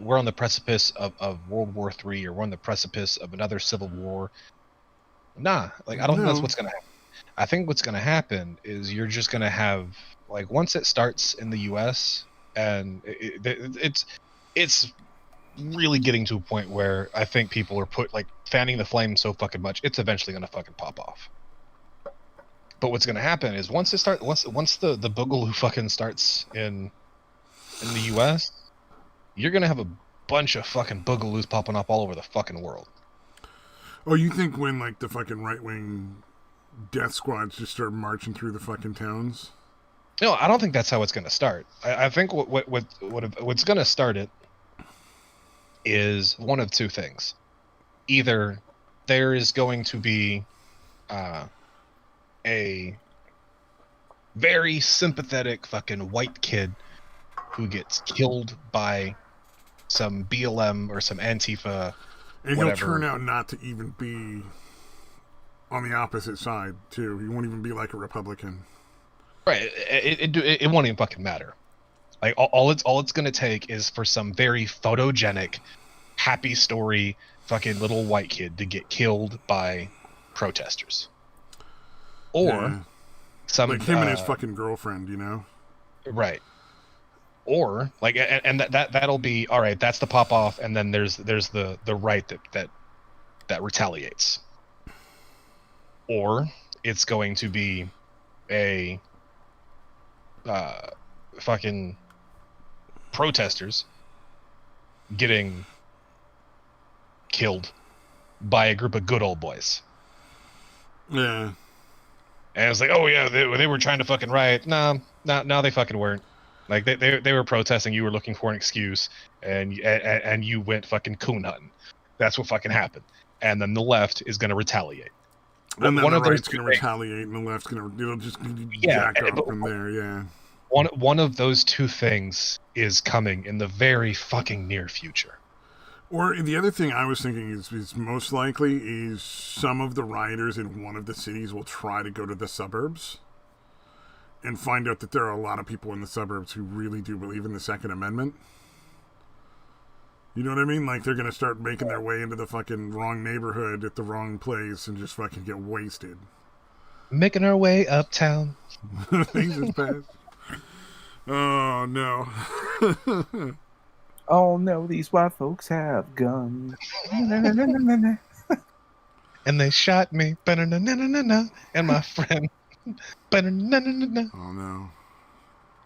we're on the precipice of World War III, or we're on the precipice of another civil war. Nah, like, I don't think that's what's gonna happen. I think what's gonna happen is you're just gonna have, like, once it starts in the U.S. and it's really getting to a point where I think people are fanning the flame so fucking much, it's eventually gonna fucking pop off. But what's gonna happen is once the boogaloo fucking starts in the U.S., you're gonna have a bunch of fucking boogaloos popping up all over the fucking world. Oh, you think when, like, the fucking right-wing death squads just start marching through the fucking towns? No, I don't think that's how it's gonna start. I think what's gonna start it is one of two things. Either there is going to be a very sympathetic fucking white kid who gets killed by some BLM or some Antifa, and whatever. He'll turn out not to even be on the opposite side too. He won't even be like a Republican. Right. It won't even fucking matter. Like, all it's gonna take is for some very photogenic, happy story fucking little white kid to get killed by protesters, or some, like, him and his fucking girlfriend, you know. Right. Or, like, and that'll be all right. That's the pop off, and then there's the right that retaliates. Or it's going to be a fucking protesters getting killed by a group of good old boys. Yeah. And it's like, oh yeah, they were trying to fucking riot. No, they fucking weren't. Like, they were protesting. You were looking for an excuse, and you went fucking coon hunting. That's what fucking happened. And then the left is going to retaliate. And then the right's going to retaliate, and the left's going to, it'll just jack up from there. Yeah. One of those two things is coming in the very fucking near future. Or the other thing I was thinking is most likely is some of the rioters in one of the cities will try to go to the suburbs and find out that there are a lot of people in the suburbs who really do believe in the Second Amendment. You know what I mean? Like, they're going to start making their way into the fucking wrong neighborhood at the wrong place and just fucking get wasted. Making our way uptown. Things is bad. Oh, no. Oh, no, these white folks have guns. And they shot me. And my friend. Oh no.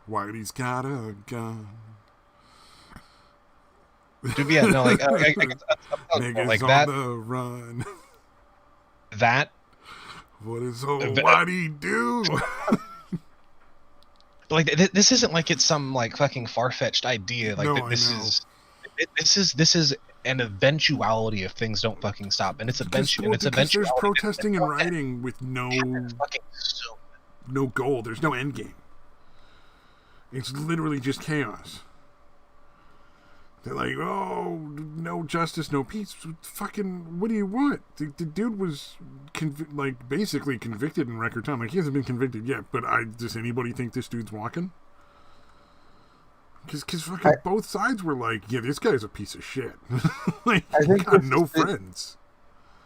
Whitey's got a gun. Dude, yeah, no, like, niggas like on that. The run. That. What does old Whitey do? But like this isn't like it's some like fucking far-fetched idea. Like No, this is an eventuality if things don't fucking stop, and it's eventuality. Because there's protesting and rioting with no goal. There's no end game. It's literally just chaos. They're like, oh, no justice, no peace. Fucking, what do you want? The dude was basically convicted in record time. Like, he hasn't been convicted yet, but does anybody think this dude's walking? Because fucking both sides were like, yeah, this guy's a piece of shit. Like, he got no friends.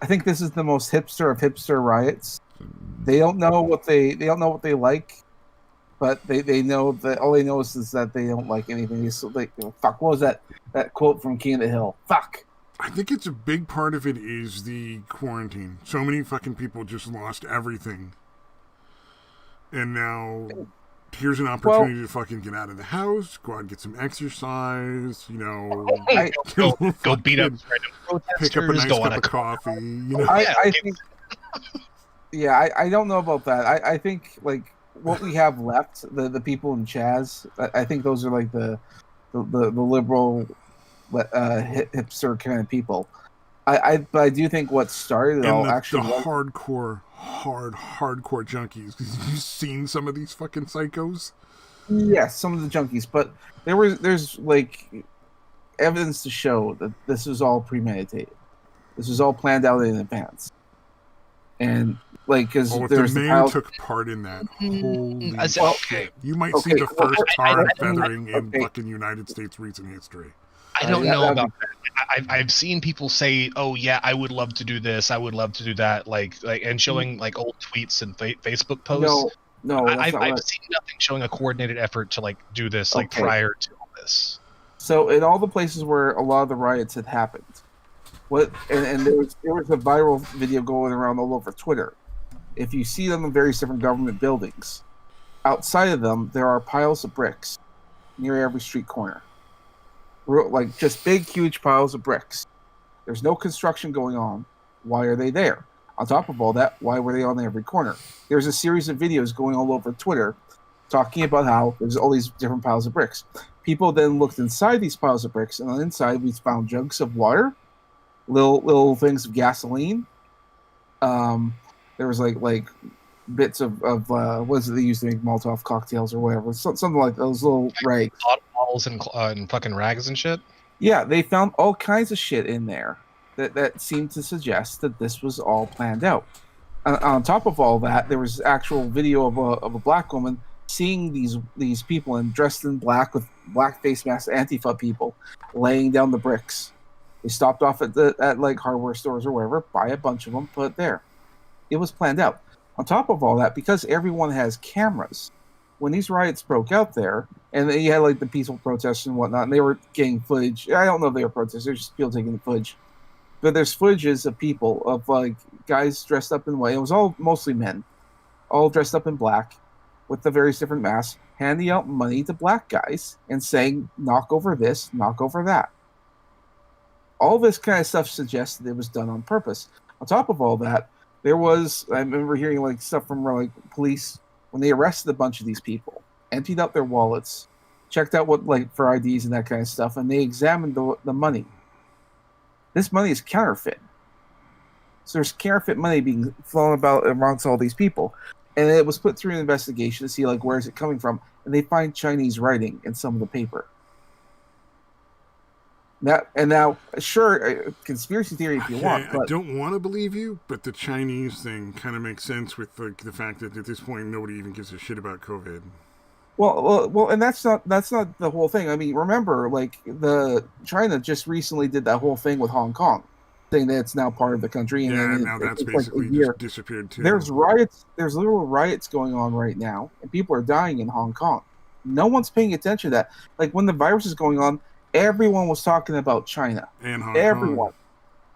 I think this is the most hipster of hipster riots. They don't know what they like, but they know that all they know is that they don't like anything. It's like, fuck, what was that quote from King of the Hill? Fuck. I think it's a big part of it is the quarantine. So many fucking people just lost everything. And now here's an opportunity to fucking get out of the house, go out and get some exercise, you know. Go beat up protesters, pick up a nice cup of coffee, you know. I think, I don't know about that. I think, like, what we have left, the people in Chaz, I think those are like the liberal hipster kind of people. But I do think what started it all actually the hardcore junkies. You've seen some of these fucking psychos. Yes, some of the junkies, but there's like evidence to show that this was all premeditated. This was all planned out in advance, and like because the mayor took part in that. Holy shit! You might see the first tar feathering in fucking United States recent history. I don't know about that. I've seen people say, "Oh yeah, I would love to do this. I would love to do that," like and showing like old tweets and Facebook posts. No, I've seen nothing showing a coordinated effort to like do this like prior to all this. So in all the places where a lot of the riots had happened, and there was a viral video going around all over Twitter. If you see them in various different government buildings, outside of them there are piles of bricks near every street corner. Like just big, huge piles of bricks. There's no construction going on. Why are they there? On top of all that, why were they on every corner? There's a series of videos going all over Twitter talking about how there's all these different piles of bricks. People then looked inside these piles of bricks, and on the inside we found jugs of water, little things of gasoline. There was like bits of what is it they used to make Molotov cocktails or whatever, something like those little rags, bottles and fucking rags and shit. Yeah, they found all kinds of shit in there that seemed to suggest that this was all planned out. On top of all that, there was actual video of a black woman seeing these people dressed in black with black face masks, Antifa people, laying down the bricks. They stopped off at like hardware stores or wherever, buy a bunch of them, put it there. It was planned out. On top of all that, because everyone has cameras, when these riots broke out there, and you had like the peaceful protests and whatnot, and they were getting footage. I don't know if they were protesters; they're just people taking the footage. But there's footages of people, of like guys dressed up in white. It was all mostly men, all dressed up in black, with the various different masks, handing out money to black guys and saying, "Knock over this, knock over that." All this kind of stuff suggested it was done on purpose. On top of all that, I remember hearing like stuff from like police when they arrested a bunch of these people, emptied out their wallets, checked out what like for IDs and that kind of stuff, and they examined the money. This money is counterfeit. So there's counterfeit money being flown about amongst all these people, and it was put through an investigation to see like where is it coming from, and they find Chinese writing in some of the paper. Now, sure, conspiracy theory if you want. But I don't want to believe you, but the Chinese thing kind of makes sense with the fact that at this point nobody even gives a shit about COVID. Well, and that's not the whole thing. I mean, remember, like China just recently did that whole thing with Hong Kong, saying that it's now part of the country. And now that's basically just disappeared too. There's riots. There's literal riots going on right now, and people are dying in Hong Kong. No one's paying attention to that. Like when the virus is going on. Everyone was talking about China. And Hong Kong.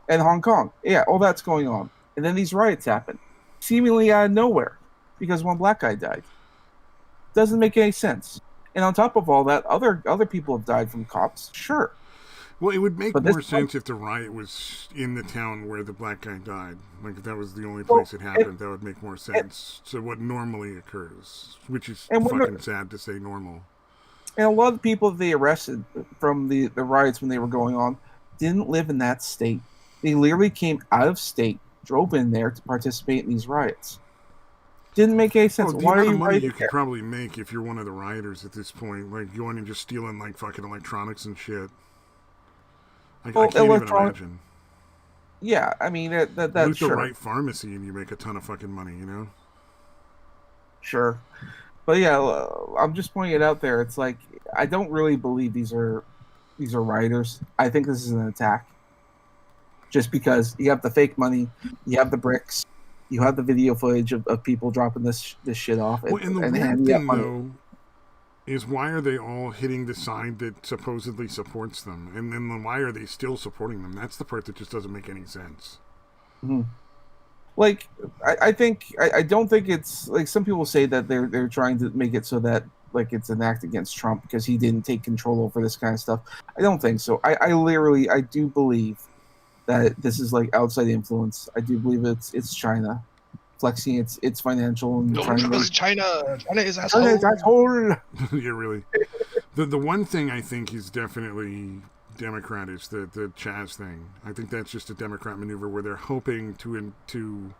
And Hong Kong. Yeah, all that's going on. And then these riots happen. Seemingly out of nowhere. Because one black guy died. Doesn't make any sense. And on top of all that, other people have died from cops. Sure. Well, it would make But more sense if the riot was in the town where the black guy died. Like, if that was the only well, place it happened, that would make more sense to what normally occurs, which is and fucking sad to say normal. And a lot of the people they arrested from the riots when they were going on didn't live in that state. They literally came out of state, drove in there to participate in these riots. Didn't make any sense. Well, the Why amount are of you money you could there? probably make if you're one of the rioters at this point, like going and just stealing like fucking electronics and shit. I Well, can't even imagine. Yeah, I mean that's Loot the sure, right pharmacy and you make a ton of fucking money, you know? sure. But yeah, I'm just pointing it out there. It's like I don't really believe these are rioters. I think this is an attack. Just because you have the fake money, you have the bricks, you have the video footage of people dropping this shit off, Well, and the weird handing out thing money. though is why are they all hitting the side that supposedly supports them, and then why are they still supporting them? That's the part that just doesn't make any sense. Mm-hmm. Like I don't think it's like some people say that they're trying to make it so that like it's an act against Trump because he didn't take control over this kind of stuff. I don't think so. I literally I do believe that this is like outside influence. I do believe it's China flexing its financial and No, trying to make China is China is asshole. Yeah, really. The one thing I think is definitely Democrat is the Chaz thing. I think that's just a Democrat maneuver where they're hoping to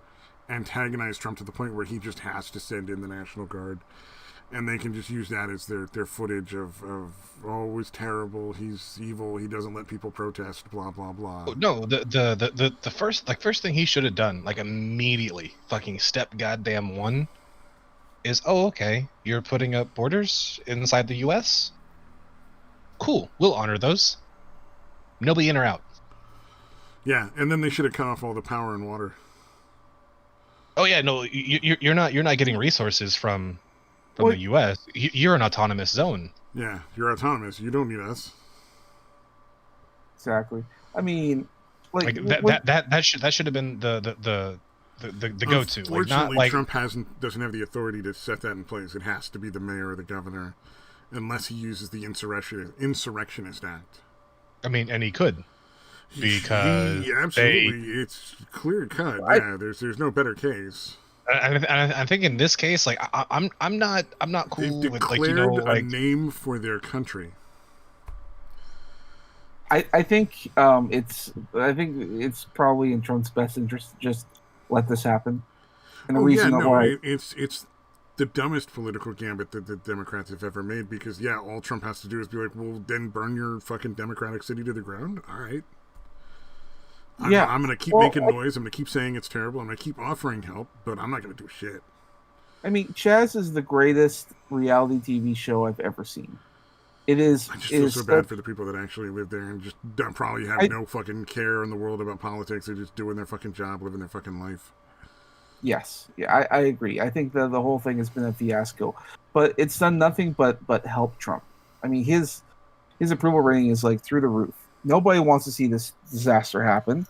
antagonize Trump to the point where he just has to send in the National Guard, and they can just use that as their footage of oh, he's terrible, he's evil, he doesn't let people protest, blah blah blah. No, the first thing he should have done, like immediately, fucking step goddamn one, is okay, you're putting up borders inside the U.S. Cool, we'll honor those. Nobody in or out. Yeah, and then they should have cut off all the power and water. Oh yeah, no, you're not getting resources from the U.S. You're an autonomous zone. Yeah, you're autonomous. You don't need us. Exactly. I mean, like that should have been the go-to. Unfortunately, Trump doesn't have the authority to set that in place. It has to be the mayor or the governor, unless he uses the Insurrectionist Act. I mean, and he could, because absolutely, it's clear cut. Yeah, there's no better case. I think in this case, like I'm not cool They've with declared a name for their country. I think it's probably in Trump's best interest to just let this happen. And it's the dumbest political gambit that the Democrats have ever made, because all Trump has to do is be like, well, then burn your fucking Democratic city to the ground. All right. I'm going to keep making noise. I'm going to keep saying it's terrible. I'm going to keep offering help, but I'm not going to do shit. I mean, Chaz is the greatest reality TV show I've ever seen. It is. I just feel so bad for the people that actually live there and just probably have no fucking care in the world about politics. They're just doing their fucking job, living their fucking life. Yes. Yeah, I agree. I think that the whole thing has been a fiasco, but it's done nothing but help Trump. I mean, his approval rating is like through the roof. Nobody wants to see this disaster happen.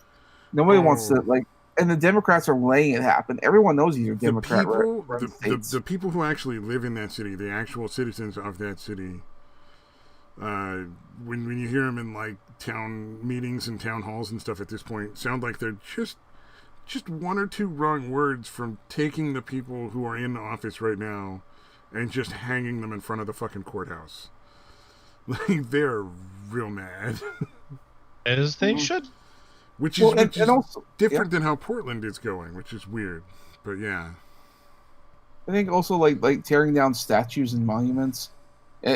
Nobody wants to and the Democrats are letting it happen. Everyone knows these are Democrat. The people who actually live in that city, the actual citizens of that city, when you hear them in like town meetings and town halls and stuff at this point, sound like they're just one or two wrong words from taking the people who are in office right now and just hanging them in front of the fucking courthouse. Like, they're real mad. As they should. Which is also different than how Portland is going, which is weird. But yeah. I think also like tearing down statues and monuments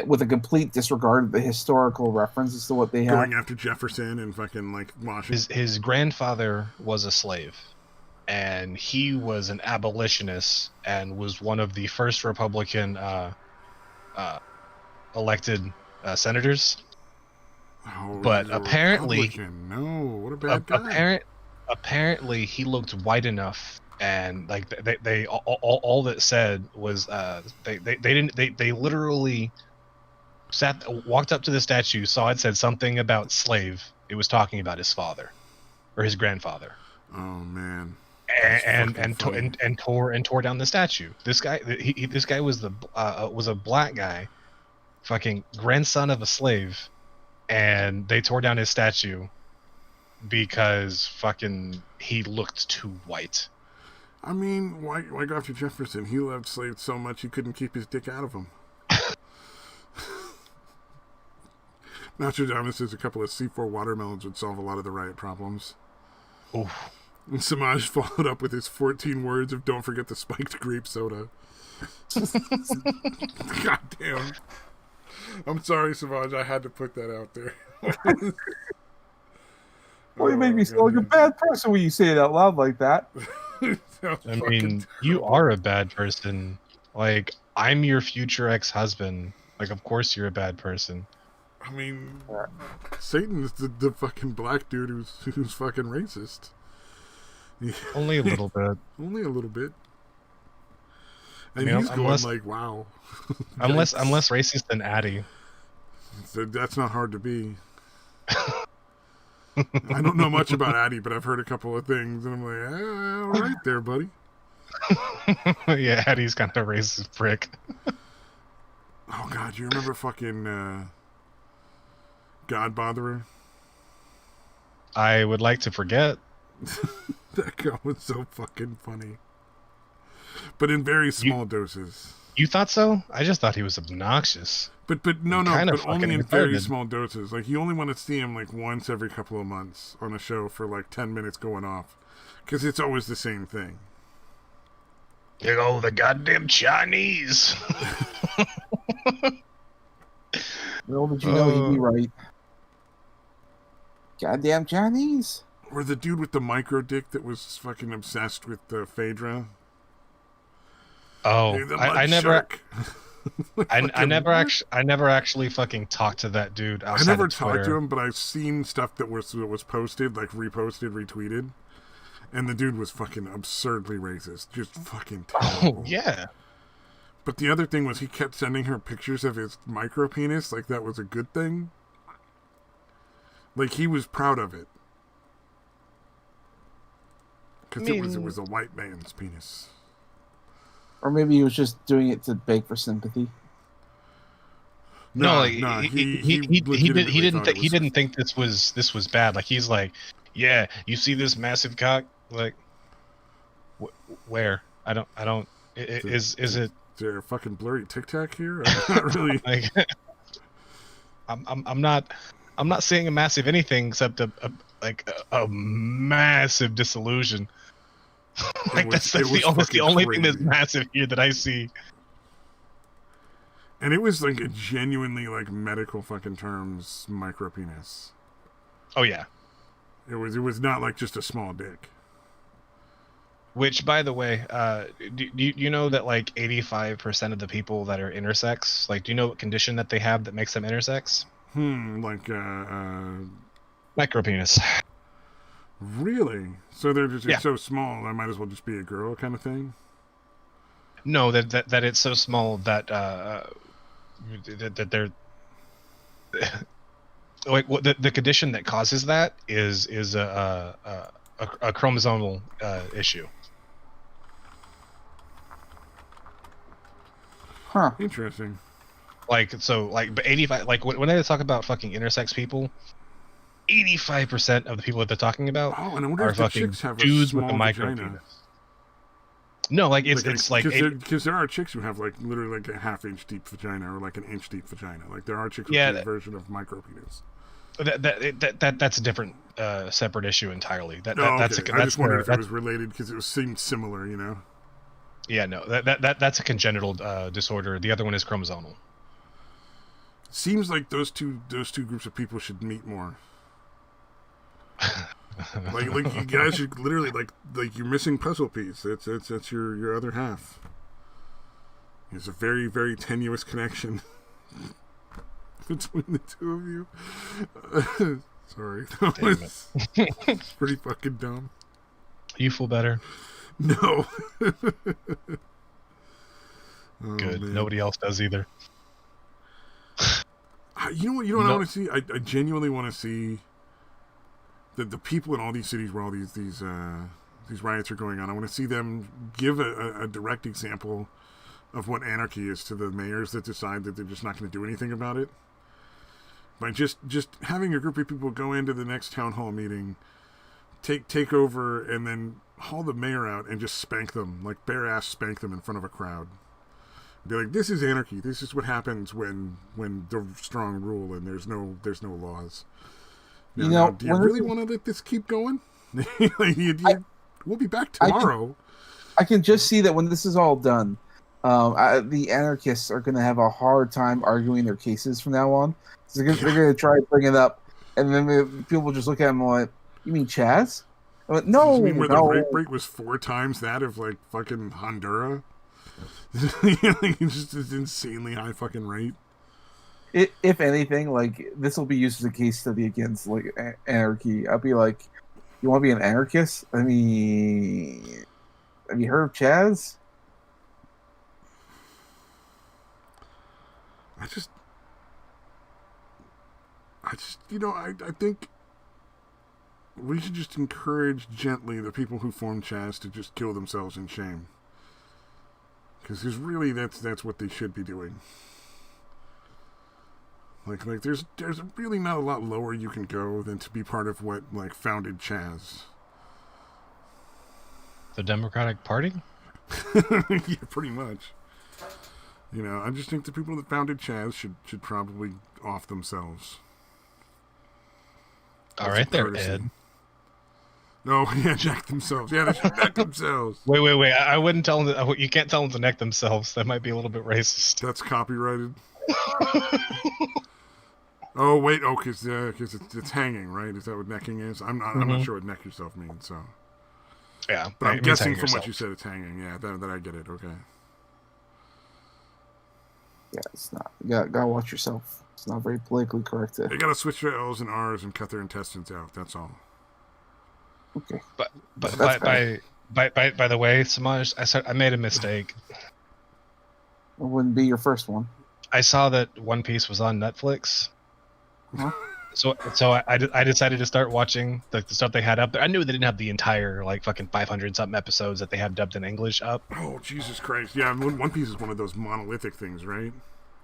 with a complete disregard of the historical references to what they have. Going after Jefferson and fucking like Washington. His grandfather was a slave, and he was an abolitionist and was one of the first Republican elected senators. Oh, but apparently, what a bad guy. Apparently, he looked white enough, and like they all that said was they literally walked up to the statue, saw it said something about slave. It was talking about his father or his grandfather. Oh man. And tore down the statue. This guy was a black guy, fucking grandson of a slave, and they tore down his statue because fucking he looked too white. I mean, why go after Jefferson? He loved slaves so much he couldn't keep his dick out of them. Nostradamus says a couple of C4 watermelons would solve a lot of the riot problems. Oof. And Samaj followed up with his 14 words of "Don't forget the spiked grape soda." God damn. I'm sorry, Samaj. I had to put that out there. Well, you made me feel like a bad person when you say it out loud like that. I mean, you are a bad person. Like, I'm your future ex-husband. Like, of course you're a bad person. I mean, Satan is the fucking black dude who's fucking racist. Only a little bit. Only a little bit. And he's going like, wow. I'm less racist than Addie. So that's not hard to be. I don't know much about Addie, but I've heard a couple of things, and I'm like, all right there, buddy. Yeah, Addie's kind of a racist prick. Oh, God, you remember fucking God Botherer? I would like to forget. That guy was so fucking funny. But in very small doses. You thought so? I just thought he was obnoxious. But only in very small doses. Like, you only want to see him like once every couple of months on a show for like 10 minutes going off. Because it's always the same thing. You go, the goddamn Chinese. Little did you know he'd be right. Goddamn Chinese. Or the dude with the micro dick that was fucking obsessed with Phaedra. Oh, I never actually fucking talked to that dude outside I never of Twitter. talked to him, but I've seen stuff that was posted, like reposted, retweeted, and the dude was fucking absurdly racist, just fucking terrible. Oh yeah. But the other thing was he kept sending her pictures of his micro penis, like that was a good thing. Like he was proud of it. Because it was a white man's penis. Or maybe he was just doing it to beg for sympathy. No, he didn't think this was bad. Like he's like, yeah, you see this massive cock? Like, where? I don't. Is it? Is there a fucking blurry Tic Tac here? I'm not really. Like, I'm not seeing a massive anything except a massive disillusion. Like that's the only thing that's massive here that I see. And it was like a genuinely like medical fucking terms micro penis. Oh yeah. It was not like just a small dick. Which, by the way, do you know that like 85% of the people that are intersex, like, do you know what condition that they have that makes them intersex? Like micropenis. Really? So they're just so small, I might as well just be a girl kind of thing? No, that it's so small that that they're like the condition that causes that is a chromosomal issue. Huh. Interesting. Like so, like, but 85. Like when they talk about fucking intersex people, 85% of the people that they're talking about are fucking dudes with a micro penis. No, like it's like because there are chicks who have like literally like a half-inch deep vagina or like an inch deep vagina. Like there are chicks with a version of micro penis. That's a different separate issue entirely. That's I just wondered if it was related because it seemed similar, you know. Yeah, no, that's a congenital disorder. The other one is chromosomal. Seems like those two groups of people should meet more. like you guys are literally like you're missing puzzle piece. That's your other half. There's a very, very tenuous connection between the two of you. Sorry, that was pretty fucking dumb. You feel better? No. Good. Man. Nobody else does either. You know what? You know what I want to see? I genuinely want to see the people in all these cities where all these riots are going on. I want to see them give a direct example of what anarchy is to the mayors that decide that they're just not going to do anything about it. Like just having a group of people go into the next town hall meeting, take over, and then haul the mayor out and just spank them, like bare ass spank them in front of a crowd. Be like, this is anarchy. This is what happens when the strong rule and there's no laws. Now, do you really want to let this keep going? We'll be back tomorrow. I can just see that when this is all done, the anarchists are going to have a hard time arguing their cases from now on. So they're going to try to bring it up, and then people just look at them like, "You mean Chaz?" I went, "No, you mean where no." the rape rate was 4 times that of like fucking Honduras? It's just an insanely high fucking rate. If anything, like this will be used as a case study against like anarchy. I'll be like, "You want to be an anarchist? I mean, have you heard of Chaz?" I just, I think we should just encourage gently the people who formed Chaz to just kill themselves in shame. Because that's what they should be doing. Like there's really not a lot lower you can go than to be part of what like founded Chaz. The Democratic Party? Yeah, pretty much. I just think the people that founded Chaz should probably off themselves. All right there, Ed. No, yeah, jack themselves. Yeah, they should neck themselves. Wait. I wouldn't tell them that. You can't tell them to neck themselves. That might be a little bit racist. That's copyrighted. Oh wait, because it's hanging, right? Is that what necking is? I'm not sure what neck yourself means. So yeah, but I'm guessing from what you said, it's hanging. Yeah, that I get it. Okay. Yeah, it's not. You gotta watch yourself. It's not very politically correct. They gotta switch their L's and R's and cut their intestines out. That's all. Okay. But by the way, Samaj, I made a mistake. It wouldn't be your first one. I saw that One Piece was on Netflix. Huh? So I decided to start watching the stuff they had up there. I knew they didn't have the entire like fucking 500 something episodes that they have dubbed in English up. Oh Jesus Christ! Yeah, One Piece is one of those monolithic things, right?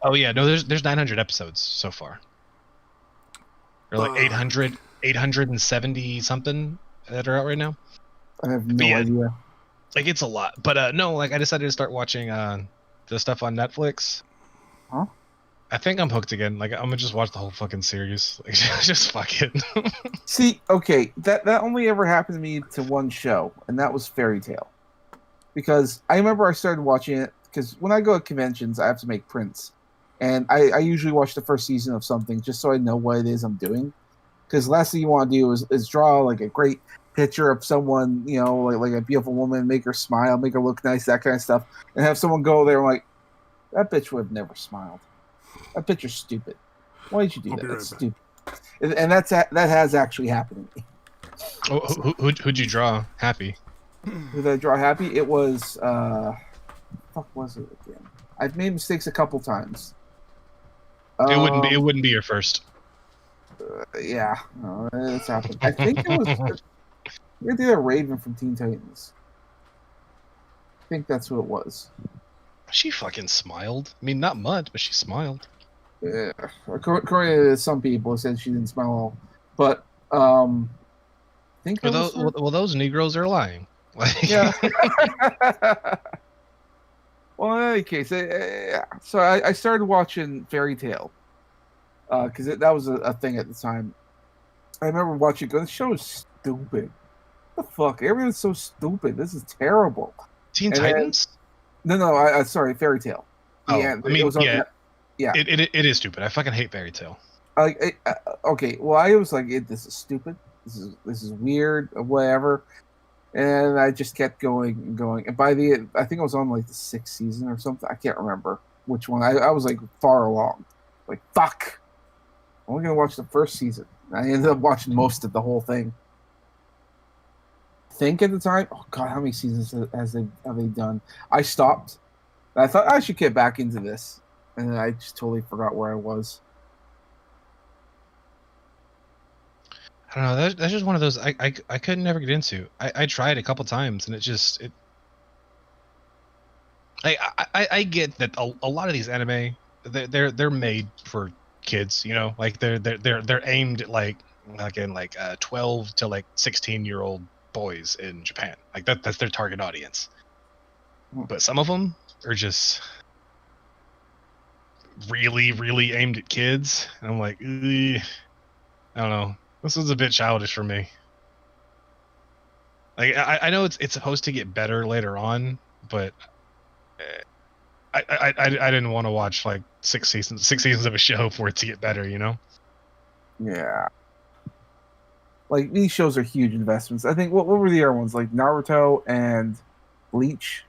Oh yeah, no, there's 900 episodes so far. Or like 870 something that are out right now. I have no idea. Like it's a lot, but no, like I decided to start watching the stuff on Netflix. Huh? I think I'm hooked again. Like I'm gonna just watch the whole fucking series. Like, just fuck it. See, okay, that only ever happened to me to one show, and that was Fairy Tail. Because I remember I started watching it because when I go to conventions, I have to make prints, and I usually watch the first season of something just so I know what it is I'm doing. Because the last thing you want to do is draw like a great picture of someone, like a beautiful woman, make her smile, make her look nice, that kind of stuff, and have someone go there and like, that bitch would have never smiled. That picture's stupid. Why did you do that? That's stupid. And that has actually happened to me. Oh, who'd you draw happy? Who did I draw happy? It was fuck was it again? I've made mistakes a couple times. It wouldn't be your first. Yeah, no, it's happened. I think it was you're the Raven from Teen Titans. I think that's who it was. She fucking smiled. I mean, not much, but she smiled. Yeah, according to some people, said she didn't smile at all. But I think those Negroes are lying. Yeah. Well, in any case, so I started watching Fairy Tail because that was a thing at the time. I remember watching it. Going, the show is stupid. What the fuck? Everyone's so stupid. This is terrible. Teen Titans? No. I sorry, Fairy Tail. Oh, yeah, I mean, yeah. It is stupid. I fucking hate Fairy Tail. Okay, well, I was like, this is stupid. This is weird, whatever. And I just kept going and going. And by I think I was on like the 6th season or something. I can't remember which one. I was like far along. Like, fuck. I'm only going to watch the first season. I ended up watching most of the whole thing. I think at the time, oh god, how many seasons have they done? I stopped. I thought I should get back into this. And then I just totally forgot where I was. I don't know. That's just one of those I couldn't never get into. I tried a couple times and I get that a lot of these anime they're made for kids, you know, like they're aimed at like 12 to like 16-year-old boys in Japan. Like that's their target audience. But some of them are just really, really aimed at kids. And I'm like, I don't know. This was a bit childish for me. Like I know it's supposed to get better later on, but I didn't want to watch like six seasons of a show for it to get better, you know? Yeah. Like these shows are huge investments. I think what were the other ones like Naruto and Bleach?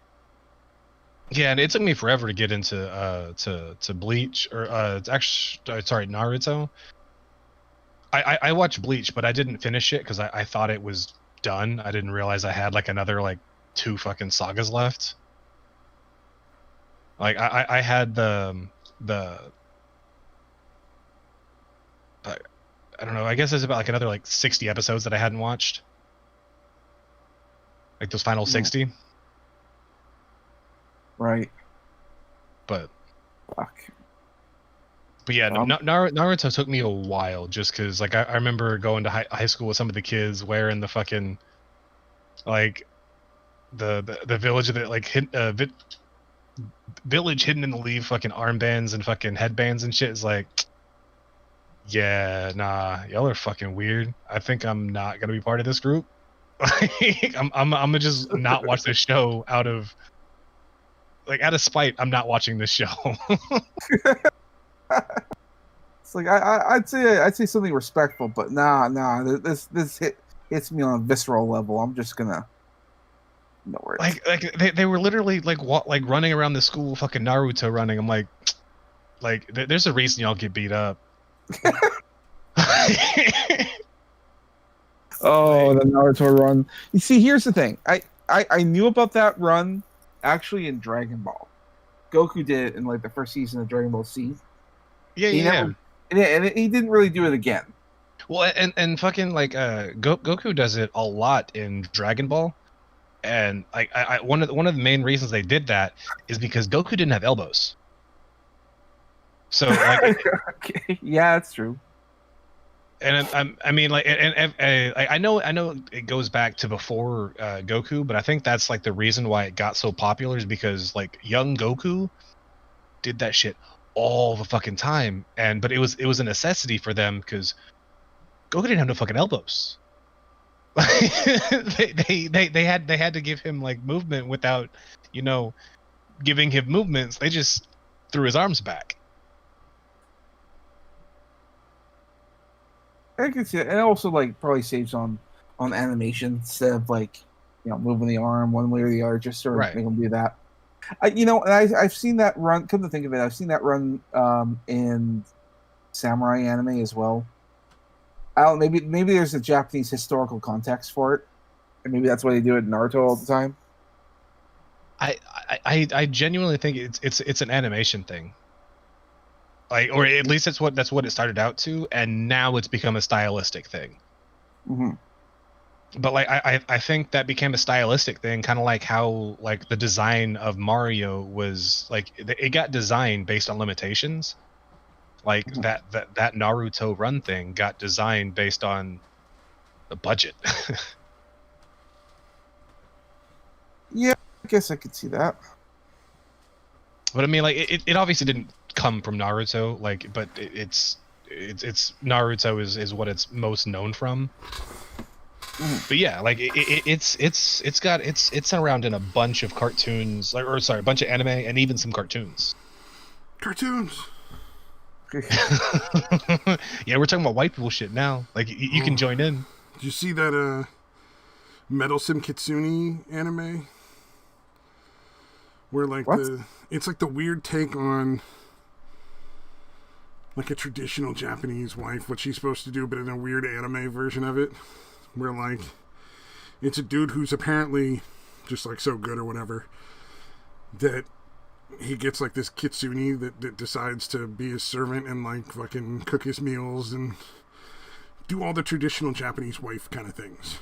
Yeah, and it took me forever to get into to Bleach or it's actually sorry, Naruto. I watched Bleach, but I didn't finish it because I thought it was done. I didn't realize I had like another like 2 fucking sagas left. Like I had the I don't know. I guess there's about like another like 60 episodes that I hadn't watched. Like those final 60. Right. But fuck. But yeah, Naruto took me a while just because like I remember going to high school with some of the kids wearing the fucking like the village of the like village hidden in the leaf fucking armbands and fucking headbands and shit. Is like, yeah, nah, y'all are fucking weird. I think I'm not gonna be part of this group. Like, I'm gonna just not watch this show out of spite. I'm not watching this show. It's like I'd say something respectful, but nah. This hits me on a visceral level. I'm just gonna. No worries. Like they were literally like running around the school, fucking Naruto running. I'm like there's a reason y'all get beat up. Oh, the Naruto run. You see, here's the thing. I knew about that run actually in Dragon Ball. Goku did it in like the first season of Dragon Ball Z. Yeah. And he didn't really do it again. Well, and fucking like Goku does it a lot in Dragon Ball, and one of the main reasons they did that is because Goku didn't have elbows. So like, okay, yeah, that's true. And I mean like and I know it goes back to before Goku, but I think that's like the reason why it got so popular is because like young Goku did that shit all the fucking time, but it was a necessity for them because Goku didn't have no fucking elbows. they had to give him like movement without, you know, giving him movements. They just threw his arms back. I can see it. And also like probably saves on animation instead of like, you know, moving the arm one way or the other, just sort of make them do that. You know, and I've seen that run. Come to think of it, I've seen that run in samurai anime as well. I don't. Maybe there's a Japanese historical context for it, and maybe that's why they do it in Naruto all the time. I genuinely think it's an animation thing. Like, or at least that's what it started out to, and now it's become a stylistic thing. Mm-hmm. But like I think that became a stylistic thing, kind of like how like the design of Mario was like it got designed based on limitations. Like that Naruto run thing got designed based on the budget. Yeah, I guess I could see that. But I mean, like it obviously didn't come from Naruto, like, but it's Naruto is what it's most known from. But yeah, like it's around in a bunch of cartoons, a bunch of anime and even some cartoons. Cartoons. Yeah, we're talking about white people shit now. Like you can join in. Did you see that Meddlesome Kitsune anime? Where like it's like the weird take on like a traditional Japanese wife, what she's supposed to do, but in a weird anime version of it. Where like it's a dude who's apparently just like so good or whatever that he gets like this kitsune that decides to be his servant and like fucking cook his meals and do all the traditional Japanese wife kind of things.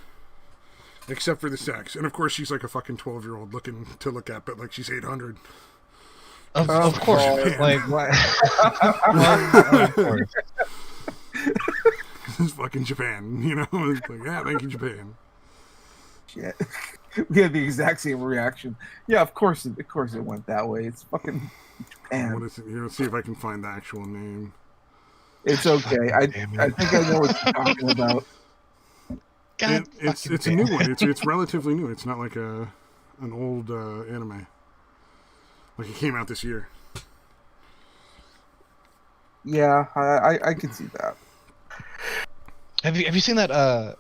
Except for the sex. And of course she's like a fucking 12-year-old looking to look at, but like she's 800. Of course. Japan. Like, what? Of course. It's fucking Japan, you know? It's like, yeah, thank you, Japan. Shit. We had the exact same reaction. Yeah, of course it went that way. It's fucking Japan. What is it? Let's see if I can find the actual name. It's okay. I think I know what you're talking about. It's a new one. It's relatively new. It's not like an old anime. Like it came out this year. Yeah, I can see that. Have you seen that?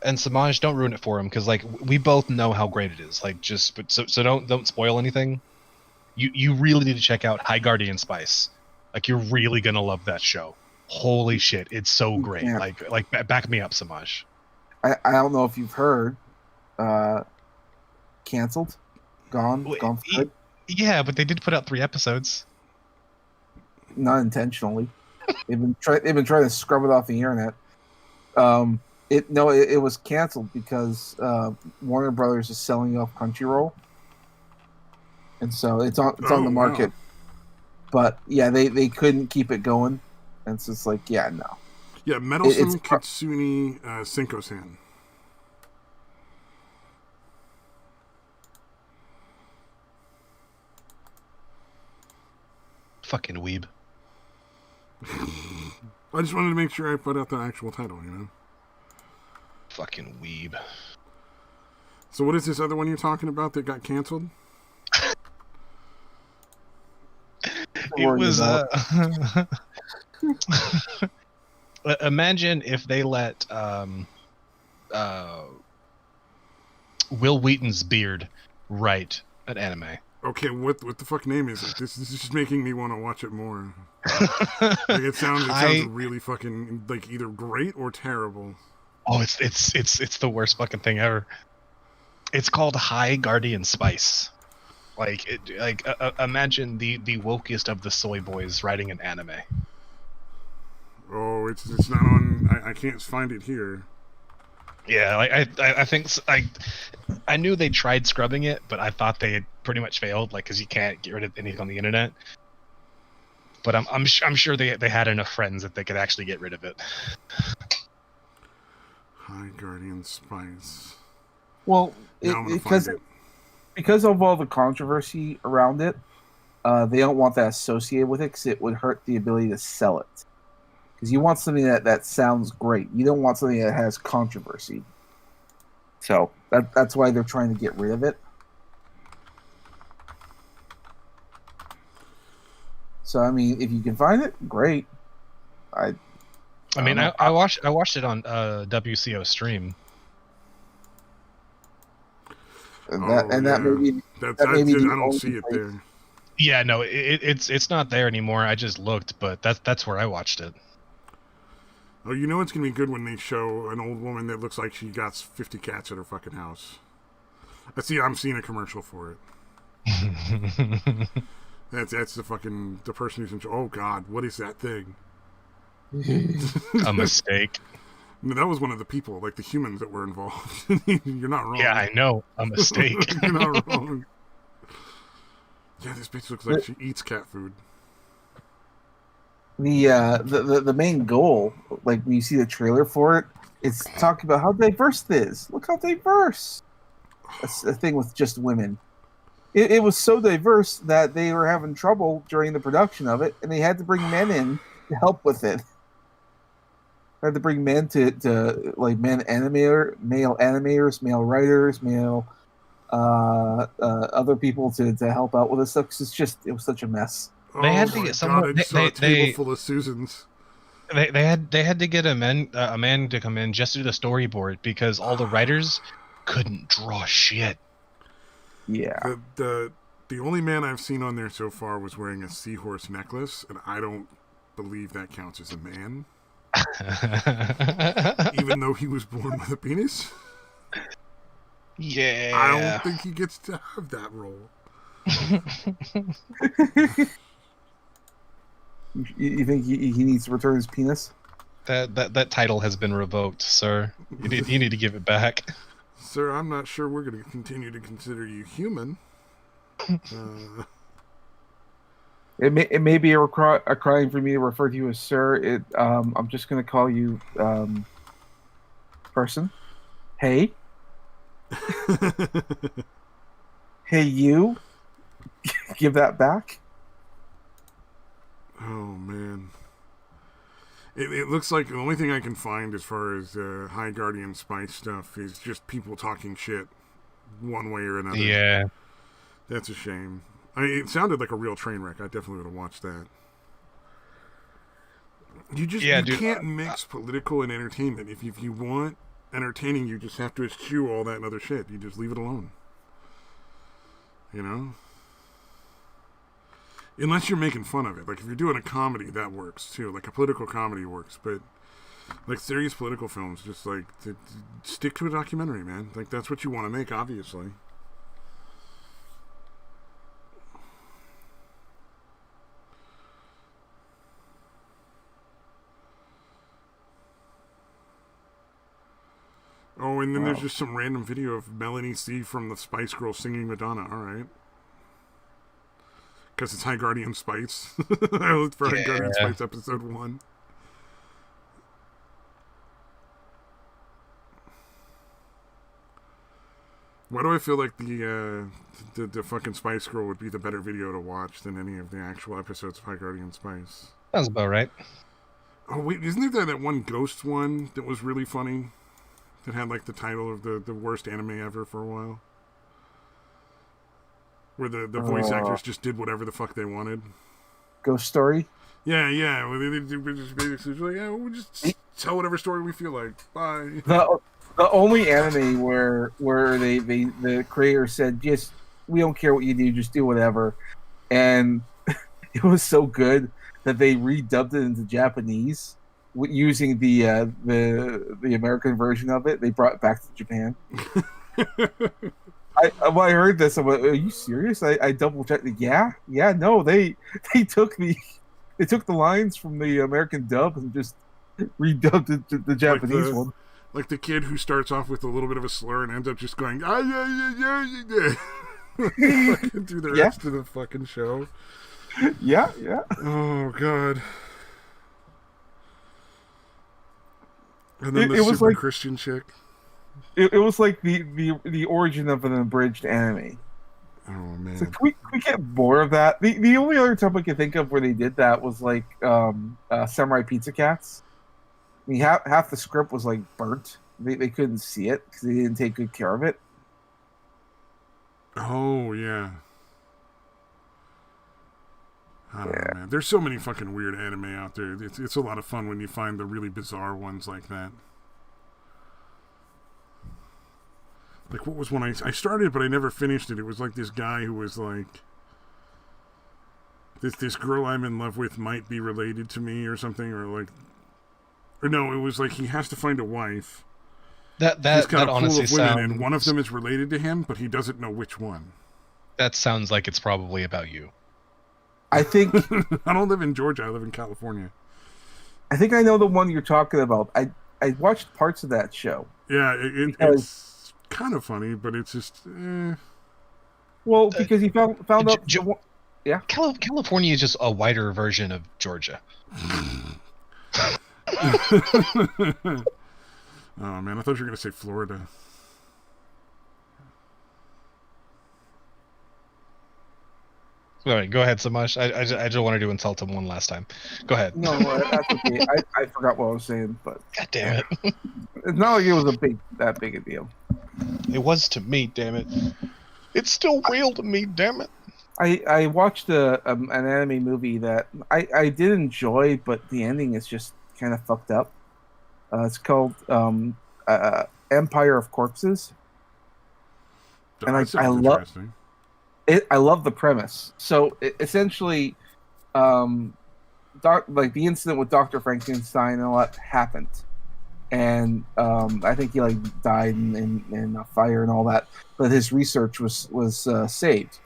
And Samaj, don't ruin it for him, because like we both know how great it is. Like, so don't spoil anything. You really need to check out High Guardian Spice. Like, you're really gonna love that show. Holy shit, it's so great. Yeah. Like back me up, Samaj. I don't know if you've heard. Canceled, gone for good. Yeah, but they did put out 3 episodes. Not intentionally. They've been trying to scrub it off the internet. It was canceled because Warner Brothers is selling off Crunchyroll, and so it's on the market. Wow. But yeah, they couldn't keep it going, and it's just like, yeah, no. Yeah, Meddlesome Kitsune Senko-san. Fucking weeb. I just wanted to make sure I put out the actual title, you know? Fucking weeb. So what is this other one you're talking about that got canceled? It was imagine if they let Will Wheaton's beard write an anime. Okay, what the fuck name is it? This is just making me want to watch it more. Like it sounds really fucking like either great or terrible. Oh, it's the worst fucking thing ever. It's called High Guardian Spice. Imagine the wokest of the soy boys writing an anime. Oh, it's not on. I can't find it here. Yeah, I think I knew they tried scrubbing it, but I thought they had pretty much failed. Like, because you can't get rid of anything on the internet. But I'm sure they had enough friends that they could actually get rid of it. High Guardian Spice. Well, because of all the controversy around it, they don't want that associated with it because it would hurt the ability to sell it. Because you want something that sounds great. You don't want something that has controversy. So that's why they're trying to get rid of it. So I mean, if you can find it, great. I watched it on WCO stream. That maybe I don't see it there. Yeah, no, it's not there anymore. I just looked, but that's where I watched it. Oh, you know it's gonna be good when they show an old woman that looks like she got 50 cats at her fucking house. I'm seeing a commercial for it. That's the person who's in charge. Oh God, what is that thing? A mistake. No, that was one of the people, like the humans that were involved. You're not wrong. Yeah, I know. A mistake. You're not wrong. Yeah, this bitch looks like she eats cat food. The main goal, like when you see the trailer for it, it's talking about how diverse it is. Look how diverse. That's the thing with just women. It was so diverse that they were having trouble during the production of it, and they had to bring men in to help with it. They had to bring men to like male animators, male writers, male other people to help out with this stuff. 'Cause it was such a mess. They had to get someone. I saw a table full of Susans. They had to get a man to come in just to do the storyboard because all the writers couldn't draw shit. Yeah. The only man I've seen on there so far was wearing a seahorse necklace, and I don't believe that counts as a man. Even though he was born with a penis. Yeah. I don't think he gets to have that role. You think he needs to return his penis? That title has been revoked, sir. You need to give it back. Sir, I'm not sure we're going to continue to consider you human. It may be a crime for me to refer to you as sir. I'm just going to call you person. Hey, hey, you. Give that back. Oh man. It looks like the only thing I can find as far as High Guardian Spice stuff is just people talking shit one way or another. Yeah. That's a shame. It sounded like a real train wreck. I definitely would have watched that. You can't mix political and entertainment. If you want entertaining, you just have to eschew all that and other shit. You just leave it alone. You know? Unless you're making fun of it. Like, if you're doing a comedy, that works, too. Like, a political comedy works. But, like, serious political films, just, like, stick to a documentary, man. Like, that's what you want to make, obviously. Oh, and then there's just some random video of Melanie C. from the Spice Girls singing Madonna. All right. Because it's High Guardian Spice. I looked for High Guardian Spice episode 1. Why do I feel like the fucking Spice Girl would be the better video to watch than any of the actual episodes of High Guardian Spice? Sounds about right. Oh, wait, isn't there that one Ghost one that was really funny? That had, like, the title of the worst anime ever for a while? Where the voice actors just did whatever the fuck they wanted. Ghost Story? Yeah. They just basically like, yeah, we'll just tell whatever story we feel like. Bye. The only anime where the creator said, just, we don't care what you do, just do whatever. And it was so good that they redubbed it into Japanese using the American version of it. They brought it back to Japan. When I heard this, I'm like, are you serious? I double checked. Yeah, no, they took the lines from the American dub and just redubbed it to the Japanese one. Like the kid who starts off with a little bit of a slur and ends up just going yeah. Through the rest of the fucking show. Yeah. Oh god. And then the super Christian chick. It was like the origin of an abridged anime. Oh man! So can we get more of that? The only other time I can think of where they did that was like Samurai Pizza Cats. I mean, half the script was like burnt. They couldn't see it because they didn't take good care of it. Oh yeah. I don't know, man. There's so many fucking weird anime out there. It's a lot of fun when you find the really bizarre ones like that. Like, what was one I started, but I never finished it. It was like this guy who was like, this girl I'm in love with might be related to me or something, or no, it was like he has to find a wife. That honestly sounds... and one of them is related to him, but he doesn't know which one. That sounds like it's probably about you. I think I don't live in Georgia. I live in California. I think I know the one you're talking about. I watched parts of that show. Yeah, it's kind of funny, but it's just. Well, because he found out. Yeah, California is just a wider version of Georgia. Oh man, I thought you were gonna say Florida. All right, go ahead, Samash. I just wanted to insult him one last time. Go ahead. No, that's okay. I forgot what I was saying, but God damn it! It's not like it was that big a deal. It was to me, damn it. It's still real to me, damn it. I watched an anime movie that I did enjoy, but the ending is just kind of fucked up. It's called Empire of Corpses, and I love it. I love the premise. So essentially, the incident with Dr. Frankenstein and all that happened, and I think he died in a fire and all that. But his research was saved,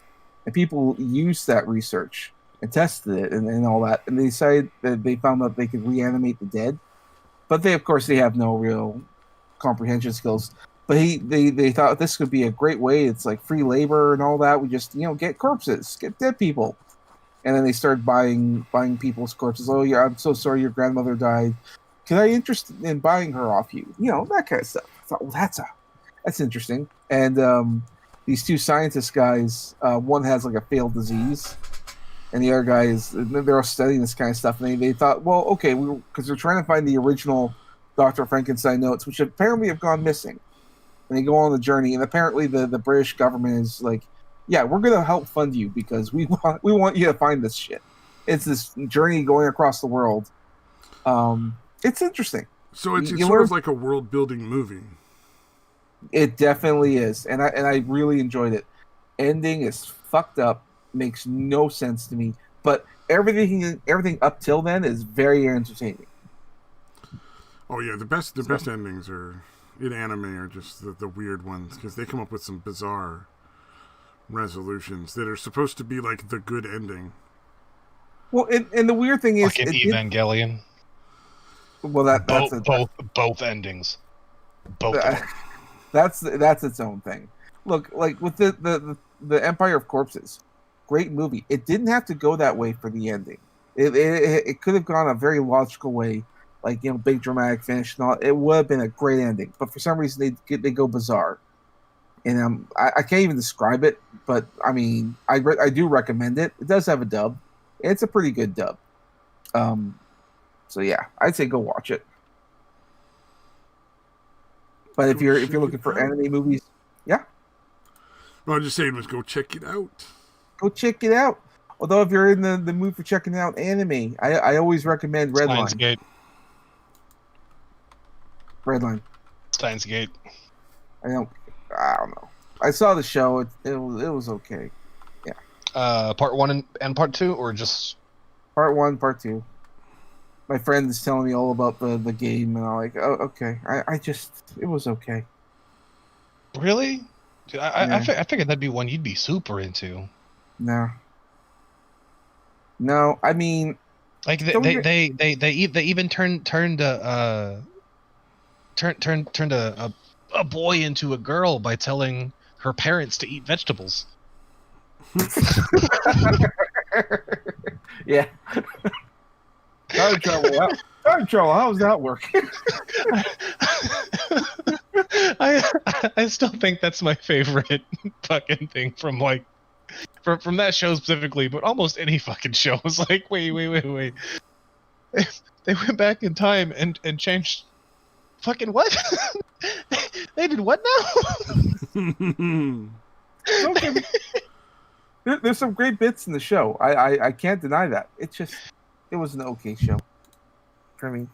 and people used that research and tested it and all that, and they decided that they found that they could reanimate the dead. But they have no real comprehension skills. But they thought this could be a great way. It's like free labor and all that. We just get corpses, get dead people. and then they started buying people's corpses. Oh yeah, I'm so sorry your grandmother died. Can I interested in buying her off you? You know, that kind of stuff. I thought, well, that's interesting. And these two scientist guys, one has like a failed disease, and the other guy they're all studying this kind of stuff. And they thought, well, okay, because they're trying to find the original Dr. Frankenstein notes, which apparently have gone missing. And they go on the journey, and apparently the British government is like, yeah, we're going to help fund you because we want you to find this shit. It's this journey going across the world. It's interesting. So it's sort of like a world-building movie. It definitely is, and I really enjoyed it. Ending is fucked up, makes no sense to me, but everything up till then is very entertaining. Oh yeah, the best endings are in anime are just the weird ones because they come up with some bizarre resolutions that are supposed to be like the good ending. Well, and the weird thing is, fucking Evangelion. Well, that's both endings. Both. That's its own thing. Look, like with the Empire of Corpses, great movie. It didn't have to go that way for the ending. It could have gone a very logical way, like big dramatic finish and all. It would have been a great ending, but for some reason they go bizarre, and I can't even describe it. But I mean, I do recommend it. It does have a dub. It's a pretty good dub. So yeah, I'd say go watch it. But if you're looking for anime movies, yeah. No, I'm just saying, let's go check it out. Go check it out. Although if you're in the mood for checking out anime, I always recommend Redline. Steins Gate. Redline. Steins Gate. I don't know. I saw the show. It was okay. Yeah. Part 1 and part 2, or just part 1, part 2. My friend is telling me all about the game, and I'm like, oh, okay. It was okay. Really? Dude, I figured that'd be one you'd be super into. No, I mean, like they even turned a boy into a girl by telling her parents to eat vegetables. Yeah. Time travel. How does that work? I still think that's my favorite fucking thing from that show specifically, but almost any fucking show is like, wait. They went back in time and changed fucking what? They did what now? Okay. There's some great bits in the show. I can't deny that. It was an okay show for me.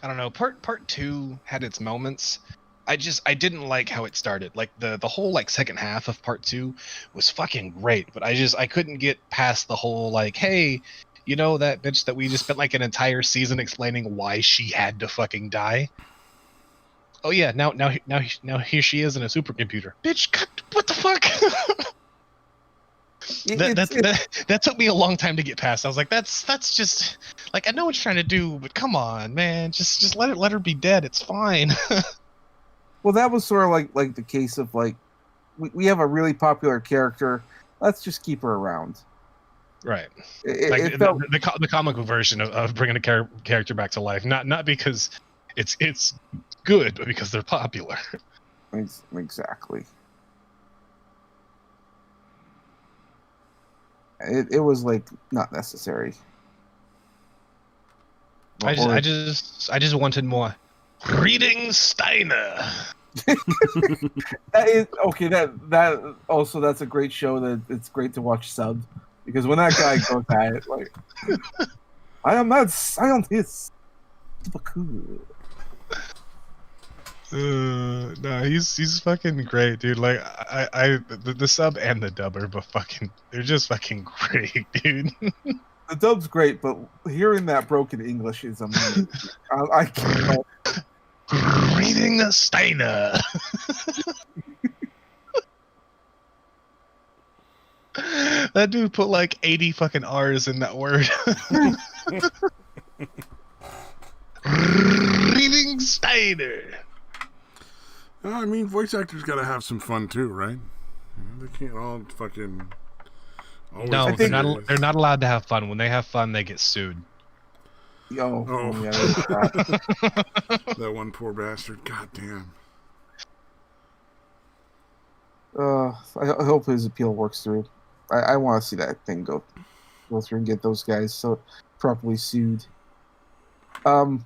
I don't know. Part 2 had its moments. I didn't like how it started. Like the whole second half of part 2 was fucking great, but I couldn't get past the whole hey, that bitch that we just spent an entire season explaining why she had to fucking die. Oh yeah, now here she is in a supercomputer. Bitch, what the fuck? That took me a long time to get past. I was like, that's just I know what you're trying to do, but come on, man, just let her be dead. It's fine. Well, that was sort of like the case of we have a really popular character. Let's just keep her around. Right. The comic book version of bringing a character back to life, not because it's good, but because they're popular. Exactly. It was not necessary. I just wanted more reading Steiner. That is okay. That also, that's a great show. That it's great to watch subbed, because when that guy goes at it I am not scientist. No, he's fucking great, dude. The sub and the dub are they're just fucking great, dude. The dub's great, but hearing that broken English is amazing. I can't. Reading the Steiner. That dude put 80 fucking R's in that word. Reading Steiner. I mean, voice actors gotta have some fun too, right? They can't all fucking Always No, be they're serious. not allowed to have fun. When they have fun, they get sued. Oh yeah, that one poor bastard. God damn. I hope his appeal works through. I want to see that thing go through and get those guys so properly sued. I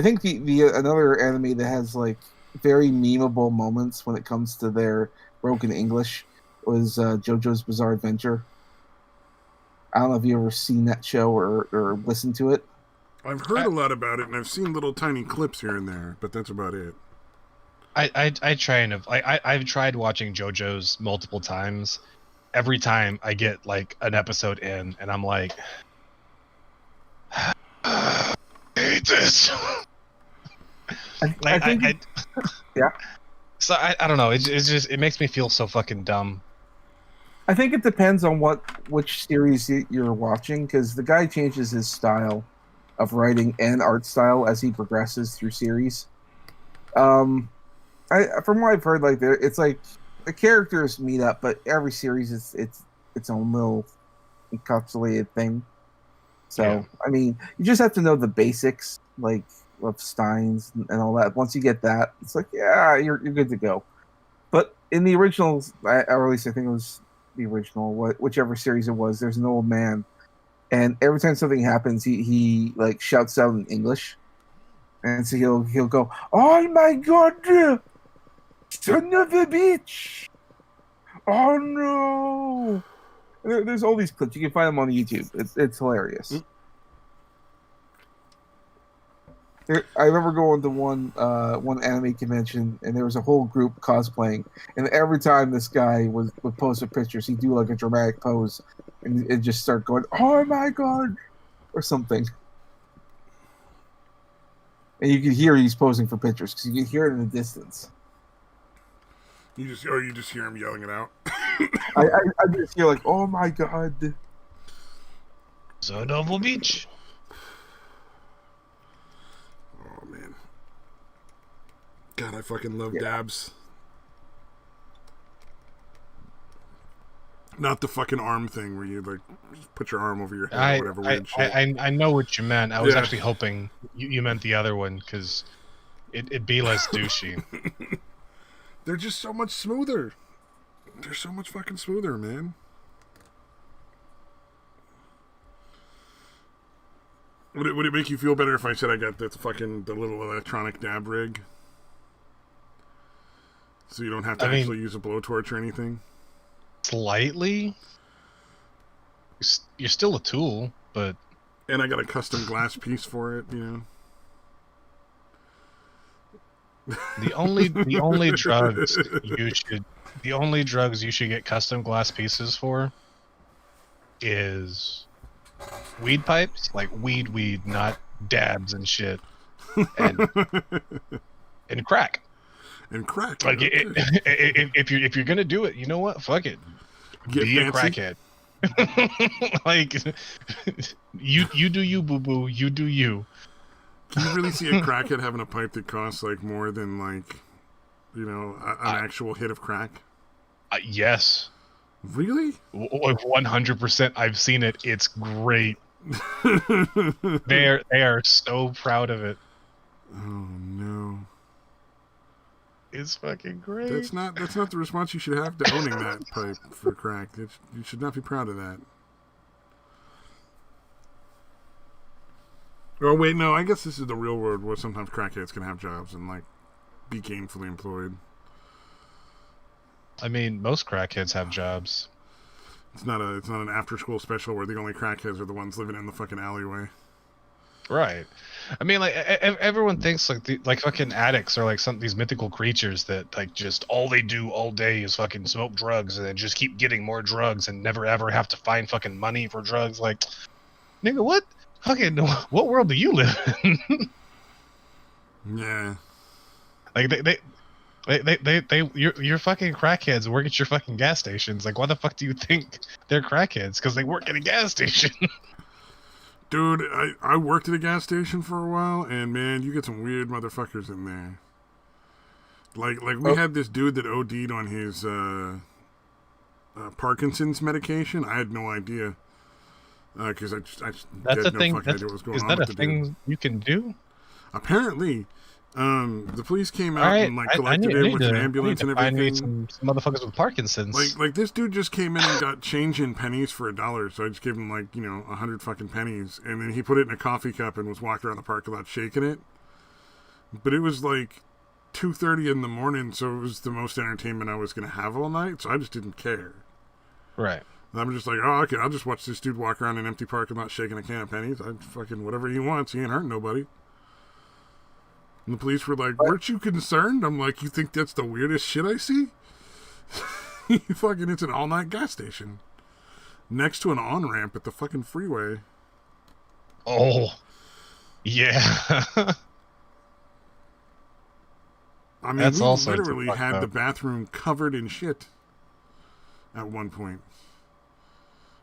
think the another anime that has like very memeable moments when it comes to their broken English was JoJo's Bizarre Adventure. I don't know if you ever seen that show or listened to it. I've heard a lot about it, and I've seen little tiny clips here and there, but that's about it. I try and I've tried watching JoJo's multiple times. Every time I get like an episode in, and I'm like, I hate this. I think yeah. So I don't know. It's just it makes me feel so fucking dumb. I think it depends on which series you're watching, because the guy changes his style of writing and art style as he progresses through series. From what I've heard, like it's like the characters meet up, but every series is its own little encapsulated thing. So yeah. I mean, you just have to know the basics, like of Steins and all that. Once you get that, it's like yeah, you're good to go. But in the originals, or at least I think it was the original, whichever series it was, there's an old man, and every time something happens, he like shouts out in English, and so he'll go, "Oh my god, son of a bitch! Oh no!" There's all these clips. You can find them on YouTube. It's hilarious. I remember going to one anime convention, and there was a whole group cosplaying, and every time this guy would post a pictures, he'd do like a dramatic pose, and just start going, "Oh my god," or something. And you could hear he's posing for pictures because you can hear it in the distance. You just hear him yelling it out. I just hear like, "Oh my god, son of a bitch." God, I fucking love dabs. Not the fucking arm thing where you like just put your arm over your head or whatever weird shit. I know what you meant. I was actually hoping you meant the other one because it'd be less douchey. They're just so much smoother. They're so much fucking smoother, man. Would it make you feel better if I said I got the little electronic dab rig? So you don't have to actually use a blowtorch or anything? Slightly. You're still a tool, but... And I got a custom glass piece for it, you know? The only drugs you should get custom glass pieces for is weed pipes, like weed, not dabs and shit, and crack. And crack. Like if you're gonna do it, you know what? Fuck it. Be a crackhead. Like you do you, boo boo. You do you. Can you really see a crackhead having a pipe that costs like more than like, you know, an actual hit of crack? Yes. Really? 100%. I've seen it. It's great. They are so proud of it. Oh no. It's fucking great. That's not the response you should have to owning that pipe for crack. You should not be proud of that. Oh wait, no. I guess this is the real world where sometimes crackheads can have jobs and like be gainfully employed. I mean, most crackheads have jobs. It's not an after school special where the only crackheads are the ones living in the fucking alleyway. Right. I mean, like everyone thinks like fucking addicts are like these mythical creatures that like just all they do all day is fucking smoke drugs and then just keep getting more drugs and never ever have to find fucking money for drugs. Like, nigga, what world do you live in? Yeah. Like you're fucking crackheads work at your fucking gas stations. Like, why the fuck do you think they're crackheads? Because they work at a gas station. Dude, I worked at a gas station for a while, and man, you get some weird motherfuckers in there. Like we had this dude that OD'd on his Parkinson's medication. I had no idea because I That's had a no thing. fucking idea what was going Is on that with a the dude. thing you can do? Apparently, the police came All out right, and like collected him with an ambulance and find me everything. some motherfuckers with Parkinson's. Like this dude just came in and got change in pennies for $1, so I just gave him 100 fucking pennies, and then he put it in a coffee cup and was walking around the parking lot shaking it. But it was like 2:30 in the morning, so it was the most entertainment I was gonna have all night, so I just didn't care. Right. And I'm just like, oh, okay, I'll just watch this dude walk around an empty parking lot shaking a can of pennies. I fucking whatever he wants. He ain't hurting nobody. And the police were like, weren't you concerned? I'm like, you think that's the weirdest shit I see? Fucking, it's an all-night gas station. Next to an on-ramp at the fucking freeway. Oh. Yeah. I mean, That's we also literally had up. the bathroom covered in shit at one point.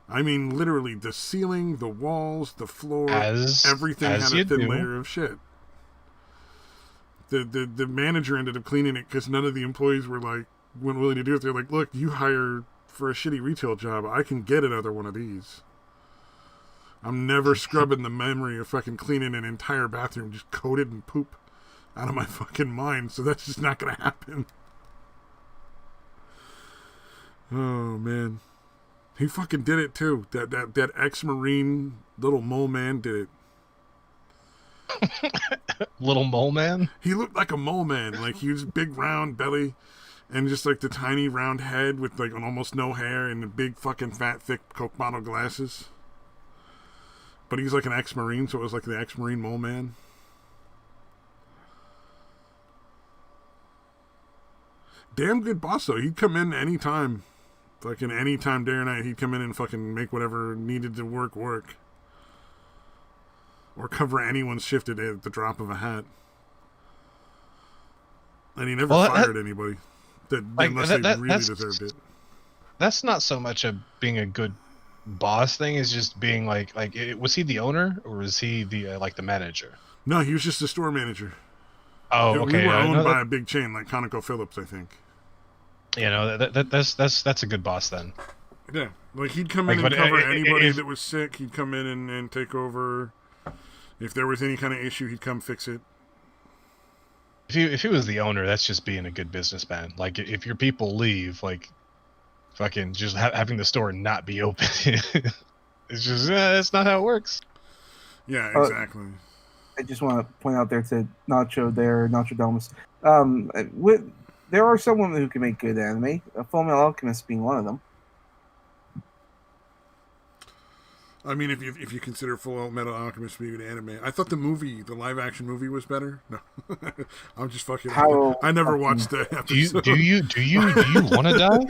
I mean, literally, the ceiling, the walls, the floor, everything had a thin layer of shit. The manager ended up cleaning it because none of the employees weren't willing to do it. They're like, look, you hire for a shitty retail job. I can get another one of these. I'm never scrubbing the memory of fucking cleaning an entire bathroom just coated in poop out of my fucking mind. So that's just not going to happen. Oh, man. He fucking did it, too. That ex-Marine little mole man did it. Little mole man? He looked like a mole man. Like, he was big, round belly and just, like, the tiny, round head with, like, almost no hair and the big, fucking, fat, thick Coke bottle glasses. But he's, like, an ex-Marine, so it was, like, the ex-Marine mole man. Damn good boss, though. He'd come in anytime. Fucking anytime, day or night, he'd come in and fucking make whatever needed to work. Or cover anyone's shift at the drop of a hat. And he never fired anybody. Unless they really deserved it. That's not so much being a good boss thing, is just being like was he the owner or was he the the manager? No, he was just a store manager. Oh, okay. We were owned by a big chain like ConocoPhillips, I think. You know, that's a good boss then. Yeah, like he'd come in and cover anybody that was sick. He'd come in and take over. If there was any kind of issue, he'd come fix it. If he was the owner, that's just being a good businessman. Like, if your people leave, like, fucking just having the store not be open, it's just that's not how it works. Yeah, exactly. I just want to point out there to Nacho Domus. There are some women who can make good anime. Full Metal Alchemist being one of them. I mean, if you consider Full Metal Alchemist being an anime, I thought the live action movie was better. No, I'm just fucking. I never watched the episode. Do you want to die?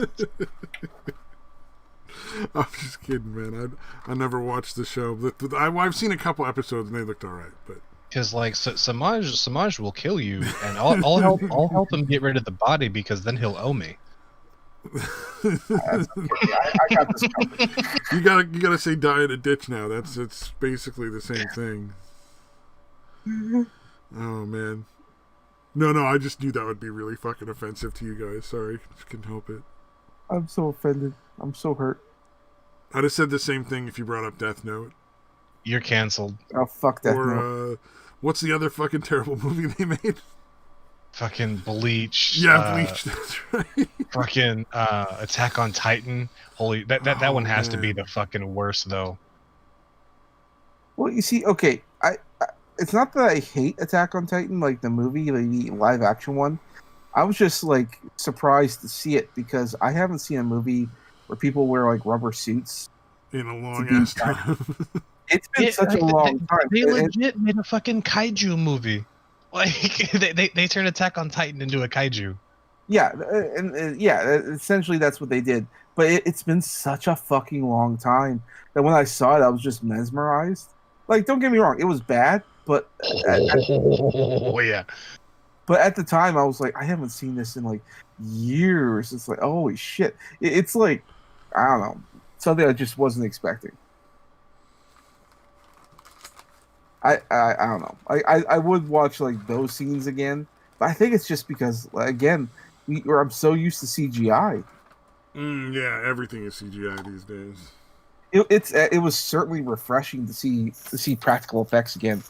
I'm just kidding, man. I never watched the show. I've seen a couple episodes and they looked all right, but because like Samaj will kill you, and I'll help him get rid of the body because then he'll owe me. I got this covered. You gotta say die in a ditch now. It's basically the same thing. Oh man. No, I just knew that would be really fucking offensive to you guys. Sorry, just couldn't help it. I'm so offended. I'm so hurt. I'd have said the same thing if you brought up Death Note. You're canceled. Oh fuck Death Note. What's the other fucking terrible movie they made? Fucking Bleach. Yeah, Bleach. That's right. Fucking Attack on Titan. Holy, that one has to be the fucking worst though. Well, you see, okay, I it's not that I hate Attack on Titan, like the movie, the live action one. I was just like surprised to see it because I haven't seen a movie where people wear like rubber suits in a long ass time. It's been such a long time. They legit made a fucking kaiju movie. Like they turned Attack on Titan into a kaiju. Yeah, and essentially that's what they did. But it's been such a fucking long time that when I saw it, I was just mesmerized. Like, don't get me wrong, it was bad, but yeah. But at the time, I was like, I haven't seen this in like years. It's like, holy shit! It's like, I don't know, something I just wasn't expecting. I don't know. I would watch like those scenes again, but I think it's just because again, I'm so used to CGI. Yeah, everything is CGI these days. It was certainly refreshing to see practical effects again.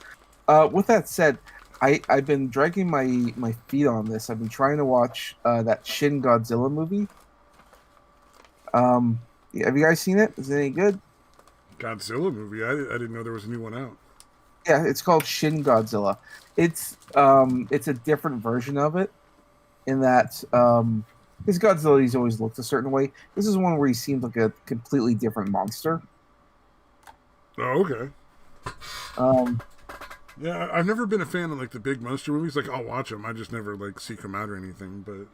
With that said, I've been dragging my feet on this. I've been trying to watch that Shin Godzilla movie. Have you guys seen it? Is it any good? Godzilla movie. I didn't know there was a new one out. Yeah, it's called Shin Godzilla. It's a different version of it in that his Godzilla he's always looked a certain way. This is one where he seems like a completely different monster. Oh, okay. Um, Yeah, I've never been a fan of like the big monster movies. Like I'll watch them, I just never like seek them out or anything. But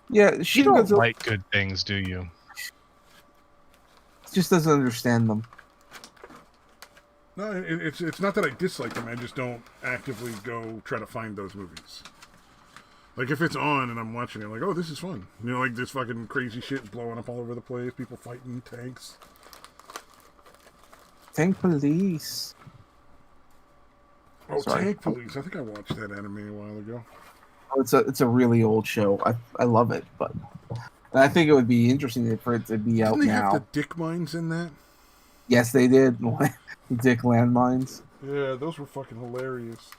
yeah, You Shin don't Godzilla like good things, do you? just doesn't understand them. no, it's not that I dislike them. I just don't actively go try to find those movies. Like if it's on and I'm watching it, like oh this is fun. You know, like this fucking crazy shit blowing up all over the place, people fighting tanks. Tank Police. Oh, Sorry. Tank Police! I think I watched that anime a while ago. Oh, it's a really old show. I love it, but I think it would be interesting for it to be out Didn't they now. have the dick mines in that? Yes, they did. Dick landmines. Yeah, those were fucking hilarious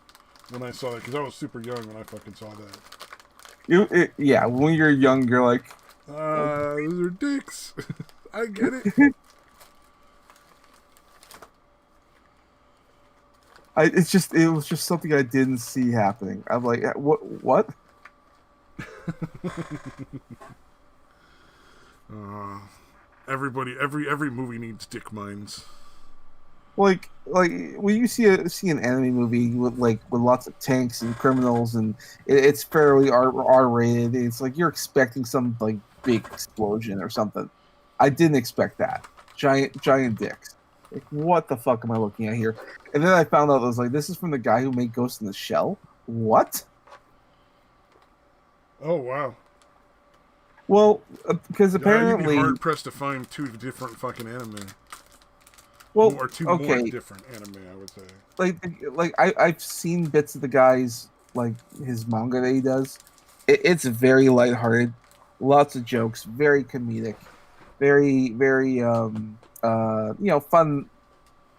when I saw that because I was super young when I fucking saw that. Yeah, when you're young, you're like, Those are dicks. I get it. it was just something I didn't see happening. I'm like, what? Every movie needs dick mines. Like when you see an anime movie with lots of tanks and criminals and it's fairly R rated. It's like you're expecting some like big explosion or something. I didn't expect that. Giant dicks. Like what the fuck am I looking at here? And then I found out I was like, this is from the guy who made Ghost in the Shell. What? Oh wow. Well, because apparently you'd be hard pressed to find two different fucking anime. Well, or two okay. more different anime, I would say. I've seen bits of the guy's like his manga that he does. It's very lighthearted, lots of jokes, very comedic, very fun.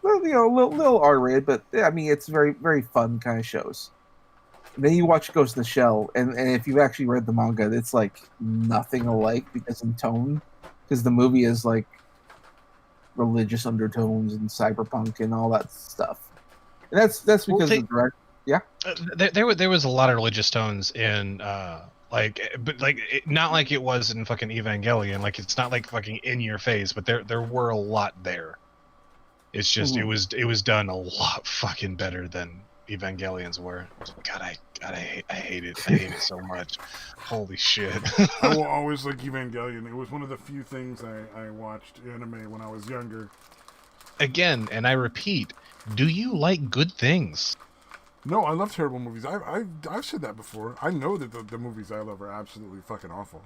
Well, little R-rated, but I mean it's very fun kind of shows. And then you watch Ghost in the Shell, and if you've actually read the manga, it's like nothing alike because in tone, because the movie is like religious undertones and cyberpunk and all that stuff. And that's because the direct. Yeah, there was a lot of religious tones in not like it was in fucking Evangelion. Like it's not like fucking in your face, but there were a lot there. It's just it was done a lot fucking better than Evangelions were. God, I hate it. I hate it so much. Holy shit. I will always like Evangelion. It was one of the few things I watched anime when I was younger. Again, and I repeat, do you like good things? No, I love terrible movies. I've said that before. I know that the movies I love are absolutely fucking awful.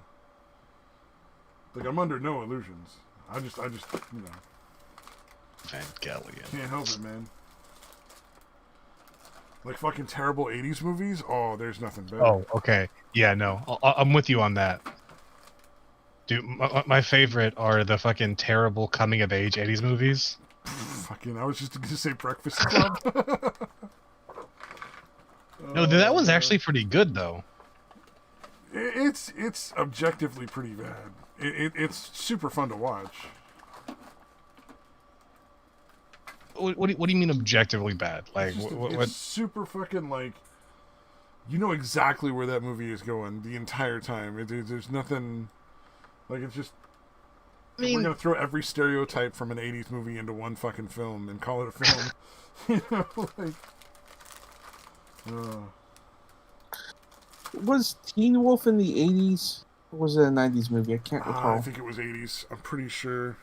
Like I'm under no illusions. I just you know. Evangelion. Can't help it, man. Like fucking terrible 80s movies? Oh, there's nothing better. Oh, okay. Yeah, no. I'm with you on that. Dude, my favorite are the fucking terrible coming-of-age 80s movies. Fucking, I was just going to say Breakfast Club. No, that one's actually pretty good, though. It's objectively pretty bad. It's super fun to watch. What do you mean objectively bad? Like it's super fucking like you know exactly where that movie is going the entire time. There's nothing like it's just. I mean, we're gonna throw every stereotype from an '80s movie into one fucking film and call it a film. You know, like. Was Teen Wolf in the '80s? Or was it a '90s movie? I can't recall. I think it was '80s. I'm pretty sure.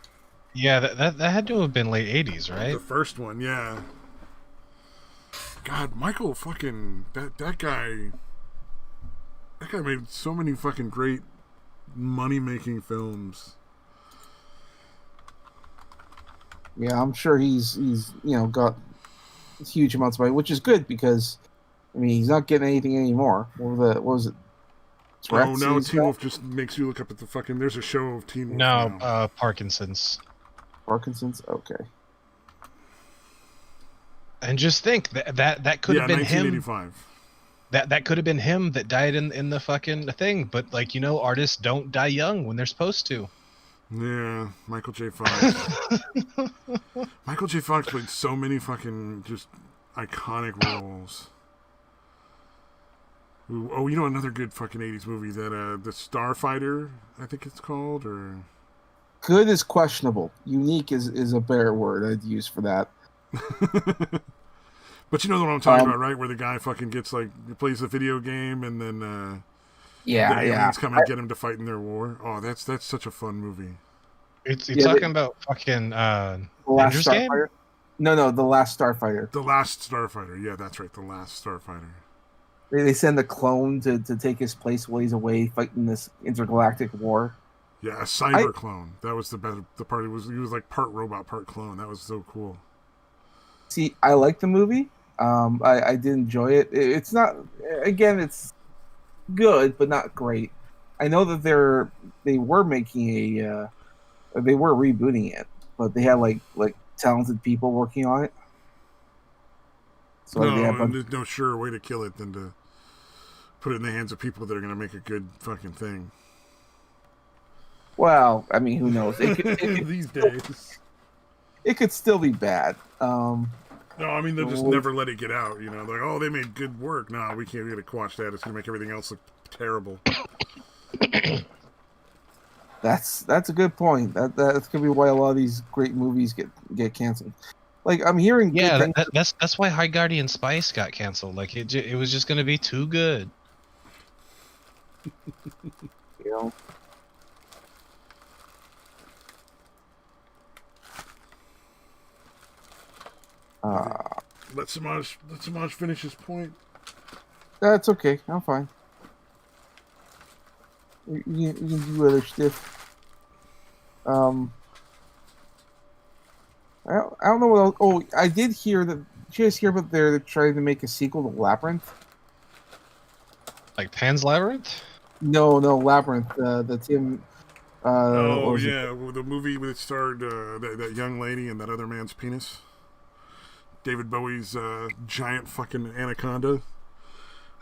Yeah, that had to have been late '80s, right? The first one, yeah. God, Michael fucking that guy. That guy made so many fucking great money-making films. Yeah, I'm sure he's got huge amounts of money, which is good because I mean he's not getting anything anymore. What was it? Oh, now Teen Wolf just makes you look up at the fucking. There's a show of Teen Wolf. No, Parkinson's. Parkinson's. Okay. And just think that could have been 1985. him. That could have been him that died in the fucking thing. But like, artists don't die young when they're supposed to. Yeah, Michael J. Fox. Michael J. Fox played so many fucking just iconic roles. Ooh, oh, another good fucking 80s movie, that the Starfighter, I think it's called, or... Good is questionable. Unique is a better word I'd use for that. But you know what I'm talking about, right? Where the guy fucking gets, like, plays the video game, and then the aliens come and get him to fight in their war. Oh, that's such a fun movie. You're talking about fucking The Last Starfighter? No, The Last Starfighter. The Last Starfighter. Yeah, that's right. The Last Starfighter. They send a clone to take his place while he's away fighting this intergalactic war. Yeah, a cyber clone. That was the part. He was like part robot, part clone. That was so cool. See, I like the movie. I did enjoy it. It's not, again, it's good, but not great. I know that they were making they were rebooting it, but they had like talented people working on it. So there's no surer way to kill it than to put it in the hands of people that are going to make a good fucking thing. Well, I mean, who knows? It could, these days, it could still be bad. No, I mean, they'll just never let it get out. They're like, oh, they made good work. No, we can't get to quash that. It's going to make everything else look terrible. That's a good point. That's going to be why a lot of these great movies get canceled. Like, I'm hearing... Yeah, that's why High Guardian Spice got canceled. Like, it was just going to be too good. Let Samaj finish his point. That's okay. I'm fine. You can do other stuff. I don't know what else. Oh, I did hear that. Did you guys hear about they're trying to make a sequel to Labyrinth? Like Pan's Labyrinth? No, Labyrinth. The Tim. The movie that starred that young lady and that other man's penis. David Bowie's giant fucking anaconda.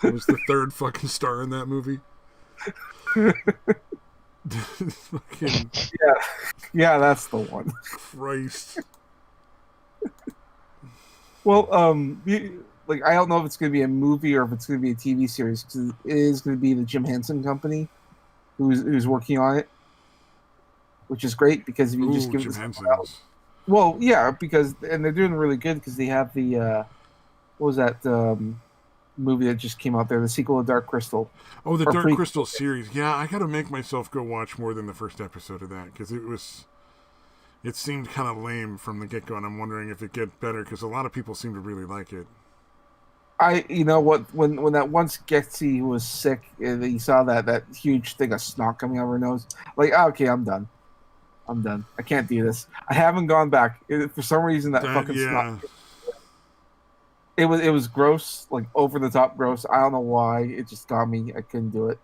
It was the third fucking star in that movie. Fucking... Yeah, that's the one. Christ. Well, I don't know if it's going to be a movie or if it's going to be a TV series. Cause it is going to be the Jim Henson Company who's working on it, which is great because if you just give Jim it well, yeah, and they're doing really good because they have the what was that movie that just came out there, the sequel of Dark Crystal. Oh, the Dark Crystal series. Yeah, I got to make myself go watch more than the first episode of that because it seemed kind of lame from the get-go, and I'm wondering if it get better because a lot of people seem to really like it. You know what? When that once Getsy was sick, and he saw that huge thing of snot coming out of her nose, like, okay, I'm done. I can't do this. I haven't gone back. For some reason, that fucking snot. It was gross, like over the top gross. I don't know why. It just got me. I couldn't do it.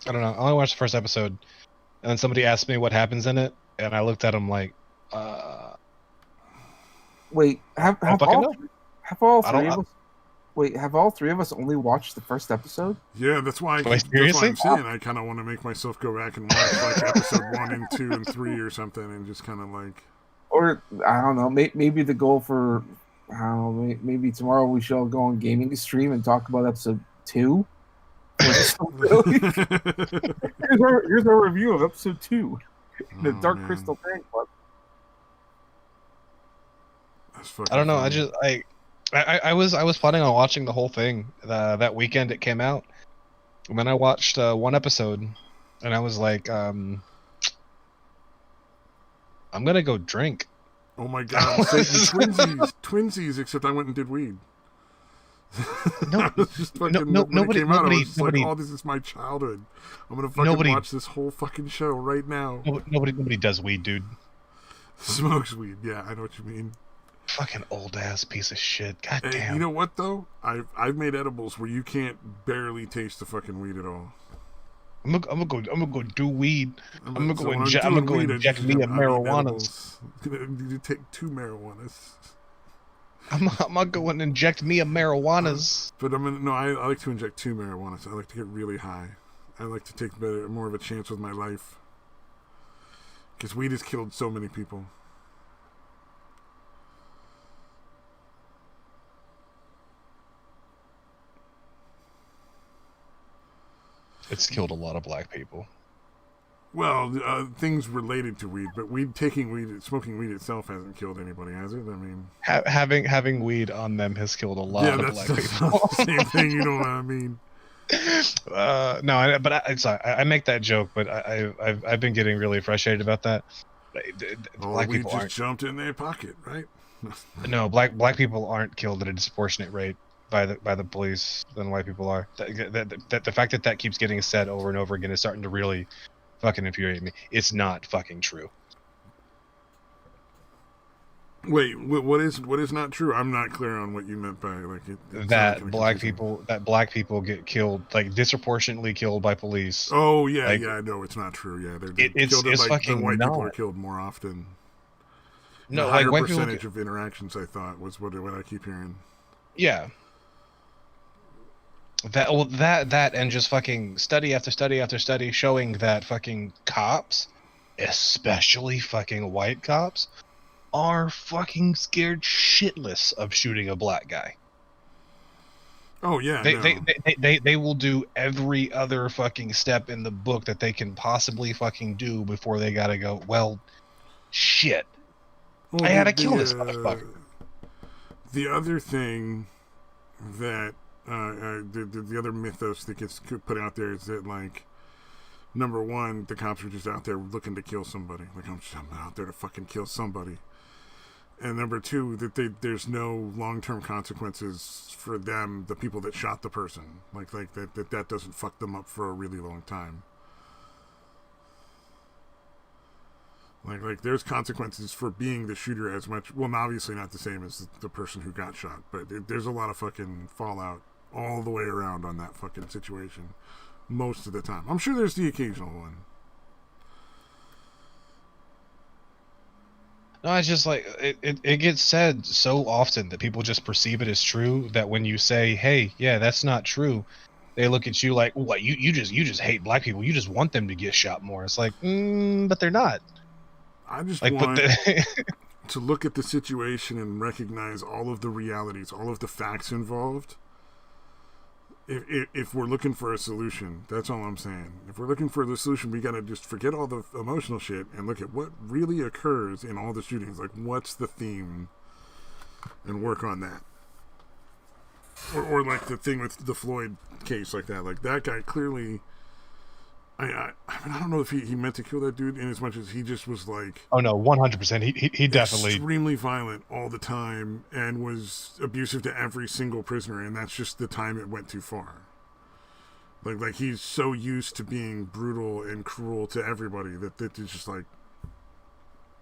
I don't know. I only watched the first episode, and then somebody asked me what happens in it, and I looked at him like, Wait, have all three of us only watched the first episode? Yeah, that's why I'm saying I kind of want to make myself go back and watch like episode 1 and 2 and 3 or something, and just kind of like. Or I don't know. Maybe the goal for maybe tomorrow we shall go on gaming stream and talk about episode 2. Here's our review of episode 2, the Dark Crystal Fan Club. I don't know. I was planning on watching the whole thing that weekend it came out, and then I watched one episode, and I was like, I'm gonna go drink. Oh my god! Twinsies! Except I went and did weed. Nobody came out, I was like, oh, this is my childhood. I'm gonna fucking watch this whole fucking show right now. Nobody does weed, dude. Smokes weed. Yeah, I know what you mean. Fucking old ass piece of shit. God Hey, damn. you know what though? I've made edibles where you can't barely taste the fucking weed at all. I'm gonna go do weed. I'm gonna go when I'm inject. I'm gonna doing go weed, inject me a I'm eating marijuana. edibles. You take 2 marijuanas. I'm gonna go and inject me a marijuanas. But I like to inject 2 marijuanas. I like to get really high. I like to take more of a chance with my life. Because weed has killed so many people. It's killed a lot of black people. Well, things related to weed, but smoking weed itself hasn't killed anybody, has it? I mean, having weed on them has killed a lot of black that's people. not the same thing. You know what I mean? No, but I make that joke, but I've been getting really frustrated about that. Black we people just aren't jumped in their pocket, right? No, black people aren't killed at a disproportionate rate by the police than white people are. The fact that keeps getting said over and over again is starting to really fucking infuriate me. It's not fucking true. Wait, what is not true? I'm not clear on what you meant by that black people get killed, like disproportionately killed by police. Oh yeah, yeah, no, it's not true. Yeah, they're killed. It's like the fucking white not. people are killed more often. No, a higher like percentage of interactions. I thought was what I keep hearing. Yeah. That and just fucking study after study after study showing that fucking cops, especially fucking white cops, are fucking scared shitless of shooting a black guy. Oh yeah, they will do every other fucking step in the book that they can possibly fucking do before they gotta go, well, shit. Well, I gotta kill this motherfucker. The other thing that the other mythos that gets put out there is that, like, number one, the cops are just out there looking to kill somebody. Like, I'm out there to fucking kill somebody. And number two, that there's no long-term consequences for them, the people that shot the person. Like that doesn't fuck them up for a really long time. Like there's consequences for being the shooter as much. Well, obviously not the same as the person who got shot, but there's a lot of fucking fallout all the way around on that fucking situation most of the time. I'm sure there's the occasional one. No, it's just like it gets said so often that people just perceive it as true that when you say, "Hey, yeah, that's not true," they look at you like, "What? You just hate black people. You just want them to get shot more." It's like, but they're not. I just want to look at the situation and recognize all of the realities, all of the facts involved. If we're looking for a solution, that's all I'm saying. If we're looking for the solution, we gotta just forget all the emotional shit and look at what really occurs in all the shootings. Like, what's the theme, and work on that. Or like the thing with the Floyd case, like that. Like, that guy clearly, I don't know if he meant to kill that dude in as much as he just was like... Oh no, 100%. He definitely... extremely violent all the time and was abusive to every single prisoner, and that's just the time it went too far. Like he's so used to being brutal and cruel to everybody that it's just like...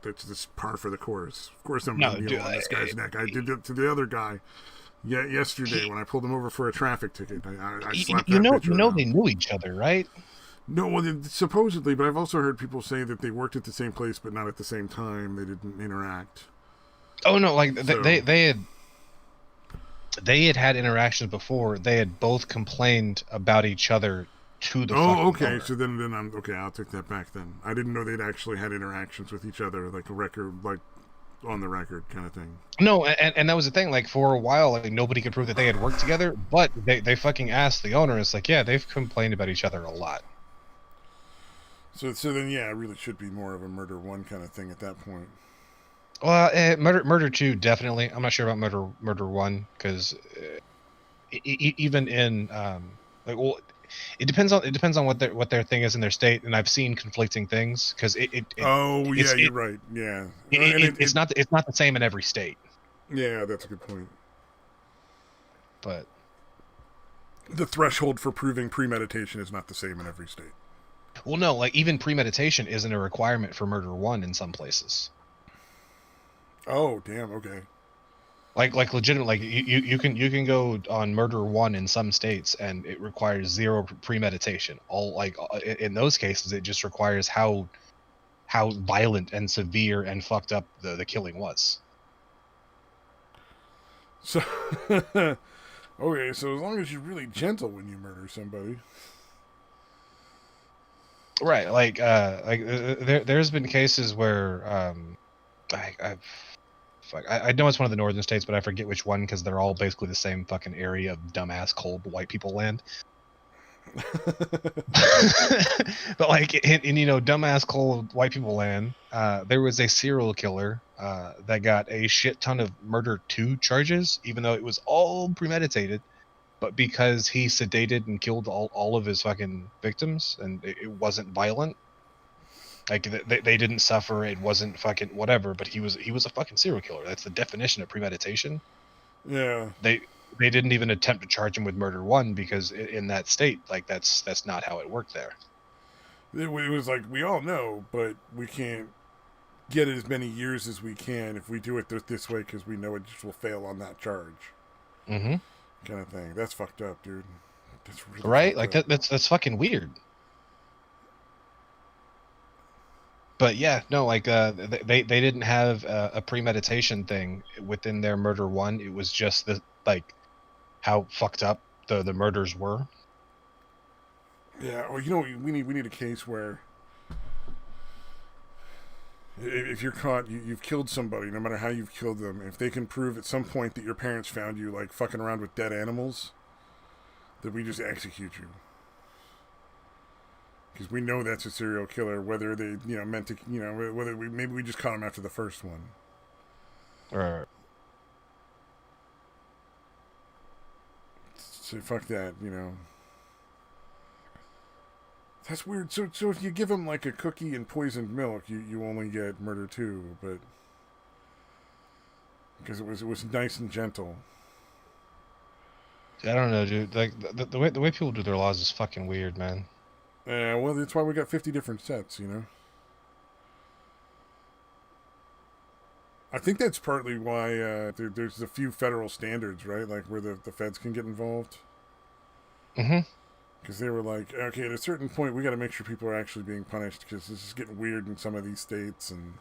that's just par for the course. Of course I'm going to kneel on this guy's neck. I did it to the other guy yesterday when I pulled him over for a traffic ticket. I slapped that bitch around. They knew each other, right? No, well, supposedly, but I've also heard people say that they worked at the same place, but not at the same time. They didn't interact. Oh no, like so. they had interactions before. They had both complained about each other to the. Oh, okay. Owner. So then I'm okay. I'll take that back. Then I didn't know they'd actually had interactions with each other, like a record, like on the record kind of thing. No, and that was the thing. Like for a while, like nobody could prove that they had worked together, but they fucking asked the owner. It's like, yeah, they've complained about each other a lot. So then, yeah, it really should be more of a murder one kind of thing at that point. Well, murder two definitely. I'm not sure about murder one because even in it depends on what their thing is in their state, and I've seen conflicting things because you're right. Yeah, it's not the same in every state. Yeah, that's a good point. But the threshold for proving premeditation is not the same in every state. Well, no, like even premeditation isn't a requirement for murder one in some places. Oh, damn. Okay. Like legitimate, like you can go on murder one in some states and it requires zero premeditation. All like in those cases, it just requires how violent and severe and fucked up the killing was. So, okay, so as long as you're really gentle when you murder somebody, Right, like there's been cases where I know it's one of the northern states, but I forget which one because they're all basically the same fucking area of dumbass cold white people land. But like in dumbass cold white people land, there was a serial killer that got a shit ton of murder 2 charges, even though it was all premeditated. But because he sedated and killed all of his fucking victims and it wasn't violent, like they didn't suffer, it wasn't fucking whatever, but he was a fucking serial killer. That's the definition of premeditation. yeah, They didn't even attempt to charge him with murder 1 because in that state, like that's not how it worked there. it was like we all know, but we can't get as many years as we can if we do it this way because we know it just will fail on that charge. Mm-hmm. Kind of thing. That's fucked up, dude. That's really right. Like that's fucking weird. But yeah, no, like they didn't have a premeditation thing within their murder 1. It was just the like how fucked up the murders were. Yeah, well, we need a case where if you're caught, you've killed somebody, no matter how you've killed them. If they can prove at some point that your parents found you like fucking around with dead animals, that we just execute you. Because we know that's a serial killer, whether they meant to, whether maybe we just caught him after the first one. Right. So fuck that, That's weird. So if you give him like a cookie and poisoned milk, you only get murder 2, but because it was nice and gentle. I don't know, dude. Like the way people do their laws is fucking weird, man. Yeah, well, that's why we got 50 different sets, I think that's partly why there's a few federal standards, right? Like where the feds can get involved. Mm-hmm. Because they were like, okay, at a certain point, we got to make sure people are actually being punished because this is getting weird in some of these states. And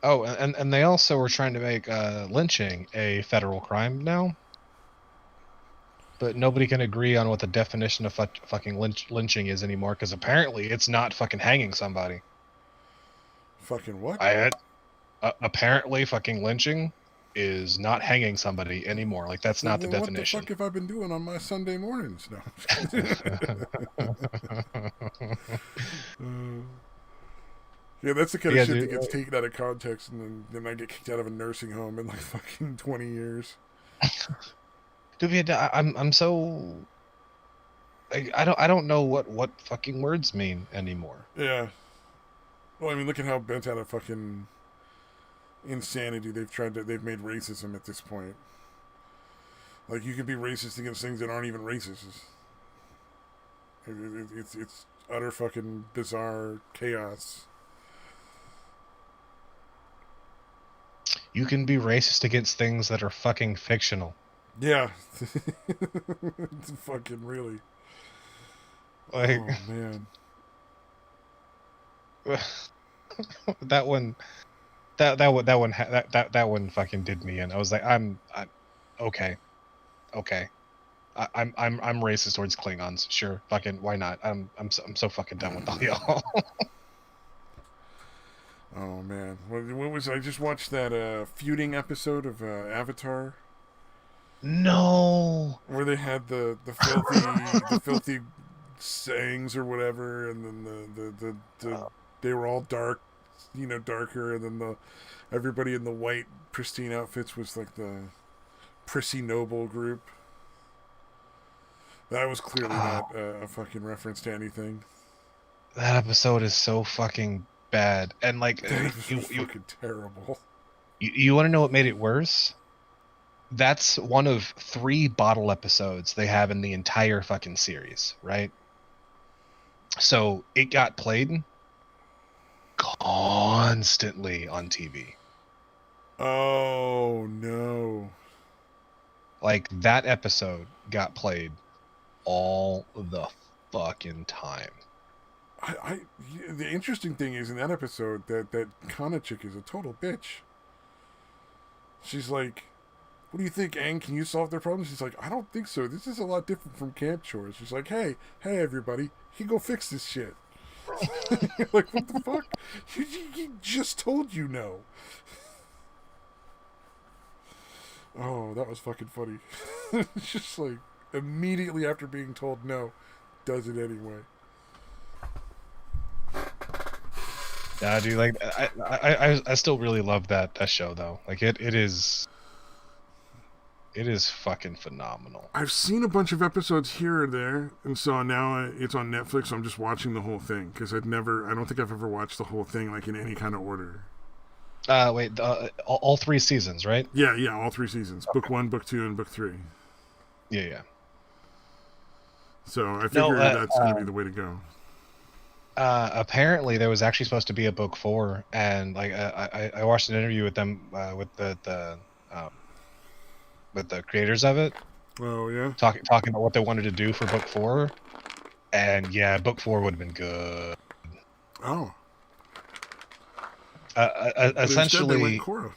oh, and they also were trying to make lynching a federal crime now. But nobody can agree on what the definition of fucking lynching is anymore, because apparently it's not fucking hanging somebody. Fucking what? Apparently fucking lynching is not hanging somebody anymore. Like that's not the definition. What the fuck have I been doing on my Sunday mornings? No. Yeah, that's the kind of shit that gets taken out of context, and then I get kicked out of a nursing home in like fucking 20 years. Dude, I'm so I don't know what fucking words mean anymore. Yeah. Well, I mean, look at how bent out of fucking insanity they've made racism at this point. Like, you can be racist against things that aren't even racist. It's utter fucking bizarre chaos. You can be racist against things that are fucking fictional. Yeah. It's fucking really. Like, oh, man. that one fucking did me in. I was like, I'm okay. I'm racist towards Klingons. Sure, fucking why not? I'm so fucking done with all y'all. Oh man, what was I just watched that feuding episode of Avatar? No, where they had the filthy sayings or whatever, and then the they were all dark, darker, and then everybody in the white pristine outfits was like the prissy noble group. That was clearly not a fucking reference to anything. That episode is so fucking bad, and like that was fucking terrible. You want to know what made it worse? That's one of 3 bottle episodes they have in the entire fucking series, right? So it got played constantly on TV. Oh no! Like that episode got played all the fucking time. I the interesting thing is in that episode that Kana chick is a total bitch. She's like, "What do you think, Aang? Can you solve their problems?" She's like, "I don't think so. This is a lot different from camp chores." She's like, "Hey, everybody, you can go fix this shit." You're like, what the fuck? He just told you no. Oh, that was fucking funny. It's just like immediately after being told no, does it anyway. Yeah, dude. Like, I still really love that show though. Like, it is fucking phenomenal. I've seen a bunch of episodes here or there, and so now it's on Netflix. So I'm just watching the whole thing because I don't think I've ever watched the whole thing like in any kind of order. Wait, all 3 seasons, right? Yeah, all 3 seasons. Okay. Book 1, Book 2, and Book 3. Yeah. So I figure that's going to be the way to go. Apparently, there was actually supposed to be a Book 4, and like I watched an interview with them with the creators of it. Oh yeah. Talking about what they wanted to do for Book 4, and yeah, Book 4 would have been good. Oh. Essentially, they went Korra.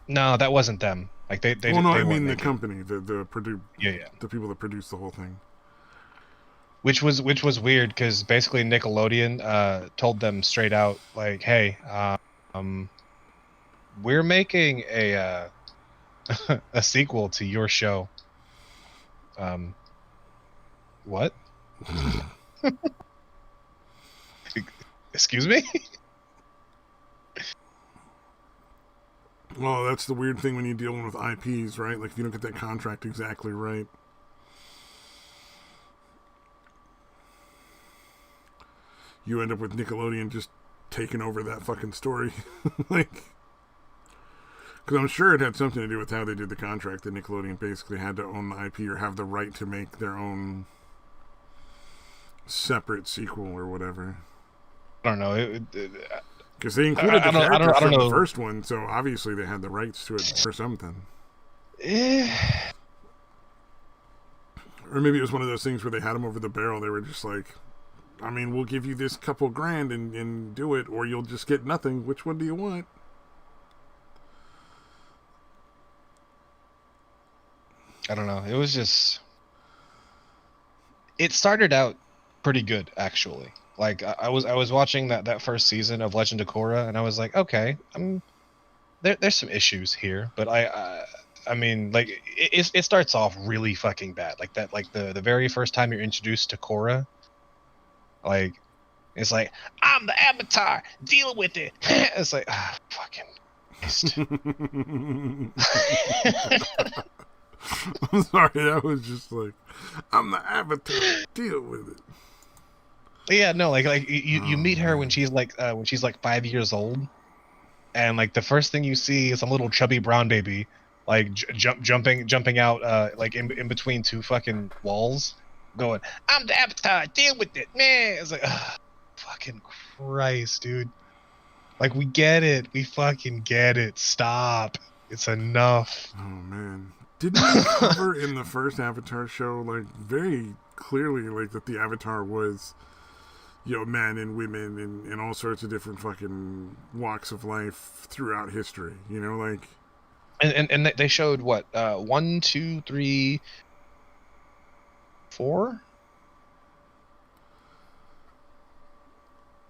No, that wasn't them. Like they. Oh no, they I mean the company, the yeah, the people that produced the whole thing. Which was weird because basically Nickelodeon told them straight out like, hey, we're making a a sequel to your show. What? Excuse me? Well, that's the weird thing when you're dealing with IPs, right? Like if you don't get that contract exactly right. You end up with Nickelodeon just taking over that fucking story. Like, because I'm sure it had something to do with how they did the contract, that Nickelodeon basically had to own the IP or have the right to make their own separate sequel or whatever. I don't know. Because they included the character from the first one, so obviously they had the rights to it for something. Or maybe it was one of those things where they had them over the barrel. They were just like, I mean, we'll give you this couple grand and do it, or you'll just get nothing. Which one do you want? I don't know. It was just... It started out pretty good, actually. Like, I was watching that first season of Legend of Korra, and I was like, okay, there's some issues here, but I mean, like, it starts off really fucking bad. Like that, like the very first time you're introduced to Korra, like, it's like, I'm the Avatar, deal with it. It's like, fucking Christ. I'm sorry, that was just like, I'm the Avatar, deal with it. Yeah, no, like you meet her when she's like 5 years old, and like the first thing you see is some little chubby brown baby, like jumping out like in between 2 fucking walls, going, I'm the Avatar, deal with it, man. It's like, fucking Christ, dude. Like, we get it, we fucking get it. Stop, it's enough. Oh man, didn't we cover in the first Avatar show like very clearly like that the Avatar was, you know, men and women and all sorts of different fucking walks of life throughout history, you know, like, and they showed what 1, 2, 3, 4.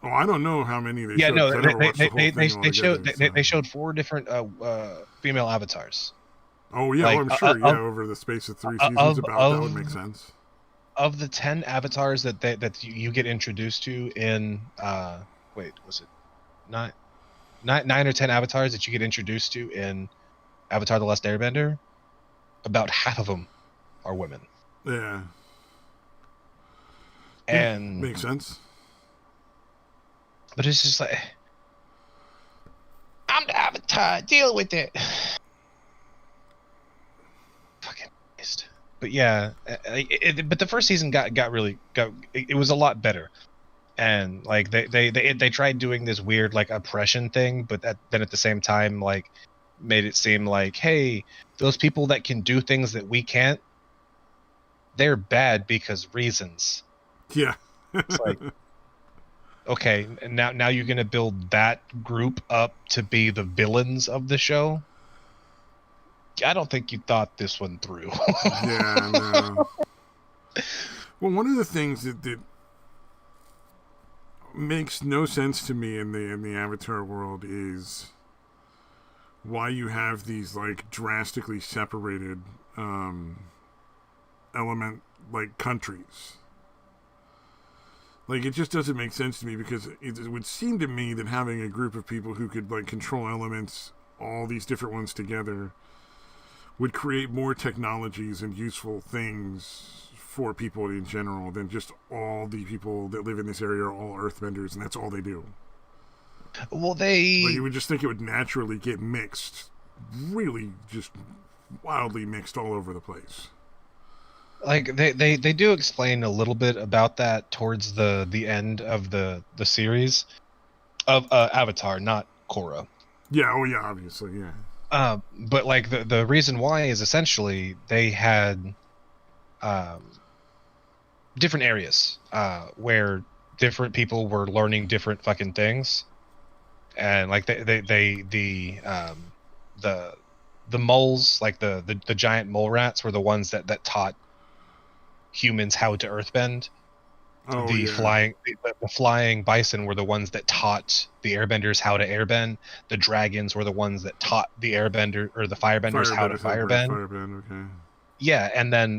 Oh, I don't know how many they showed. No, they showed 4 different female avatars. Oh yeah, like, I'm sure. Over the space of 3 seasons, that would make sense. Of the 10 avatars that you get introduced to in wait, was it 9 or 10 avatars that you get introduced to in Avatar: The Last Airbender, about half of them are women. Yeah. And makes sense. But it's just like, I'm the Avatar, deal with it. Fucking Christ. But yeah, but the first season got it was a lot better. and like they tried doing this weird like oppression thing, but then at the same time like made it seem like, hey, those people that can do things that we can't, they're bad because reasons. Yeah. It's like, okay, and now you're gonna build that group up to be the villains of the show. I don't think you thought this one through. Yeah, no. Well, one of the things that makes no sense to me in the Avatar world is why you have these like drastically separated element like countries. Like, it just doesn't make sense to me, because it would seem to me that having a group of people who could like control elements, all these different ones together, would create more technologies and useful things for people in general than just all the people that live in this area are all earthbenders and that's all they do. Well, like, you would just think it would naturally get mixed, really just wildly mixed all over the place. Like they do explain a little bit about that towards the end of the series of Avatar, not Korra. Yeah, oh yeah, obviously, yeah. But like the reason why is essentially they had different areas where different people were learning different fucking things, and like the moles, like the giant mole rats, were the ones that taught humans how to earthbend. Oh, The yeah. flying bison were the ones that taught the airbenders how to airbend. The dragons were the ones that taught the airbender or the firebenders how to firebend. Firebend, okay. Yeah, and then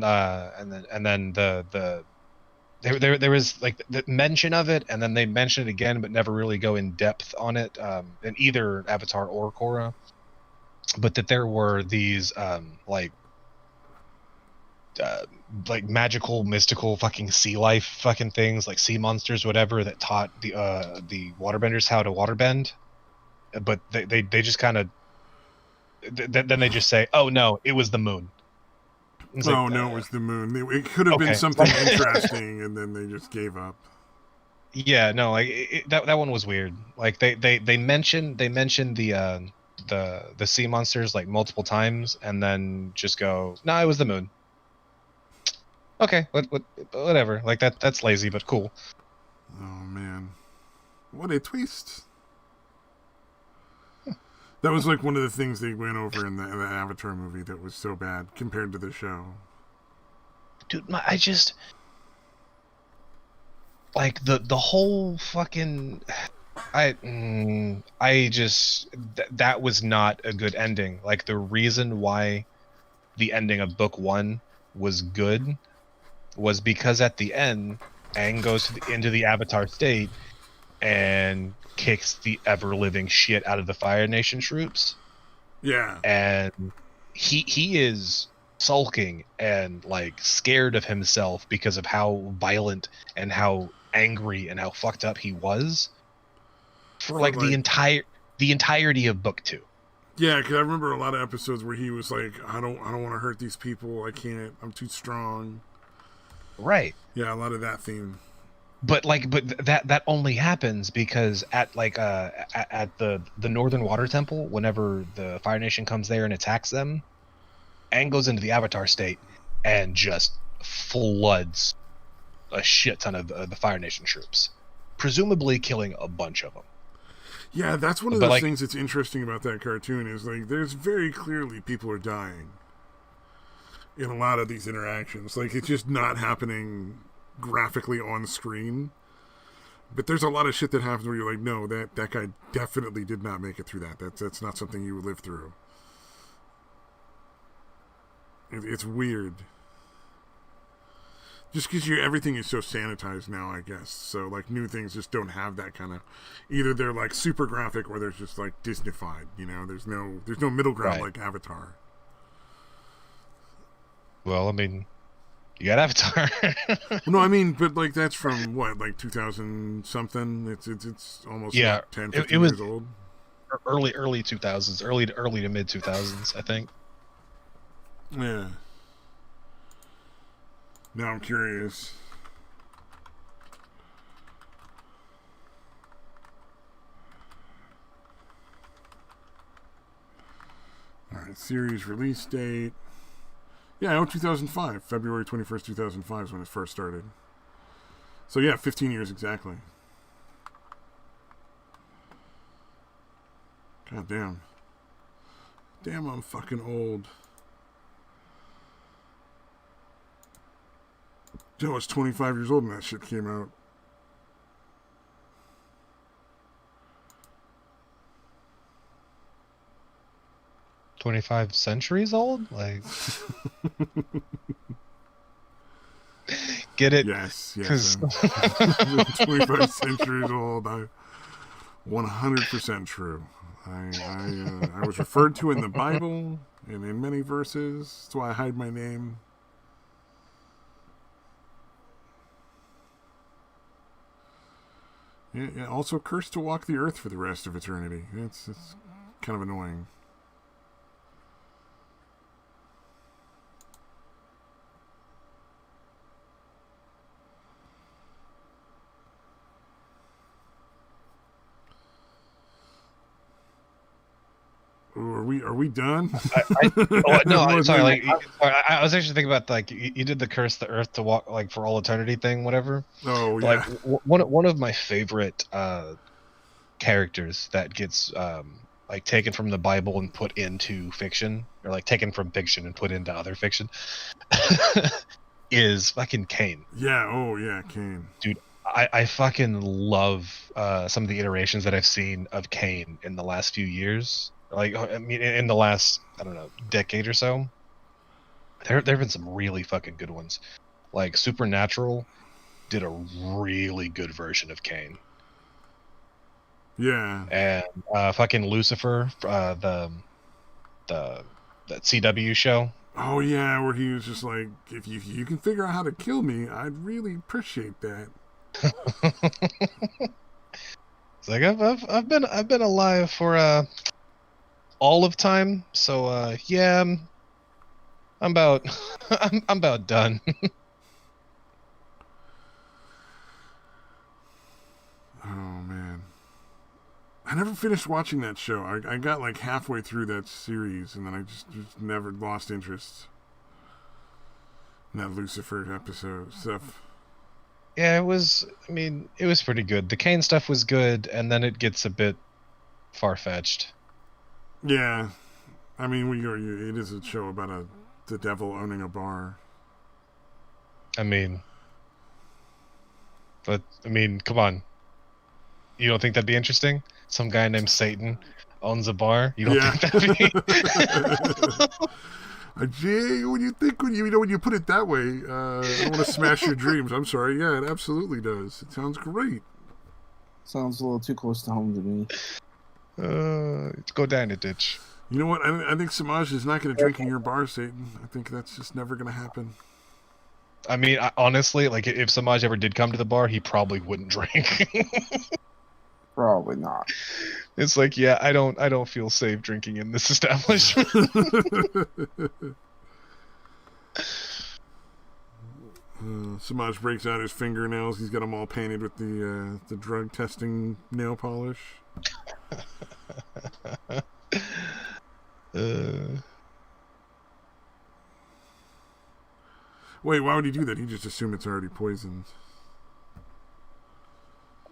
there was like the mention of it, and then they mention it again, but never really go in depth on it in either Avatar or Korra. But that there were these like magical, mystical, fucking sea life, fucking things like sea monsters, whatever, that taught the waterbenders how to waterbend. But they just kind of then they just say, "Oh no, it was the moon." It's Oh, like, no, it was the moon. It could have been okay. something interesting, and then they just gave up. Yeah, no, like that one was weird. Like they mentioned the sea monsters like multiple times, and then just go, "No, it was the moon." Okay, whatever. Like that's lazy, but cool. Oh, man. What a twist. That was like one of the things they went over in the Avatar movie that was so bad compared to the show. Dude, I just like the whole fucking I just that was not a good ending. Like, the reason why the ending of book 1 was good was because at the end, Aang goes into the Avatar state and kicks the ever living shit out of the Fire Nation troops. Yeah. And he is sulking and like scared of himself because of how violent and how angry and how fucked up he was for like the entirety of book 2. Yeah, because I remember a lot of episodes where he was like, I don't want to hurt these people. I can't. I'm too strong. Right. Yeah, a lot of that theme. But that only happens because at the Northern Water Temple, whenever the Fire Nation comes there and attacks them, Aang goes into the Avatar state and just floods a shit ton of the Fire Nation troops, presumably killing a bunch of them. Yeah, that's one of those things that's interesting about that cartoon is like there's very clearly people are dying in a lot of these interactions. Like, it's just not happening graphically on screen. But there's a lot of shit that happens where you're like, no, that guy definitely did not make it through that. That's not something you would live through. It's weird. Just because everything is so sanitized now, I guess. So, like, new things just don't have that kind of... Either they're, like, super graphic or they're just, like, Disney-fied, you know? There's no middle ground like Avatar. Well, I mean, you got Avatar. No, I mean, but, like, that's from, what, like 2000-something? It's almost, like, 10, 15 years old? Early 2000s. Early to mid-2000s, I think. Yeah. Now I'm curious. series release date. Yeah, 2005. February 21st, 2005 is when it first started. So yeah, 15 years exactly. God damn. Damn, I'm fucking old. I was 25 years old when that shit came out. "25 centuries old?" Like, get it? Yes. 'Cause 25 centuries old. 100% true. I was referred to in the Bible and in many verses. That's why I hide my name. Yeah, also cursed to walk the earth for the rest of eternity. It's kind of annoying. Ooh, are we done? No, sorry. Like, I was actually thinking about, like, you did the curse the earth to walk, like, for all eternity thing, whatever. Oh, But, yeah. like, one of my favorite characters that gets like taken from the Bible and put into fiction, or like taken from fiction and put into other fiction, is fucking Cain. Yeah. Oh, yeah, Cain. Dude, I fucking love some of the iterations that I've seen of Cain in the last few years. Like, I mean, in the last, I don't know, decade or so. There have been some really fucking good ones. Like, Supernatural did a really good version of Cain. Yeah. And fucking Lucifer, the that CW show. Oh, yeah, where he was just like, if you can figure out how to kill me, I'd really appreciate that. It's like, I've been alive for all of time, so yeah, I'm about I'm about done. Oh, man. I never finished watching that show. I got like halfway through that series, and then I just never lost interest in that Lucifer episode stuff. Yeah, it was. I mean, it was pretty good. The Cain stuff was good, and then it gets a bit far fetched. Yeah, I mean, it is a show about the devil owning a bar. I mean, but I mean, come on. You don't think that'd be interesting? Some guy named Satan owns a bar. You don't think that'd be? When you put it that way, I don't want to smash your dreams. I'm sorry. Yeah, it absolutely does. It sounds great. Sounds a little too close to home to me. Go down the ditch. You know what? I think Samaj is not going to drink in your bar, Satan. I think that's just never going to happen. I mean, honestly, like, if Samaj ever did come to the bar, he probably wouldn't drink. Probably not. It's like, yeah, I don't feel safe drinking in this establishment. Samaj breaks out his fingernails. He's got them all painted with the drug testing nail polish. Wait, why would he do that? He just assume it's already poisoned.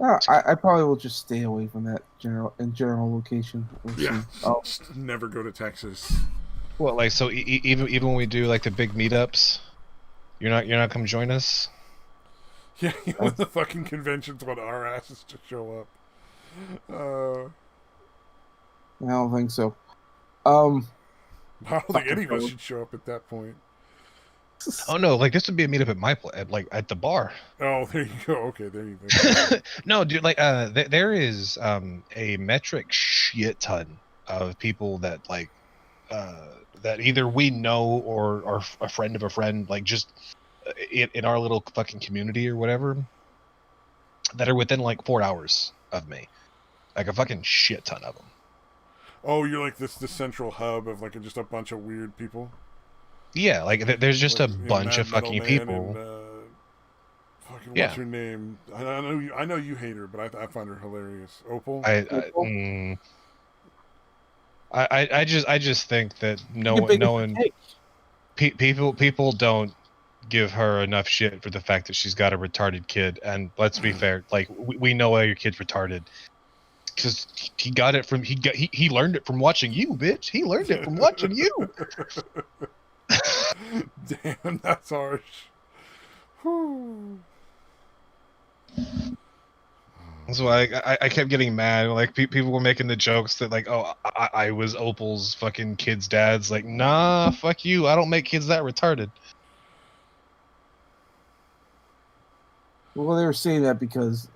I probably will just stay away from that general location. Yeah, just never go to Texas. Well, like, so even when we do like the big meetups, you're not come join us. Yeah, when the fucking conventions want our asses to show up. I don't think so. I don't think any of us should show up at that point. Oh no, like, this would be a meetup at my at the bar. Oh, there you go. Okay, there you go. No, dude, like, there is a metric shit ton of people that, like, that either we know or are a friend of a friend, like, just in our little fucking community or whatever, that are within like 4 hours of me, like a fucking shit ton of them. Oh, you're like the central hub of like just a bunch of weird people. Yeah, like, there's just like, a bunch of fucking people. And, what's her name? I know you hate her, but I find her hilarious. Opal. I just think that no one people don't give her enough shit for the fact that she's got a retarded kid. And let's be fair, like we know why your kid's retarded, because he got it from he learned it from watching you, bitch. He learned it from watching you. Damn, that's harsh. Whew. So I kept getting mad. Like people were making the jokes that like, oh, I was Opal's fucking kid's dad's. Like, nah, fuck you. I don't make kids that retarded. Well, they were saying that because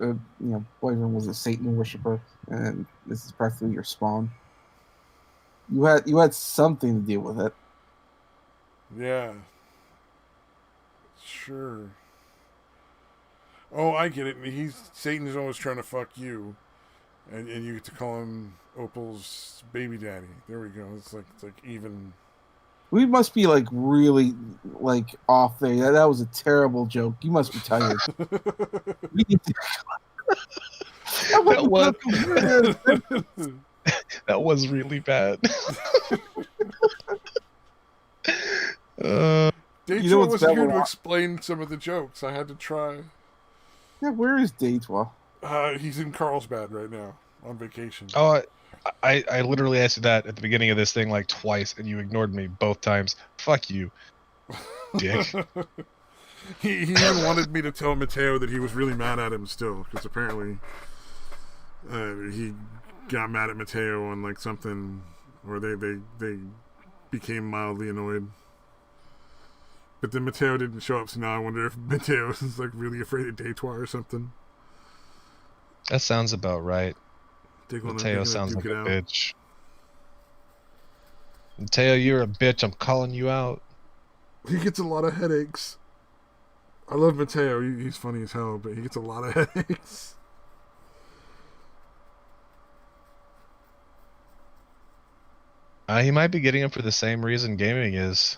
boyfriend was a Satan worshiper, and this is practically your spawn. You had something to deal with it. Yeah. Sure. Oh, I get it. Satan is always trying to fuck you, and you get to call him Opal's baby daddy. There we go. It's like even. We must be like really like off there. That was a terrible joke. You must be tired. That was really bad. Daytwa wasn't here to explain some of the jokes. I had to try. Yeah, where is Daytwa? He's in Carlsbad right now on vacation. Oh, I literally asked you that at the beginning of this thing like twice, and you ignored me both times. Fuck you, dick. he even wanted me to tell Mateo that he was really mad at him still, because apparently he got mad at Mateo on like something, or they became mildly annoyed. But then Mateo didn't show up, so now I wonder if Mateo is like really afraid of Daytwa or something. That sounds about right. Mateo sounds like a bitch. Mateo, you're a bitch. I'm calling you out. He gets a lot of headaches. I love Mateo. He's funny as hell, but he gets a lot of headaches. He might be getting him for the same reason gaming is.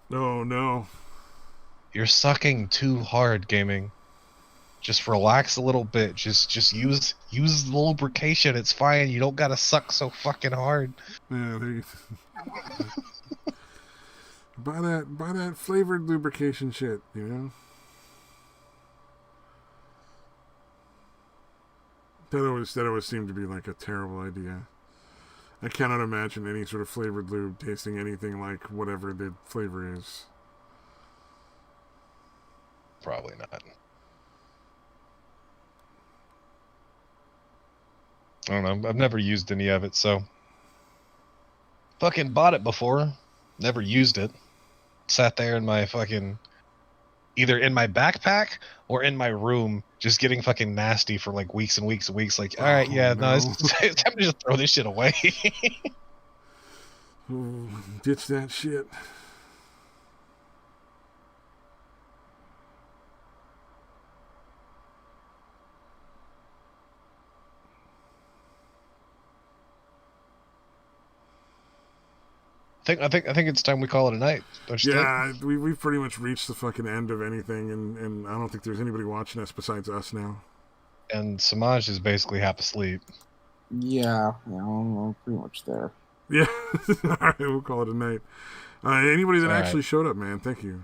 No. You're sucking too hard, gaming. Just relax a little bit. Just use the lubrication. It's fine. You don't gotta suck so fucking hard. Yeah, there you buy that flavored lubrication shit, you know? That always seemed to be like a terrible idea. I cannot imagine any sort of flavored lube tasting anything like whatever the flavor is. Probably not. I don't know. I've never used any of it, so. Fucking bought it before. Never used it. Sat there in my fucking. Either in my backpack or in my room, just getting fucking nasty for like weeks and weeks and weeks. Like, alright, yeah, no, it's time to just throw this shit away. Ooh, ditch that shit. I think it's time we call it a night. Don't you think? We've pretty much reached the fucking end of anything, and I don't think there's anybody watching us besides us now. And Samaj is basically half asleep. Yeah, I'm pretty much there. Yeah, all right, we'll call it a night. Anybody that actually showed up, man, thank you.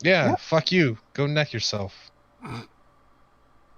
Yeah, fuck you. Go neck yourself.